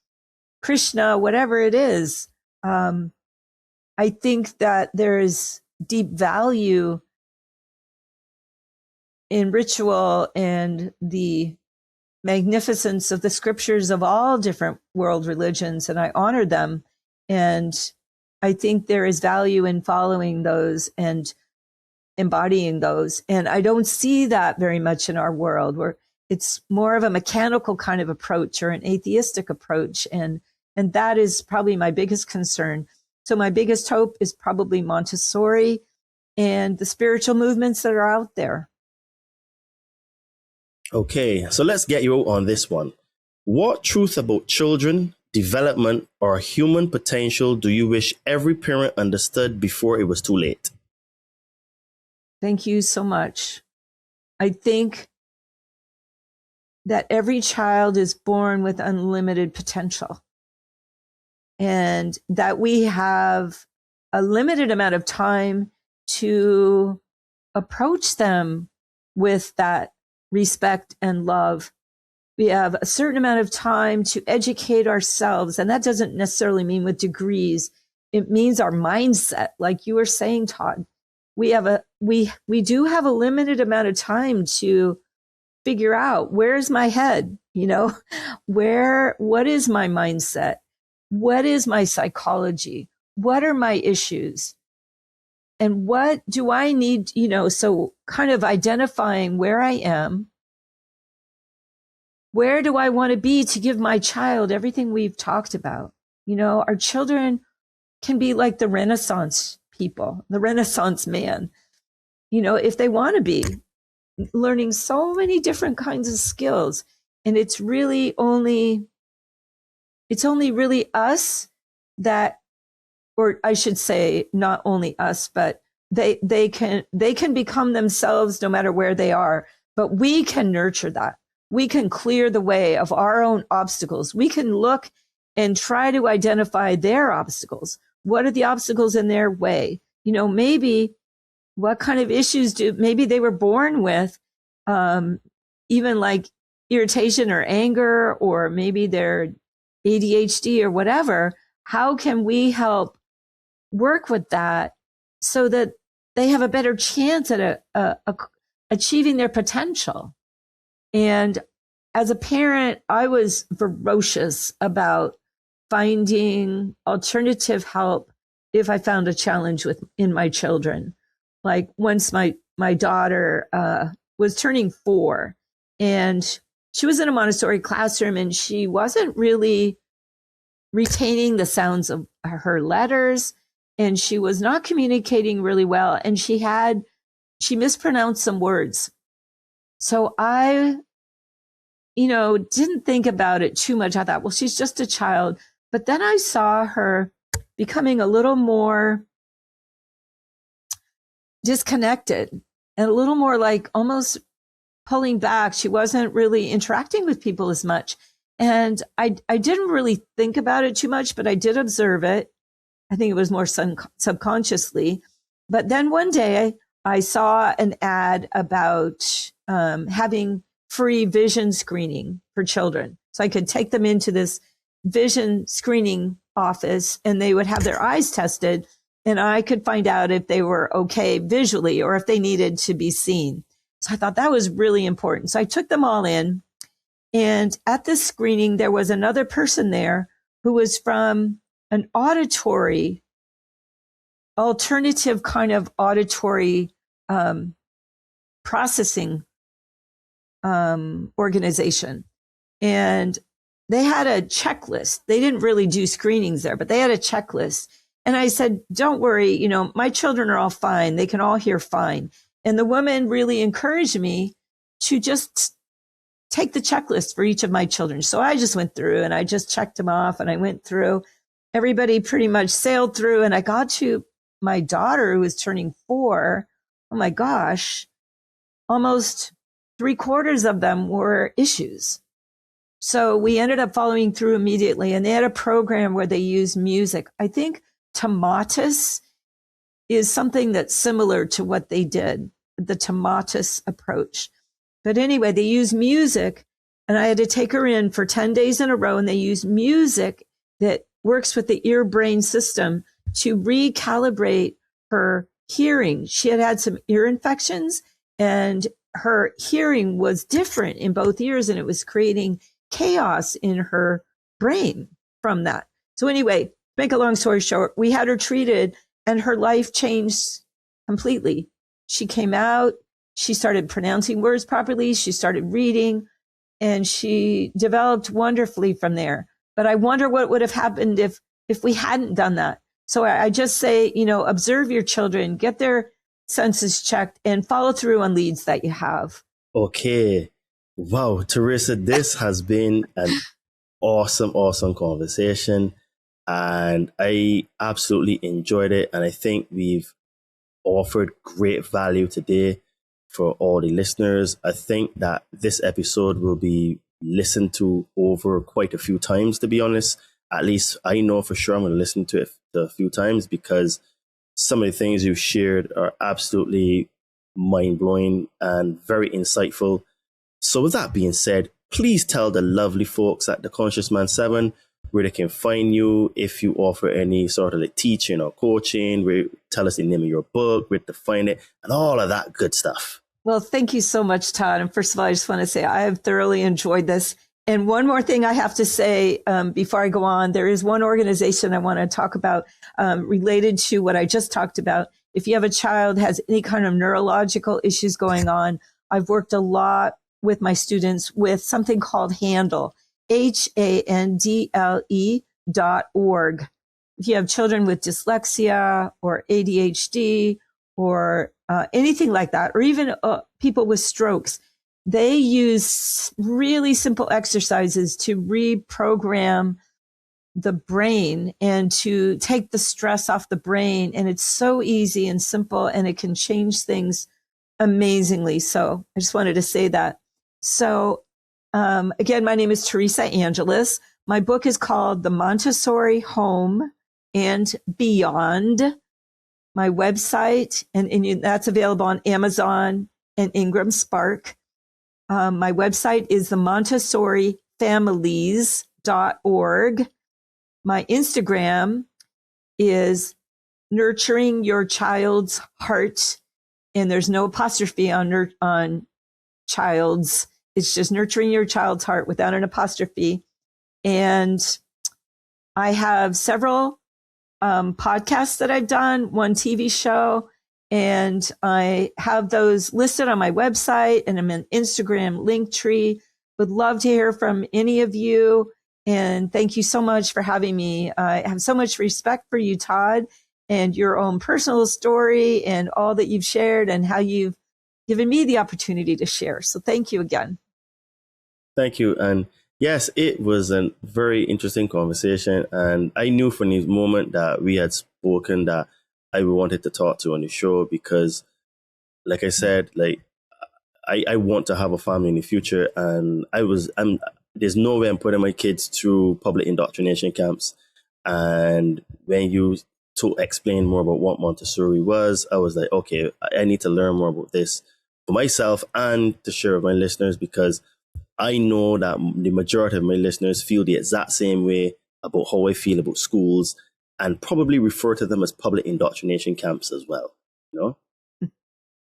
Krishna, whatever it is. I think that there is deep value in ritual and the magnificence of the scriptures of all different world religions, and I honor them. And I think there is value in following those and embodying those. And I don't see that very much in our world, where it's more of a mechanical kind of approach or an atheistic approach. And that is probably my biggest concern. So my biggest hope is probably Montessori and the spiritual movements that are out there. Okay, so let's get you on this one. What truth about children, development, or human potential do you wish every parent understood before it was too late? Thank you so much. I think that every child is born with unlimited potential, and that we have a limited amount of time to approach them with that respect and love. We have a certain amount of time to educate ourselves, and that doesn't necessarily mean with degrees. It means our mindset, like you were saying, Todd. We do have a limited amount of time to figure out, where's my head? What is my mindset? What is my psychology? What are my issues? And what do I need, so kind of identifying where I am. Where do I want to be to give my child everything we've talked about? Our children can be like the Renaissance people, the Renaissance man, if they want to be learning so many different kinds of skills. And it's only really us that, or I should say, not only us, but they can become themselves no matter where they are. But we can nurture that. We can clear the way of our own obstacles. We can look and try to identify their obstacles. What are the obstacles in their way? Maybe what kind of issues maybe they were born with, even like irritation or anger, or maybe they're ADHD or whatever. How can we help work with that so that they have a better chance at achieving their potential? And as a parent, I was ferocious about finding alternative help if I found a challenge in my children. Like once my daughter was turning 4, and she was in a Montessori classroom, and she wasn't really retaining the sounds of her letters, and she was not communicating really well, and she mispronounced some words. So I didn't think about it too much. I thought, well, she's just a child. But then I saw her becoming a little more disconnected and a little more like almost pulling back. She wasn't really interacting with people as much. And I didn't really think about it too much, but I did observe it. I think it was more subconsciously. But then one day I saw an ad about having free vision screening for children. So I could take them into this vision screening office, and they would have their eyes tested, and I could find out if they were okay visually or if they needed to be seen. So I thought that was really important. So I took them all in, and at this screening, there was another person there who was from an alternative kind of auditory processing organization. And they had a checklist. They didn't really do screenings there, but they had a checklist. And I said, don't worry, my children are all fine. They can all hear fine. And the woman really encouraged me to just take the checklist for each of my children. So I just went through and I just checked them off, and I went through. Everybody pretty much sailed through, and I got to my daughter, who was turning 4. Oh my gosh, almost 3/4 of them were issues. So we ended up following through immediately, and they had a program where they use music. I think Tomatis is something that's similar to what they did, the Tomatis approach. But anyway, they use music, and I had to take her in for 10 days in a row, and they use music that works with the ear-brain system to recalibrate her hearing. She had had some ear infections, and her hearing was different in both ears, and it was creating chaos in her brain from that. So anyway, make a long story short, we had her treated, and her life changed completely. She came out, she started pronouncing words properly, she started reading, and she developed wonderfully from there. But I wonder what would have happened if we hadn't done that. So I just say, observe your children, get their senses checked, and follow through on leads that you have. Okay. Wow, Teresa, this has been an awesome conversation, and I absolutely enjoyed it. And I think we've offered great value today for all the listeners. I think that this episode will be listened to over quite a few times, to be honest. At least I know for sure I'm going to listen to it a few times, because some of the things you've shared are absolutely mind-blowing and very insightful. So with that being said, please tell the lovely folks at the Conscious Man 7 where they can find you, if you offer any sort of like teaching or coaching, where tell us the name of your book, where to find it, and all of that good stuff. Well, thank you so much, Todd. And first of all, I just want to say I have thoroughly enjoyed this. And one more thing I have to say before I go on, there is one organization I want to talk about related to what I just talked about. if you have a child has any kind of neurological issues going on, I've worked a lot with my students with something called Handle, HANDLE.org. If you have children with dyslexia or ADHD or anything like that, or even people with strokes, they use really simple exercises to reprogram the brain and to take the stress off the brain. And it's so easy and simple, and it can change things amazingly. So I just wanted to say that. So again, my name is Teresa Angeles. My book is called The Montessori Home and Beyond. My website, and that's available on Amazon and Ingram Spark. My website is the MontessoriFamilies.org. My Instagram is Nurturing Your Child's Heart, and there's no apostrophe on child's. It's just Nurturing Your Child's Heart without an apostrophe. And I have several podcasts that I've done, one TV show, and I have those listed on my website, and I'm in Instagram Linktree. Would love to hear from any of you. And thank you so much for having me. I have so much respect for you, Todd, and your own personal story and all that you've shared and how you've given me the opportunity to share. So thank you again. Thank you. And yes, it was a very interesting conversation. And I knew from the moment that we had spoken that I wanted to talk to you on the show because, like I said, I want to have a family in the future. And there's no way I'm putting my kids through public indoctrination camps. And when you to explain more about what Montessori was, I was like, okay, I need to learn more about this for myself and to share with my listeners, because I know that the majority of my listeners feel the exact same way about how I feel about schools, and probably refer to them as public indoctrination camps as well.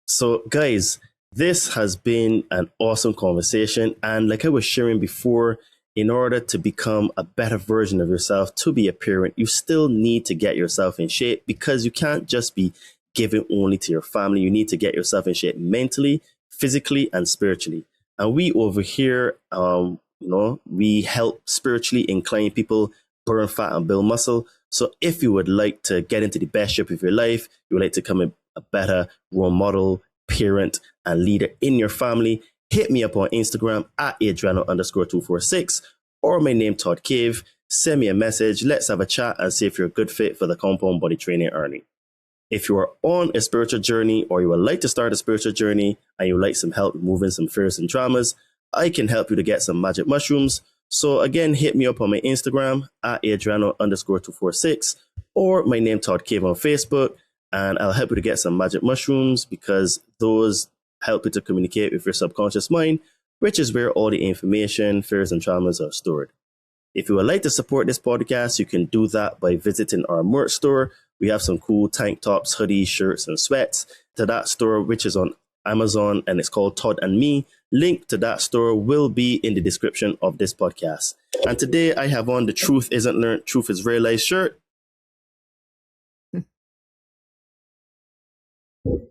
So guys, this has been an awesome conversation. And like I was sharing before, in order to become a better version of yourself, to be a parent, you still need to get yourself in shape, because you can't just be giving only to your family. You need to get yourself in shape mentally, physically, and spiritually. And we over here, we help spiritually inclined people burn fat and build muscle. So if you would like to get into the best shape of your life, you would like to become a better role model, parent, and leader in your family, hit me up on Instagram at Adriano_246 or my name, Todd Cave. Send me a message. Let's have a chat and see if you're a good fit for the Compound Body Training Ernie. If you are on a spiritual journey, or you would like to start a spiritual journey and you would like some help removing some fears and traumas, I can help you to get some magic mushrooms. So again, hit me up on my Instagram at Adriano_246 or my name, Todd Cave, on Facebook, and I'll help you to get some magic mushrooms, because those help you to communicate with your subconscious mind, which is where all the information, fears, and traumas are stored. If you would like to support this podcast, you can do that by visiting our merch store. We have some cool tank tops, hoodies, shirts, and sweats to that store, which is on Amazon, and it's called Todd and Me. Link to that store will be in the description of this podcast. And today I have on the Truth Isn't Learned, Truth is Realized shirt.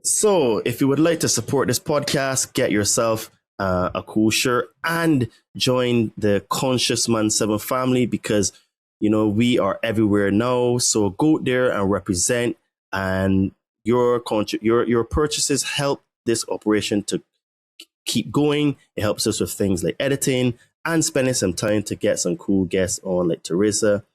So if you would like to support this podcast, get yourself a cool shirt and join the Conscious Man 7 family, because we are everywhere now. So go there and represent, and your purchases help this operation to keep going. It helps us with things like editing and spending some time to get some cool guests on, like Teresa.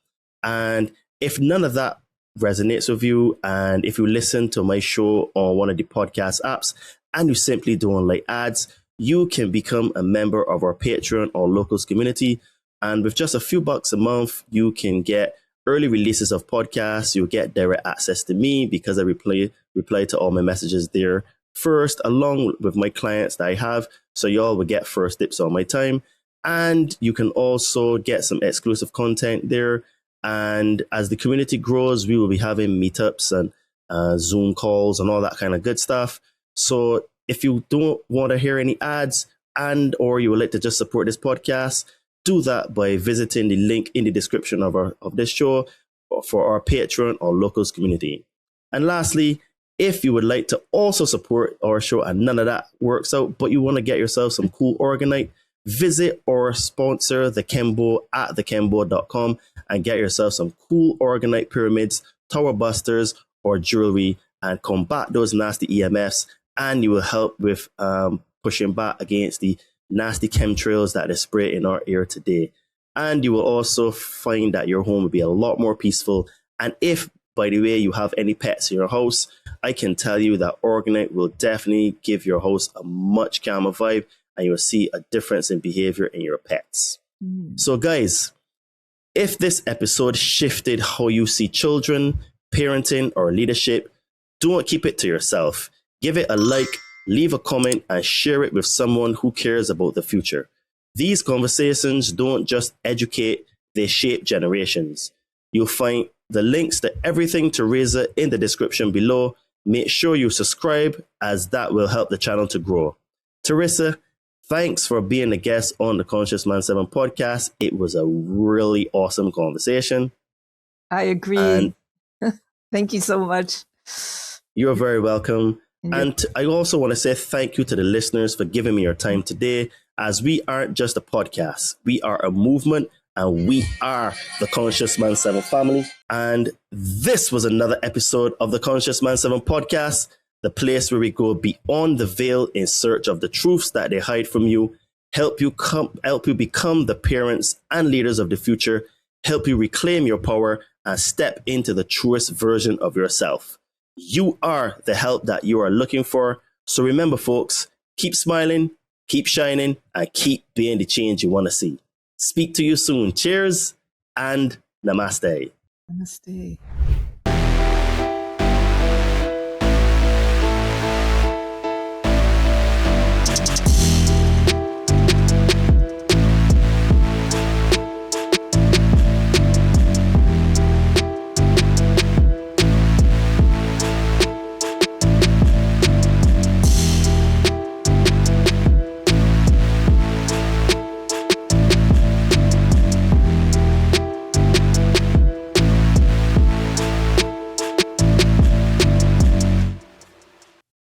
And if none of that resonates with you, and if you listen to my show on one of the podcast apps and you simply don't like ads, you can become a member of our Patreon or Locals community. And with just a few bucks a month, you can get early releases of podcasts. You'll get direct access to me, because I reply to all my messages there first, along with my clients that I have. So y'all will get first dips on my time. And you can also get some exclusive content there. And as the community grows, we will be having meetups and Zoom calls and all that kind of good stuff. So if you don't want to hear any ads, and or you would like to just support this podcast, do that by visiting the link in the description of this show for our Patreon or Locals community. And lastly, if you would like to also support our show and none of that works out, but you want to get yourself some cool orgonite, visit or sponsor the Kembo at thekembo.com and get yourself some cool orgonite pyramids, tower busters, or jewelry and combat those nasty EMFs. And you will help with pushing back against the nasty chemtrails that they spray in our air today. And you will also find that your home will be a lot more peaceful. And if, by the way, you have any pets in your house, I can tell you that orgonite will definitely give your house a much calmer vibe, and you'll see a difference in behavior in your pets. So guys, if this episode shifted how you see children, parenting, or leadership, don't keep it to yourself. Give it a like, leave a comment, and share it with someone who cares about the future. These conversations don't just educate, they shape generations. You'll find the links to everything Teresa in the description below. Make sure you subscribe, as that will help the channel to grow. Teresa, thanks for being a guest on the Conscious Man 7 podcast. It was a really awesome conversation. I agree. And thank you so much. You're very welcome. And I also want to say thank you to the listeners for giving me your time today, as we aren't just a podcast. We are a movement, and we are the Conscious Man 7 family. And this was another episode of the Conscious Man 7 podcast, the place where we go beyond the veil in search of the truths that they hide from you, help you become the parents and leaders of the future, help you reclaim your power and step into the truest version of yourself. You are the help that you are looking for. So remember, folks, keep smiling, keep shining, and keep being the change you want to see. Speak to you soon. Cheers and namaste. Namaste.